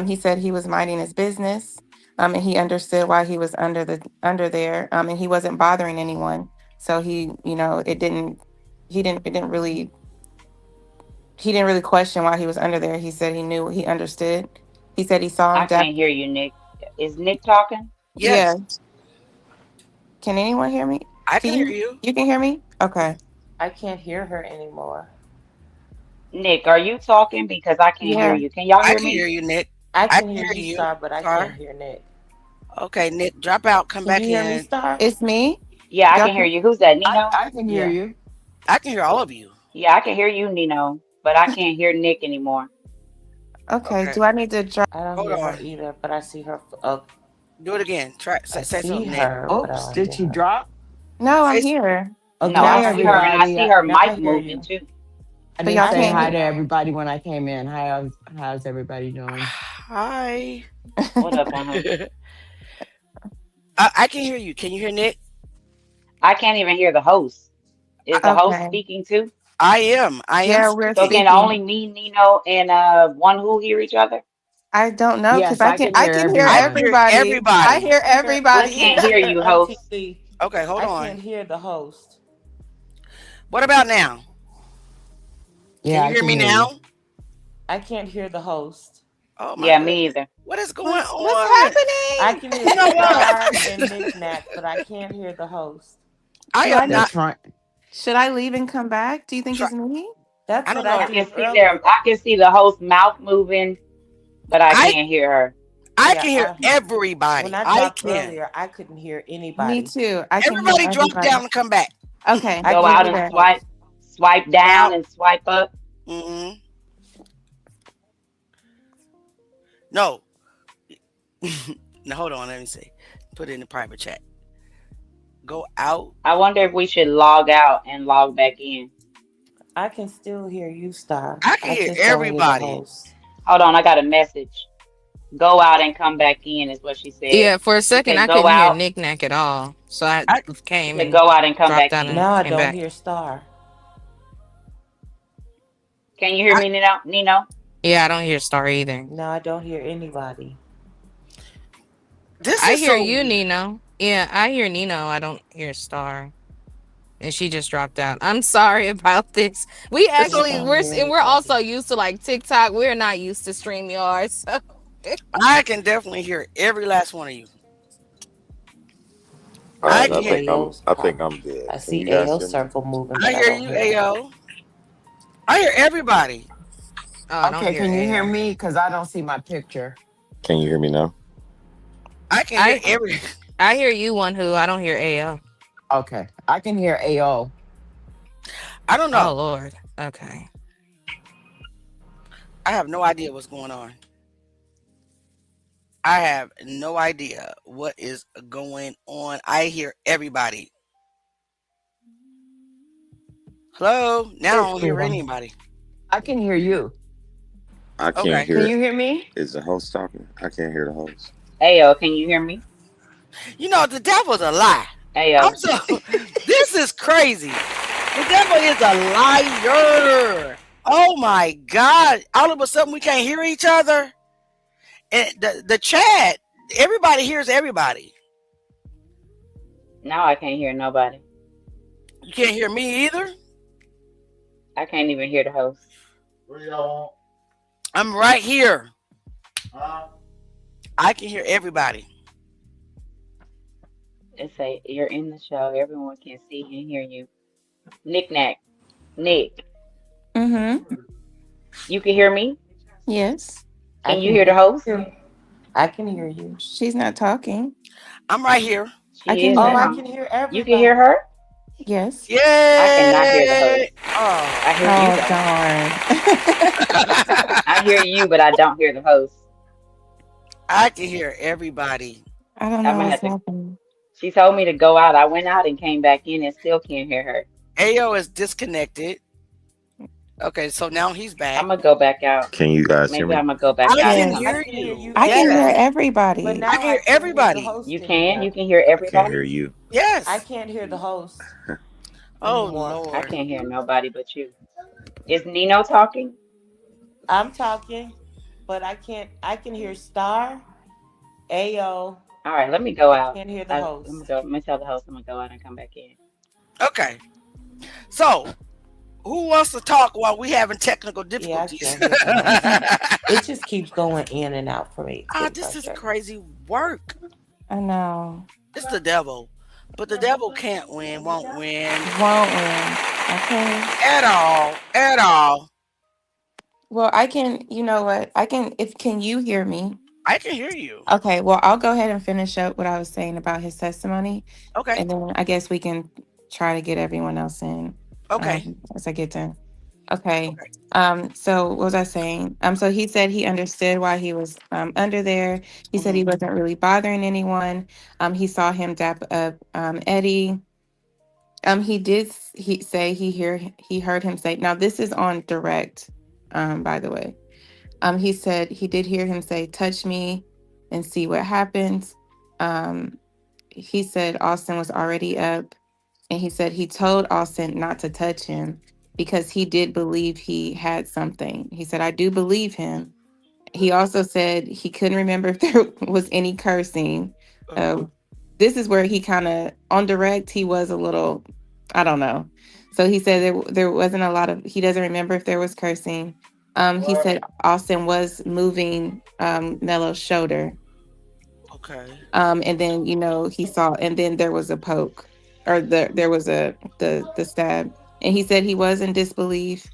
He said he was minding his business. And he understood why he was under there. And he wasn't bothering anyone. So he didn't really question why he was under there. He said he understood. He said he saw him. I can't hear you, Nick. Is Nick talking? Yeah. Yes, Can anyone hear me? I can hear you. You can hear me? Okay. I can't hear her anymore. Nick, are you talking? Because I can't hear Yeah. you. Can y'all I hear can me? hear you, Nick. I I can can hear hear you, you, Star, but I Star. can't hear Nick. Okay, Nick, drop out, come Can back you hear me, in. Star? It's me. Yeah, I Y'all can hear can- you. Who's that, Nino? I can hear Yeah. you. I can hear all of you. Yeah, I can hear you, Nino, but I can't hear Nick anymore. Okay. Okay, Do I need to drop? I don't hold hear her on. either, but I see her. Do it again. Try I say see something, Nick. her, but I Oops, don't did hear she her. drop? No, I'm Say, here. No, Okay, I Y'all see her and I everybody. see her Now I mic hear moving you. too. I But didn't y'all say can't hi hear to everybody when I came in. How's everybody doing? hi. What up, uh-huh? I can hear you. Can you hear Nick? I can't even hear the host. Is the host Okay. speaking too? I am. I am Yeah, we're So speaking. can speaking. only me, Nino, and one who hear each other? I don't know because Yes, I can I hear can hear I can everyone. hear everybody. I everybody. hear I everybody. can't hear you, Auntie host. Lee, Okay, hold I on. can't hear the host. What about now? Can Yeah, you I hear can me hear you. now? I can't hear the host. Oh my Yeah, me goodness. either. What is going What's on? I happening? can hear You know Star what? and Nick Nack, but I can't hear the host. I Should I am They're not leave? trying. Should I leave and come back? Do you think try. it's me? That's I what don't I know. did earlier. I can see the host mouth moving, but I I can't hear her. I Yeah, can hear when everybody. I I dropped can. earlier, I couldn't hear Me anybody. too. I can hear Everybody drop everybody. down and come back. Okay, I Go we'll can't out do and hear the that. host. swipe Go down out. and swipe up. hmm No. Now hold on. Let me see. Put it in the private chat. Go out. I wonder if we should log out and log back in. I can still hear you, Star. I can I hear just don't hear the everybody. host. Hold on, I got a message. Go out and come back in is what she said. Yeah, for a She second said I go couldn't hear out. Nick Nack at all. So I I She came said and go out and come dropped back out and in. Now I came don't back. hear Star. Can you hear I me, Nino? Nino? Yeah, I don't hear Star either. Now I don't hear anybody. this I is hear so you, Nino. Yeah, I hear Nino. I don't hear Star. And she just dropped out. I'm sorry about this. We it's I so, actually don't hear we're also anybody. used to like TikTok. We're not used to StreamYard. So I can definitely hear every last one of you. All I right, can See hear AO's I think I'm good. I Can see you guys AO's hear me? circle moving, I but I hear don't you, hear her. AO. I hear everybody. oh, I don't Okay, hear can you hear AO. me? Because I don't see my picture. Can you hear me now? I can hear I every I hear you, one who I don't hear AO. Okay, I can hear AO. I don't Oh know. Lord. Okay. I have no idea what's going on. I have no idea what is going on. I hear everybody. Hello? Now I don't hear Everyone. anybody. I can hear you. I can't Okay. Can hear. you hear me? Is the host talking? I can't hear the host. Ayo, can you hear me? You know, the devil's a lie. I'm Ayo. so this is crazy. The devil is a liar. Oh my God. All of a sudden we can't hear each other. And the chat, everybody hears everybody. Now I can't hear nobody. You can't hear me either. I can't even hear the host. I'm right here. I can hear everybody. It say you're in the show. Everyone can see and hear you. Nick Nack. Nick. Mm-hmm. You can hear me? Yes. I Can you can hear the hear host? you. I can hear you. She's not talking. I'm right here. I She can is hear Oh, I her. now. can hear You can hear everybody. her? Yes. I cannot hear the host. Yay! I Oh. hear you Oh though. darn. I hear you, but I don't hear the host. I can hear everybody. I don't I'm know gonna what's have to happening. She told me to go out. I went out and came back in and still can't hear her. Ayo is disconnected. Okay, so now he's back. I'm gonna go back out. Can you guys hear Maybe me? I'm gonna go back I out can and come hear back in. you. I can hear Yes. everybody. But now I can hear everybody. You can? You can hear I everybody? can't hear you. Yes. I can't hear the host. Oh anymore. I Lord. can't hear nobody but you. Is Nino talking? I'm talking, but I can hear Star, Ayo. All right, let me go out. Can't hear the Let host. me go. Let me tell the host I'm gonna go out and come back in. Okay. So, who wants to talk while we having technical Yeah, I difficulties? can't hear the host. It just keeps going in and out for me. It's getting This is frustrating. crazy work. I know. It's the devil. But the devil can't win, won't win Won't win. Okay. at all. At all. Well, I can, you know what? Can you hear me? I can hear you. Okay, well, I'll go ahead and finish up what I was saying about his testimony. Okay. And then I guess we can try to get everyone else in. Okay. As I get done. Okay. So what was I saying? So he said he understood why he was under there. He said he wasn't really bothering anyone. He saw him dap up Eddie. He say he heard him say, now this is on direct, by the way. He said he did hear him say, touch me and see what happens. He said Austin was already up, and he said he told Austin not to touch him because he did believe he had something. He said, I do believe him. He also said he couldn't remember if there was any cursing. This is where he kind of, on direct, he was a little, I don't know. So he said there wasn't a lot of, he doesn't remember if there was cursing. He said Austin was moving Melo's shoulder. Okay. And then, he saw, and then there was a poke, or there was the stab. And he said he was in disbelief.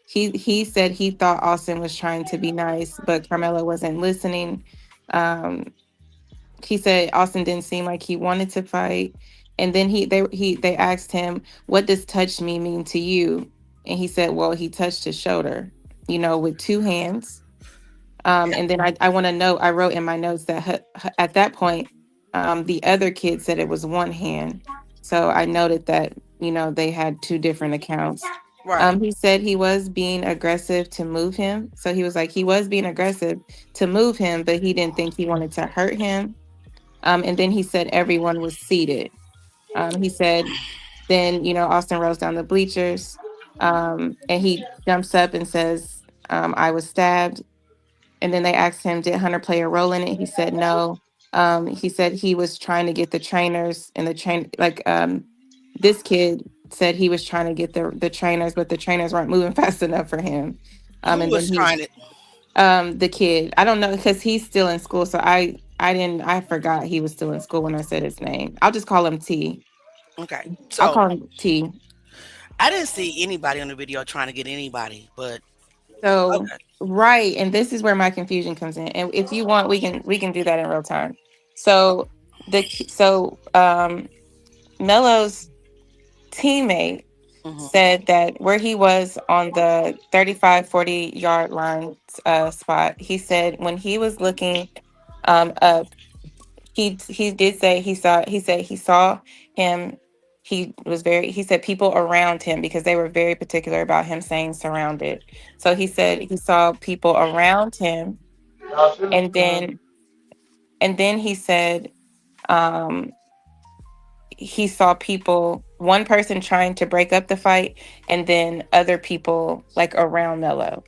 He said he thought Austin was trying to be nice, but Karmelo wasn't listening. He said Austin didn't seem like he wanted to fight. And then they asked him, what does touch me mean to you? And he said, well, he touched his shoulder, with two hands. And then I want to note, I wrote in my notes that at that point, the other kid said it was one hand. So I noted that, they had two different accounts. Right. He said he was being aggressive to move him. So he was like, he was being aggressive to move him, but he didn't think he wanted to hurt him. And then he said everyone was seated. He said, then, Austin rolls down the bleachers, and he jumps up and says, I was stabbed. And then they asked him, did Hunter play a role in it? He said no. He said he was trying to get the trainers, and this kid said he was trying to get the trainers, but the trainers weren't moving fast enough for him. Who was trying it? The kid. I don't know, because he's still in school. So I forgot he was still in school when I said his name. I'll just call him T. Okay. I'll So call him T. I didn't see anybody on the video trying to get anybody, but So okay. right, and this is where my confusion comes in. And if you want, we can do that in real time. So Melo's teammate said that where he was on the 35-40 yard line spot, he said when he was looking up, he did say he saw him. He said people around him, because they were very particular about him saying surrounded. So he said he saw people around him, and then he said he saw one person trying to break up the fight, and then other people like around Melo.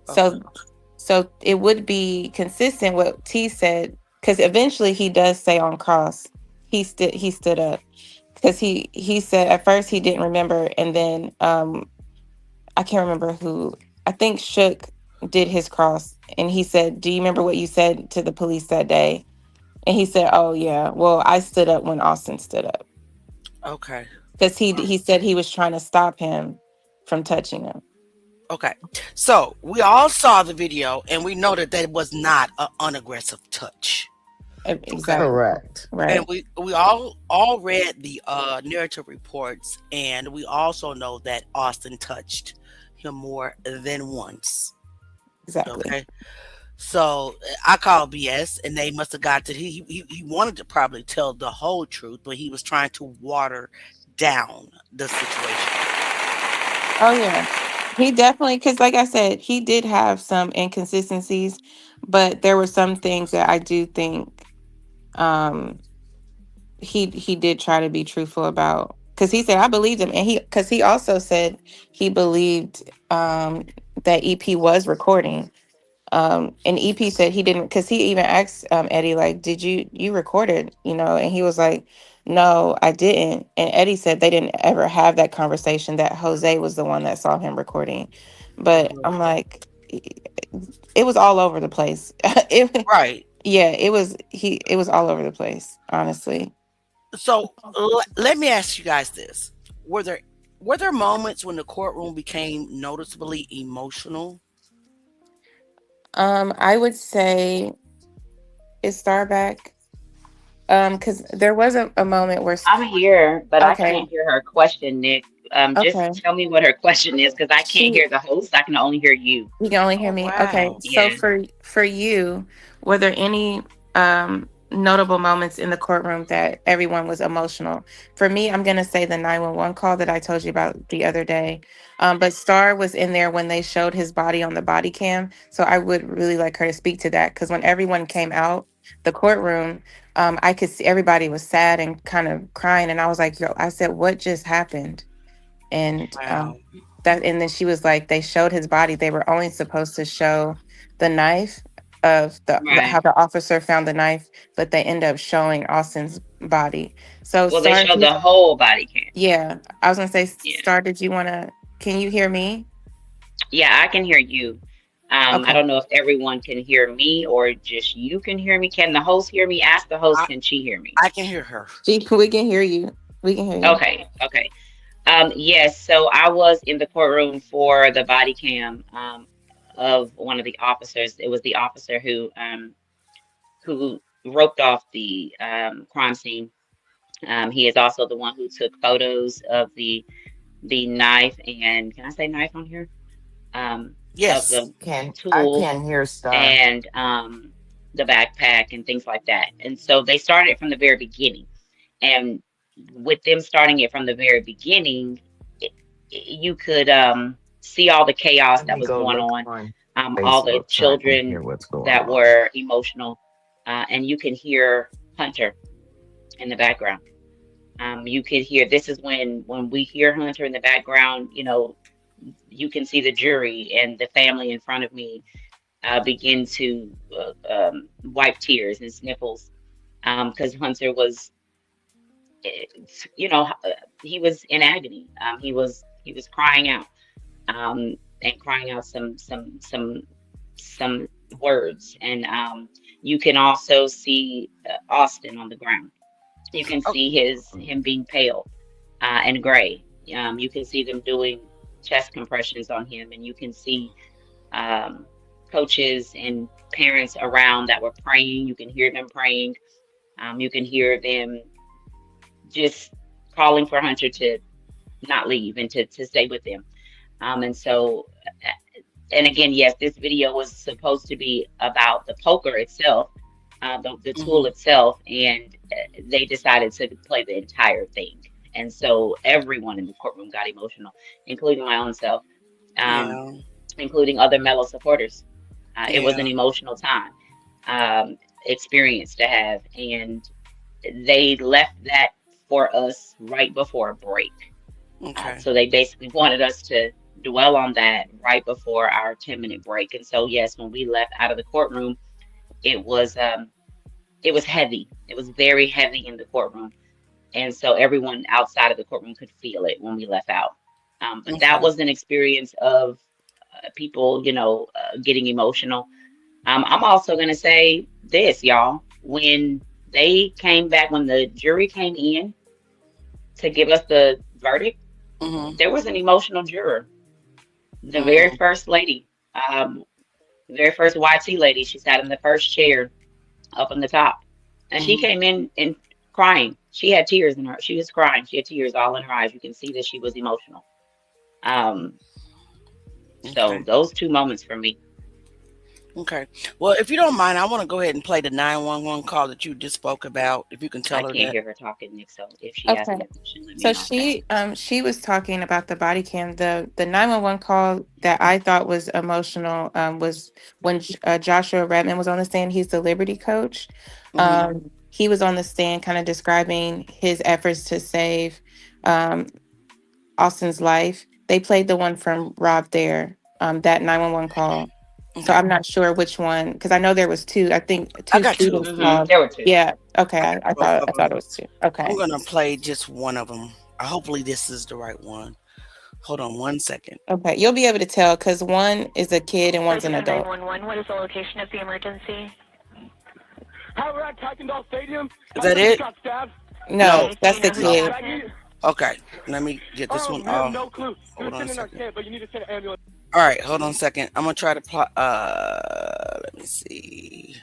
So it would be consistent what T said, because eventually he does say on cross he stood up, because he said at first he didn't remember, and then I can't remember who. I think Shook did his cross, and he said, do you remember what you said to the police that day? And he said, oh yeah, well, I stood up when Austin stood up. Okay. Because he said he was trying to stop him from touching him. Okay. So we all saw the video, and we know that was not an unaggressive touch. Exactly. Correct. Right. And we all read the narrative reports, and we also know that Austin touched him more than once. Exactly. Okay. So I call BS, and they must have got that he wanted to probably tell the whole truth, but he was trying to water down the situation. Oh yeah. He definitely, because like I said, he did have some inconsistencies, but there were some things that I do think um he did try to be truthful about. Because he said I believed him, and he also said he believed that EP was recording. And EP said he didn't, because he even asked Eddie, like, did you recorded, and he was like, no, I didn't. And Eddie said they didn't ever have that conversation, that Jose was the one that saw him recording. But I'm like, it was all over the place. Right. Yeah, it was all over the place, honestly. So let me ask you guys this: Were there moments when the courtroom became noticeably emotional? I would say, is Starback, because there was a moment where I'm here, but I okay, can't hear her question, Nick. Just okay. tell me what her question is, because I can't She hear the host. I can only hear you. You can only hear Oh me. Okay. wow. So Yeah. for you, were there any notable moments in the courtroom that everyone was emotional? For me, I'm gonna say the 911 call that I told you about the other day. But Star was in there when they showed his body on the body cam. So I would really like her to speak to that, because when everyone came out the courtroom, I could see everybody was sad and kind of crying. And I was like, yo, I said, what just happened? And Wow. and then she was like, they showed his body, they were only supposed to show the knife of Right. how the officer found the knife, but they end up showing Austin's body. So Well, they Star, showed the whole body cam. yeah, I was gonna say, Yeah. Star, did you want to, can you hear me? Yeah, I can hear you. I Okay. don't know if everyone can hear me or just you can hear me. Can the host hear me? Ask the host, I, can she hear me? I can hear her. We can hear you. We can hear you. Okay, okay. Yes, so I was in the courtroom for the body cam of one of the officers. It was the officer who roped off the crime scene. He is also the one who took photos of the knife, and can I say knife on here? Of Yes. the I tool can't hear Star. and the backpack and things like that. And so they started from the very beginning. And with them starting it from the very beginning, you could see all the chaos Let that me was go going look on, on all the Facebook so I can children hear what's going that on. were emotional, and you can hear Hunter in the background. You could hear, this is when we hear Hunter in the background, you can see the jury and the family in front of me begin to wipe tears and sniffles, because Hunter was, eh, he was in agony. He was crying out, and crying out some words, and you can also see Austin on the ground. You can Oh, see him being pale and gray. You can see them doing chest compressions on him, and you can see um, coaches and parents around that were praying. You can hear them praying. You can hear them just calling for Hunter to not leave and to stay with them. And so, and again, yes, this video was supposed to be about the poker itself, the tool hmm itself, and they decided to play the entire thing. And so everyone in the courtroom got emotional, including my own self, um, yeah, including other Mellow supporters. It was an yeah. emotional time, experience to have, and they left that for us right before break. Okay. So they basically wanted us to dwell on that right before our 10-minute break. And so yes, when we left out of the courtroom, it was it was heavy. It was very heavy in the courtroom. And so everyone outside of the courtroom could feel it when we left out. But that Okay. was an experience of people, getting emotional. I'm also going to say this, y'all. When they came back, when the jury came in to give us the verdict, hmm there was an emotional juror. The very mm first lady, um, the very first YT lady, she sat in the first chair up on the top. And she hmm came in and crying. She had tears in her. She was crying. She had tears all in her eyes. You can see that she was emotional. Um, so Okay. those two moments for me. Okay. Well, if you don't mind, I want to go ahead and play the 911 call that you just spoke about. If you can I tell her can't that. hear her talking, Nick. So if she asks Okay. me a question, let me So know. she was talking about the body cam. The 911 call that I thought was emotional was when Joshua Redmond was on the stand. He's the Liberty coach. He was on the stand kind of describing his efforts to save um, Austin's life. They played the one from Rob there, that 911 call. So I'm not sure which one, because I know there was two. I think I two got two. students called. There were two. Yeah. Okay. I got both of I them. thought it was two. Okay. I'm gonna play just one of them. Hopefully, this is the right one. Hold on 1 second. Okay. You'll be able to tell because one is a kid and one's an adult. 911, what is the location of the emergency? Hi, we're at Kuykendall Stadium. Is that it? No, that's the kid. Okay, let me get this one off. No clue. Hold on a second. But you need to send an ambulance. All right, hold on a second. I'm gonna try to plot. Let me see.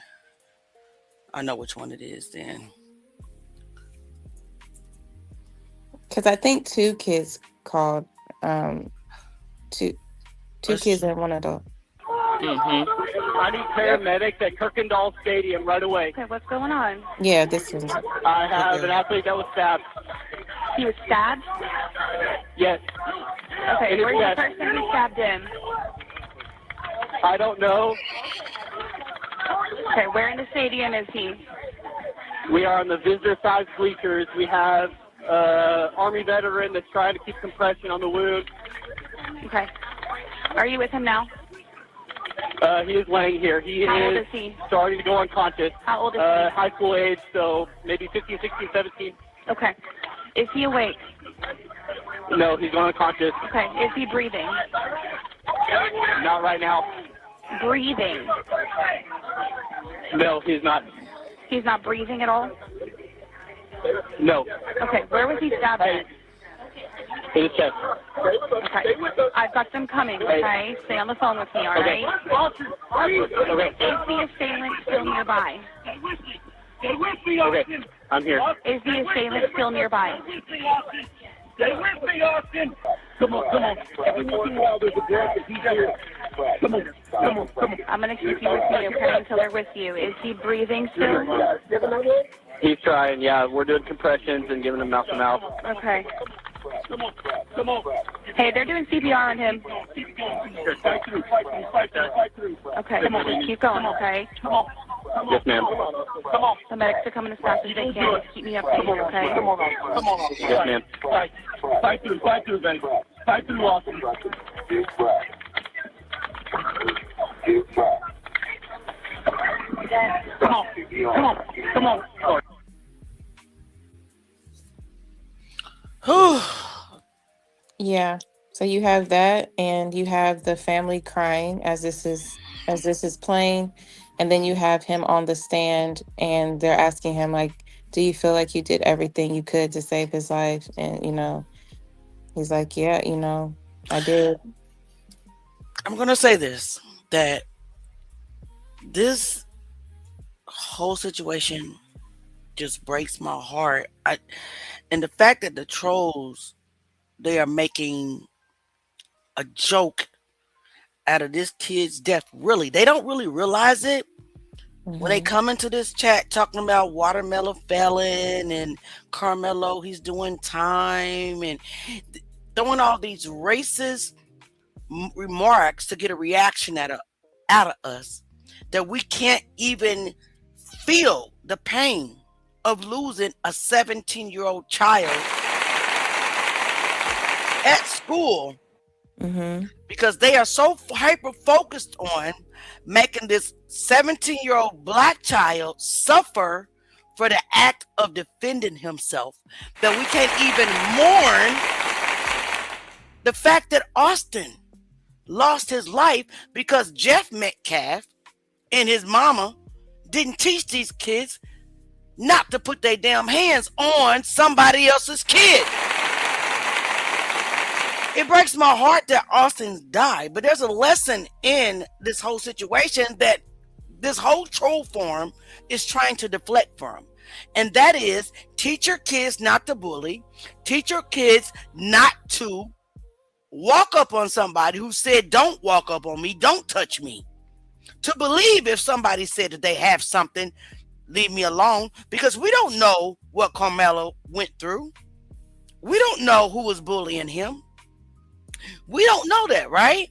I know which one it is then. Because I think two kids called. Two kids and one adult. I need paramedics at Kuykendall Stadium right away. Okay, what's going on? Yeah, this is. I have an athlete that was stabbed. He was stabbed? Yes. Okay, where's the person who stabbed him? I don't know. Okay, where in the stadium is he? We are on the visitor side bleachers. We have Army veteran that's trying to keep compression on the wound. Okay. Are you with him now? He is laying here. How old is he? Starting to go unconscious. How old is he? High school age, so maybe 15, 16, 17. Okay. Is he awake? No, he's going unconscious. Okay. Is he breathing? Not right now. Breathing. No, he's not. He's not breathing at all? No. Okay. Where was he stabbed at? In the chest. Okay. I've got them coming, okay? Stay on the phone with me, all right? Okay. Is the assailant still nearby? Okay, I'm here. Is the assailant still nearby? Stay with me, Austin. Come on. Every once in a while, there's a blanket. He's here. Come on. I'm going to keep you with me, okay, until they're with you. Is he breathing still? He's trying, yeah. We're doing compressions and giving him mouth-to-mouth. Okay. Come on. Hey, they're doing CPR on him. Fight through. Okay, just keep going, okay? Yes, ma'am. The medics are coming as fast as they can. Just keep me updated, okay? Come on. Yes, ma'am. Fight through, baby. Fight through, Austin. Deep breath. Come on. Yeah. So you have that, and you have the family crying as this is playing, and then you have him on the stand, and they're asking him like, "Do you feel like you did everything you could to save his life?" And he's like, "Yeah, I did." I'm gonna say this, that this whole situation just breaks my heart. And the fact that the trolls, they are making a joke out of this kid's death. Really, they don't really realize it when they come into this chat talking about Watermelon Felon and Karmelo, he's doing time, and throwing all these racist remarks to get a reaction out of us, that we can't even feel the pain of losing a 17-year-old child at school, because they are so hyper focused on making this 17-year-old black child suffer for the act of defending himself, that we can't even mourn the fact that Austin lost his life because Jeff Metcalf and his mama didn't teach these kids not to put their damn hands on somebody else's kid. It breaks my heart that Austin's died, but there's a lesson in this whole situation that this whole troll forum is trying to deflect from. And that is, teach your kids not to bully, teach your kids not to walk up on somebody who said, "Don't walk up on me, don't touch me." to believe if somebody said that they have something, leave me alone, because we don't know what Karmelo went through. We don't know who was bullying him. We don't know that, right?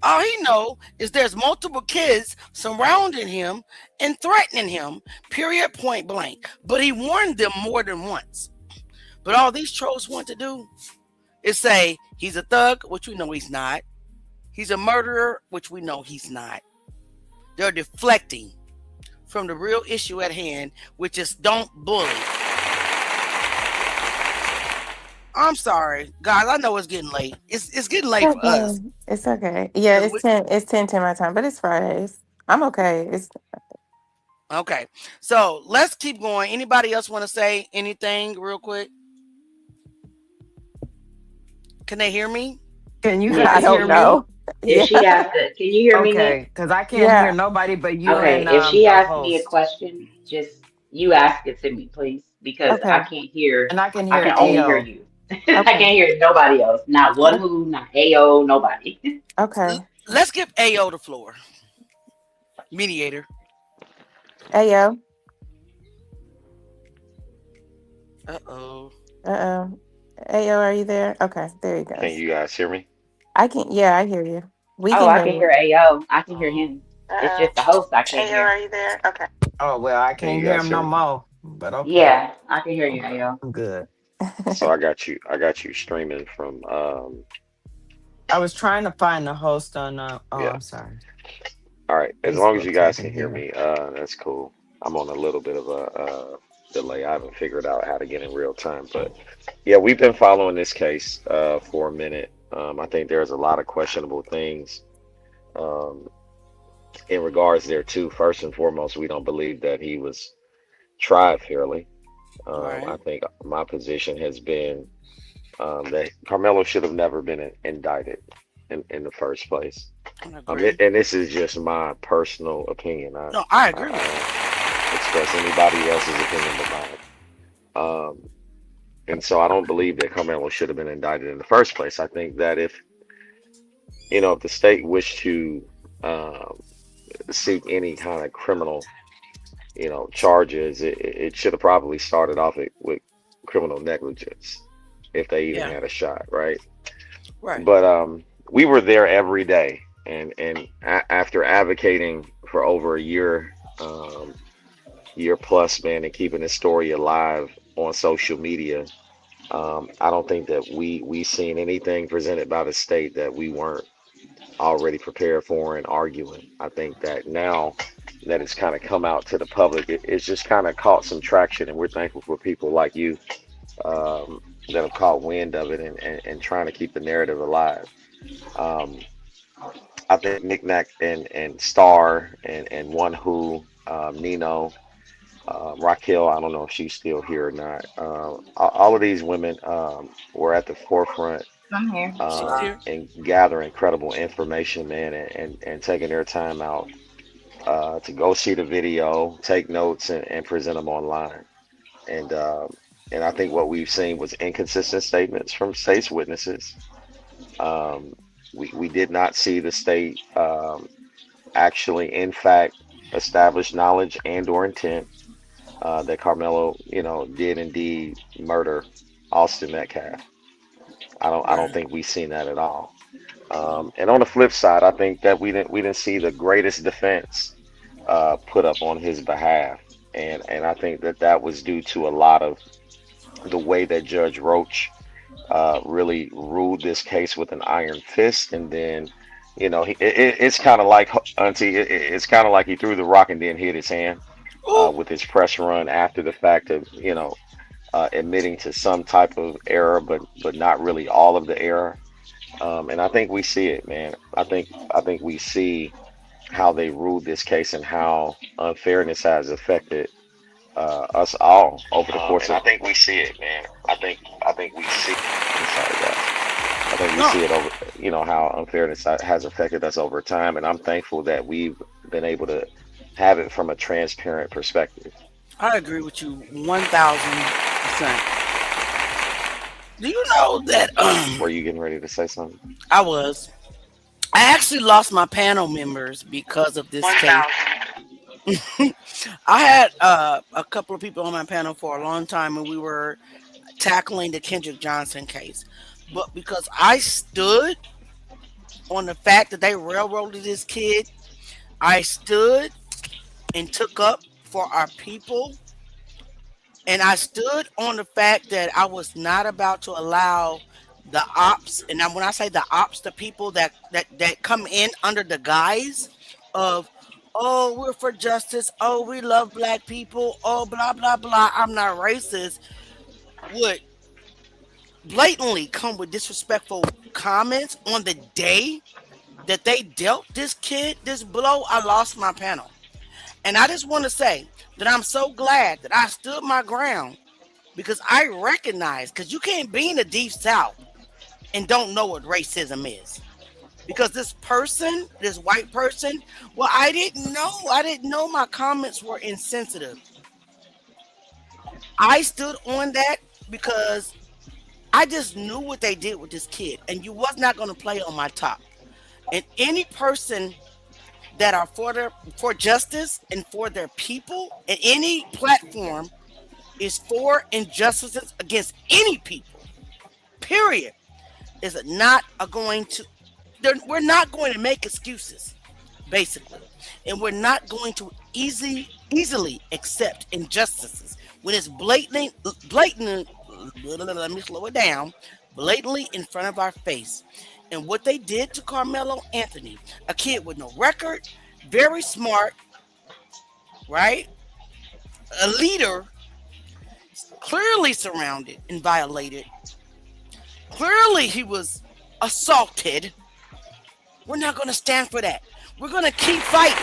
All he know is there's multiple kids surrounding him and threatening him, period, point blank. But he warned them more than once. But all these trolls want to do is say he's a thug, which we know he's not. He's a murderer, which we know he's not. They're deflecting from the real issue at hand, which is don't bully. I'm sorry, guys. I know it's getting late. It's getting late for us. It's okay. Yeah, 'Cause it's 10 my time, but it's Fridays. I'm okay. It's Okay, so let's keep going. Anybody else want to say anything real quick? Can they hear me? Can you Yeah, guys I hear don't me? know. if she Yeah. has to, can you hear me, Okay, Nick? because I can't hear Yeah. nobody but you Okay, and if she the asks me a host. question, just you ask it to me, please, because I Okay. can't hear. And I can I hear can only hear AO. you. I Okay. can't hear nobody else. Not one who, not AO, nobody. Okay. Let's give AO the floor. Mediator. Ayo. Uh-oh. Uh-oh. Ayo, are you there? Okay, there he Can goes. you guys hear me? I hear you. We Oh, can I hear can you. hear AO. I can hear him. It's just the host I can't Ayo, hear. are you there? Okay. Oh, well, I Can can't you hear guys him hear no me? more. But okay. Yeah, I can hear you, AO. I'm good. So I got you streaming from I was trying to find the host on yeah. I'm sorry. All right. As long as Facebook you so I guys can can hear hear. me, that's cool. I'm on a little bit of a delay. I haven't figured out how to get in real time, but yeah, we've been following this case for a minute. I think there's a lot of questionable things um, in regards there too. First and foremost, we don't believe that he was tried fairly. Right. I think my position has been that Carmelo should have never been indicted in the first place. I agree. And this is just my personal opinion. No, I agree I with don't express anybody else's opinion but mine. And so I don't believe that Carmelo should have been indicted in the first place. I think that if the state wished to um, seek any kind of criminal, charges, it should have probably started off with criminal negligence if they even Yeah. had a shot, right? Right. But we were there every day, and after advocating for over a year, year plus, man, and keeping this story alive on social media, I don't think that we seen anything presented by the state that we weren't already prepared for and arguing. I think that now that it's kind of come out to the public, it's just kind of caught some traction, and we're thankful for people like you that have caught wind of it and trying to keep the narrative alive. Um, I think Nick Nack and Star and One Who, Nino, Raquel, I don't know if she's still here or not. All of these women were at the forefront I'm here. She's here. and gather incredible information, man, and taking their time out to go see the video, take notes, and present them online. And I think what we've seen was inconsistent statements from state's witnesses. We did not see the state actually, in fact, establish knowledge and or intent that Carmelo, did indeed murder Austin Metcalf. I don't think we've seen that at all. And on the flip side, I think that we didn't see the greatest defense put up on his behalf, and I think that was due to a lot of the way that Judge Roach really ruled this case with an iron fist, and then it's kind of like Auntie, it's kind of like he threw the rock and then hit his hand with his press run after the fact of admitting to some type of error, but not really all of the error. And I think we see it, man. I think we see how they ruled this case and how unfairness has affected us all over the course of. I think we see it, man. I think we see. I'm sorry, guys. I think we see it over, how unfairness has affected us over time, and I'm thankful that we've been able to have it from a transparent perspective. I agree with you 1,000%. Do you know that? Were you getting ready to say something? I was. I actually lost my panel members because of this case. I had a couple of people on my panel for a long time, and we were tackling the Kendrick Johnson case. But because I stood on the fact that they railroaded this kid, I stood and took up for our people. And I stood on the fact that I was not about to allow the ops, and when I say the ops, the people that come in under the guise of, oh, we're for justice, oh, we love black people, oh, blah blah blah, I'm not racist, would blatantly come with disrespectful comments on the day that they dealt this kid this blow. I lost my panel. And I just want to say that I'm so glad that I stood my ground, because I recognize, because you can't be in the Deep South and don't know what racism is. Because this person, this white person, well, I didn't know my comments were insensitive. I stood on that because I just knew what they did with this kid, and you was not going to play on my top. And any person that are for justice and for their people, and any platform is for injustices against any people, period, is not going to. We're not going to make excuses, basically, and we're not going to easily accept injustices when it's blatant. Let me slow it down. Blatantly in front of our face. And what they did to Karmelo Anthony, a kid with no record, very smart, right? A leader, clearly surrounded and violated. Clearly he was assaulted. We're not going to stand for that. We're going to keep fighting.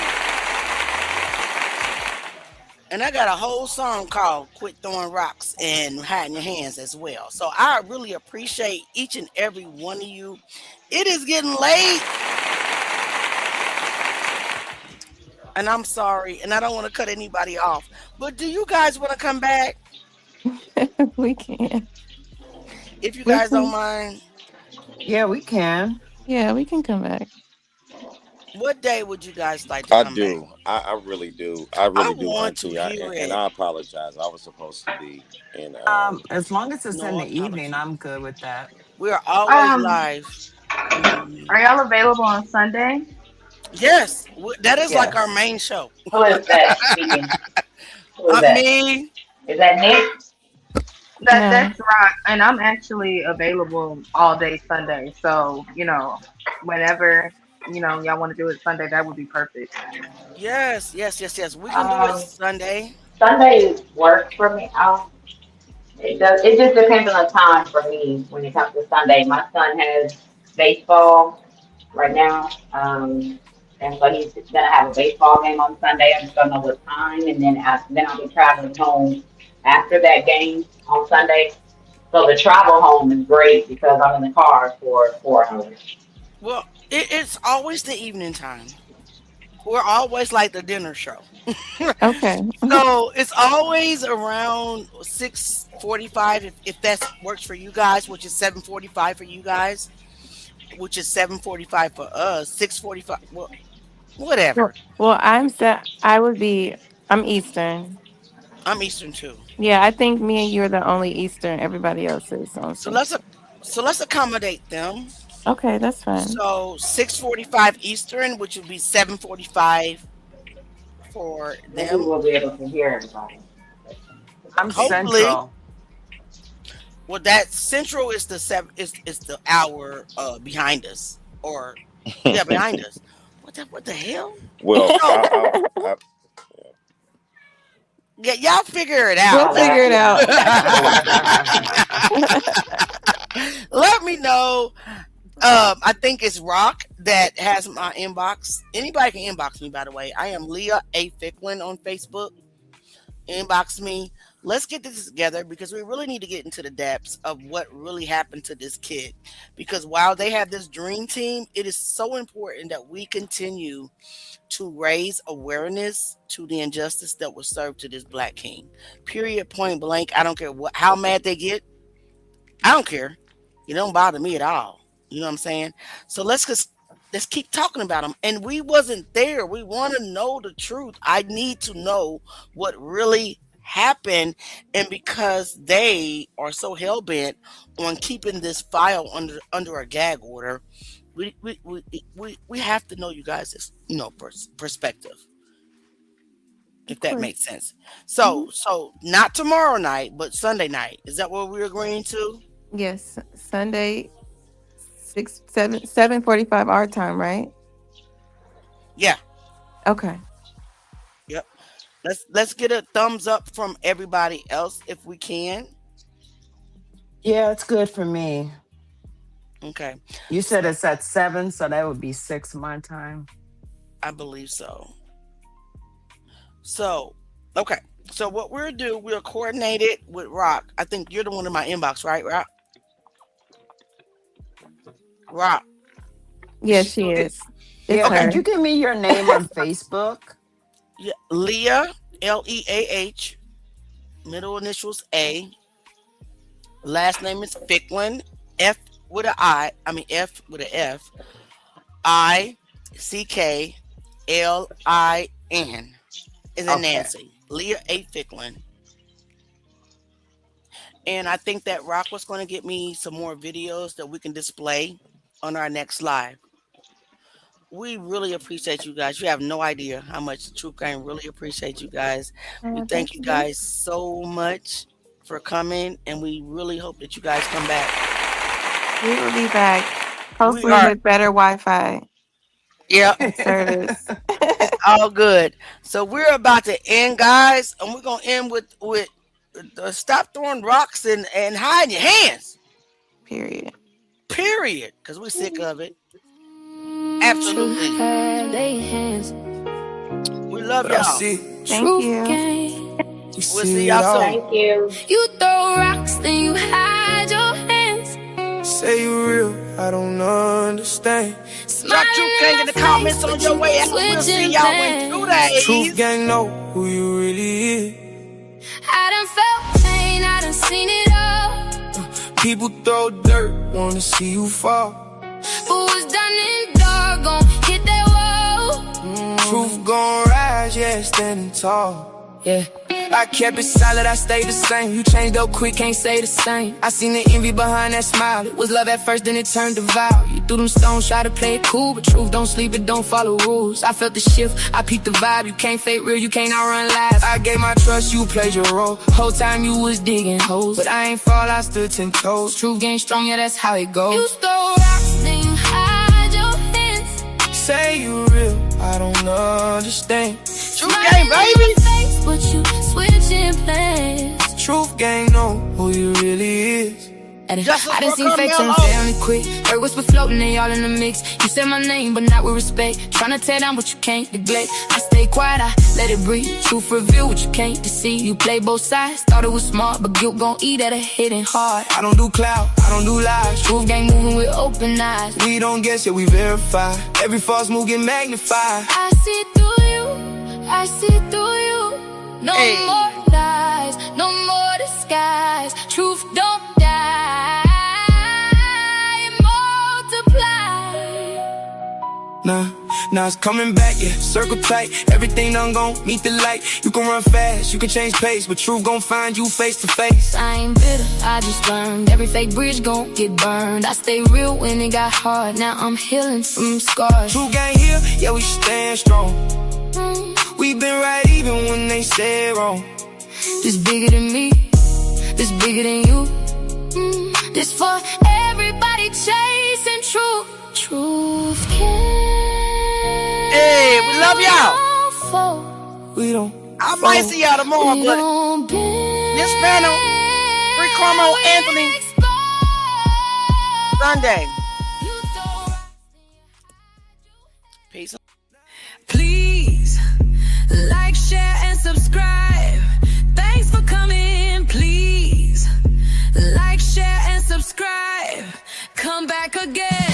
And I got a whole song called Quit Throwing Rocks and Hiding Your Hands as well. So I really appreciate each and every one of you. It is getting late. And I'm sorry. And I don't want to cut anybody off. But do you guys want to come back? We can. If you guys don't mind. Yeah, we can. Yeah, we can come back. What day would you guys like to come I do. back? I really do. I really do want want to to. hear And it. I apologize. I was supposed to be in. As long as it's No in the apology. evening, I'm good with that. We are always Um, live. are y'all available on Sunday? Yes, that is like our Yes. main show. Who is that speaking? Who is that? Me. Is that Nick? That's right. And I'm actually available all day Sunday. So, whenever, y'all want to do it Sunday, that would be perfect. Yes. We can do it Sunday. Sunday works for me. It does. It just depends on the time for me when it comes to Sunday. My son has baseball right now, and so he's gonna have a baseball game on Sunday. I just don't know what time, and then I'll be traveling home after that game on Sunday. So the travel home is great because I'm in the car for 4 hours. Well, it's always the evening time. We're always like the dinner show. Okay. So it's always around 6:45 if that works for you guys, which is 7:45 for you guys, which is 7:45 for us, 6:45. Well, whatever. Well, I'm Eastern. I'm Eastern too. Yeah, I think me and you are the only Eastern. Everybody else is on So Central. let's accommodate them. Okay, that's fine. So 6:45 Eastern, which would be 7:45 for Maybe them. we'll be able to hear everybody. I'm Hopefully. Central. Well, that Central is the is the hour behind us, or behind us. What the hell? Well, So, yeah, y'all figure it out. We'll figure it out. Let me know. I think it's Rock that has my inbox. Anybody can inbox me, by the way. I am Leah A. Ficklin on Facebook. Inbox me. Let's get this together because we really need to get into the depths of what really happened to this kid. Because while they have this dream team, it is so important that we continue to raise awareness to the injustice that was served to this black king. Period, point blank. I don't care how mad they get. I don't care. It don't bother me at all. You know what I'm saying? So let's just let's keep talking about them. And we wasn't there. We want to know the truth. I need to know what really happened. And because they are so hell-bent on keeping this file under a gag order, we have to know you guys' perspective, if that makes sense. So not tomorrow night, but Sunday night. Is that what we're agreeing to? Yes, Sunday, 7:45 our time, right? Yeah. Okay. Yep. Let's get a thumbs up from everybody else if we can. Yeah, it's good for me. Okay. You said it's at 7, so that would be 6 my time. I believe so. So, okay. So what we'll do, we'll coordinate it with Rock. I think you're the one in my inbox, right, Rock? Rock. Yes, she is. Yeah, could you give me your name on Facebook? Yeah, Leah, Leah, middle initials A. Last name is Ficklin, F with an I. I mean F with an F. ICKLIN is in Nancy. Leah A. Ficklin. And I think that Rock was going to get me some more videos that we can display on our next live. We really appreciate you guys. You have no idea how much the Truth Gang really appreciate you guys. We thank you guys so much for coming, and we really hope that you guys come back. We will be back, hopefully with better Wi-Fi. Yeah. Service. It's all good. So we're about to end, guys, and we're going to end with stop throwing rocks and hiding your hands. Period. Because we're sick of it. Absolutely. We love y'all. Thank you. We'll see y'all soon. Thank you. You throw rocks, then you hide your hands. Say you real, I don't understand. Drop Truth Gang in the comments on your way out. We'll see y'all in 2 days. Truth Gang know who you really is. I done felt pain, I done seen it all. People throw dirt, wanna see you fall. But what's done in dark gon' hit that wall. Truth gon' rise, yeah, standing tall. Yeah, I kept it solid, I stayed the same. You changed up quick, can't say the same. I seen the envy behind that smile. It was love at first, then it turned to vow. You threw them stones, try to play it cool, but truth don't sleep, it don't follow rules. I felt the shift, I peeped the vibe. You can't fake real, you can't outrun lies. I gave my trust, you played your role. Whole time you was digging holes, but I ain't fall, I stood 10 toes. Truth game strong, yeah, that's how it goes. You throw rocks, then you hide your hands. Say you real, I don't understand. Truth Gang, baby. But you switching plans. Truth Gang know who you really is. I done seen fakes and family quick. Heard whisper floating, they all in the mix. You said my name, but not with respect. Tryna tear down what you can't neglect. I stay quiet, I let it breathe. Truth reveal what you can't deceive. You play both sides, thought it was smart, but guilt gon' eat at a hidden heart. I don't do clout, I don't do lies. Truth Gang moving with open eyes. We don't guess, yeah, we verify. Every false move get magnified. I see through you, I see through you. No more lies, no more disguise. Truth don't die, multiply. Nah, it's coming back, yeah, circle tight. Everything done gon' meet the light. You can run fast, you can change pace, but truth gon' find you face to face. I ain't bitter, I just learned. Every fake bridge gon' get burned. I stay real when it got hard, now I'm healing from scars. Truth Gang here, yeah, we stand strong. We been right even when they said wrong. This bigger than me, this bigger than you. This for everybody chasing truth. Truth can. Hey, we love y'all. We don't. I might see y'all tomorrow, but this panel, free Karmelo Anthony, Sunday. Peace. Please like, share, and subscribe. Thanks for coming. Please like, share, and subscribe. Come back again.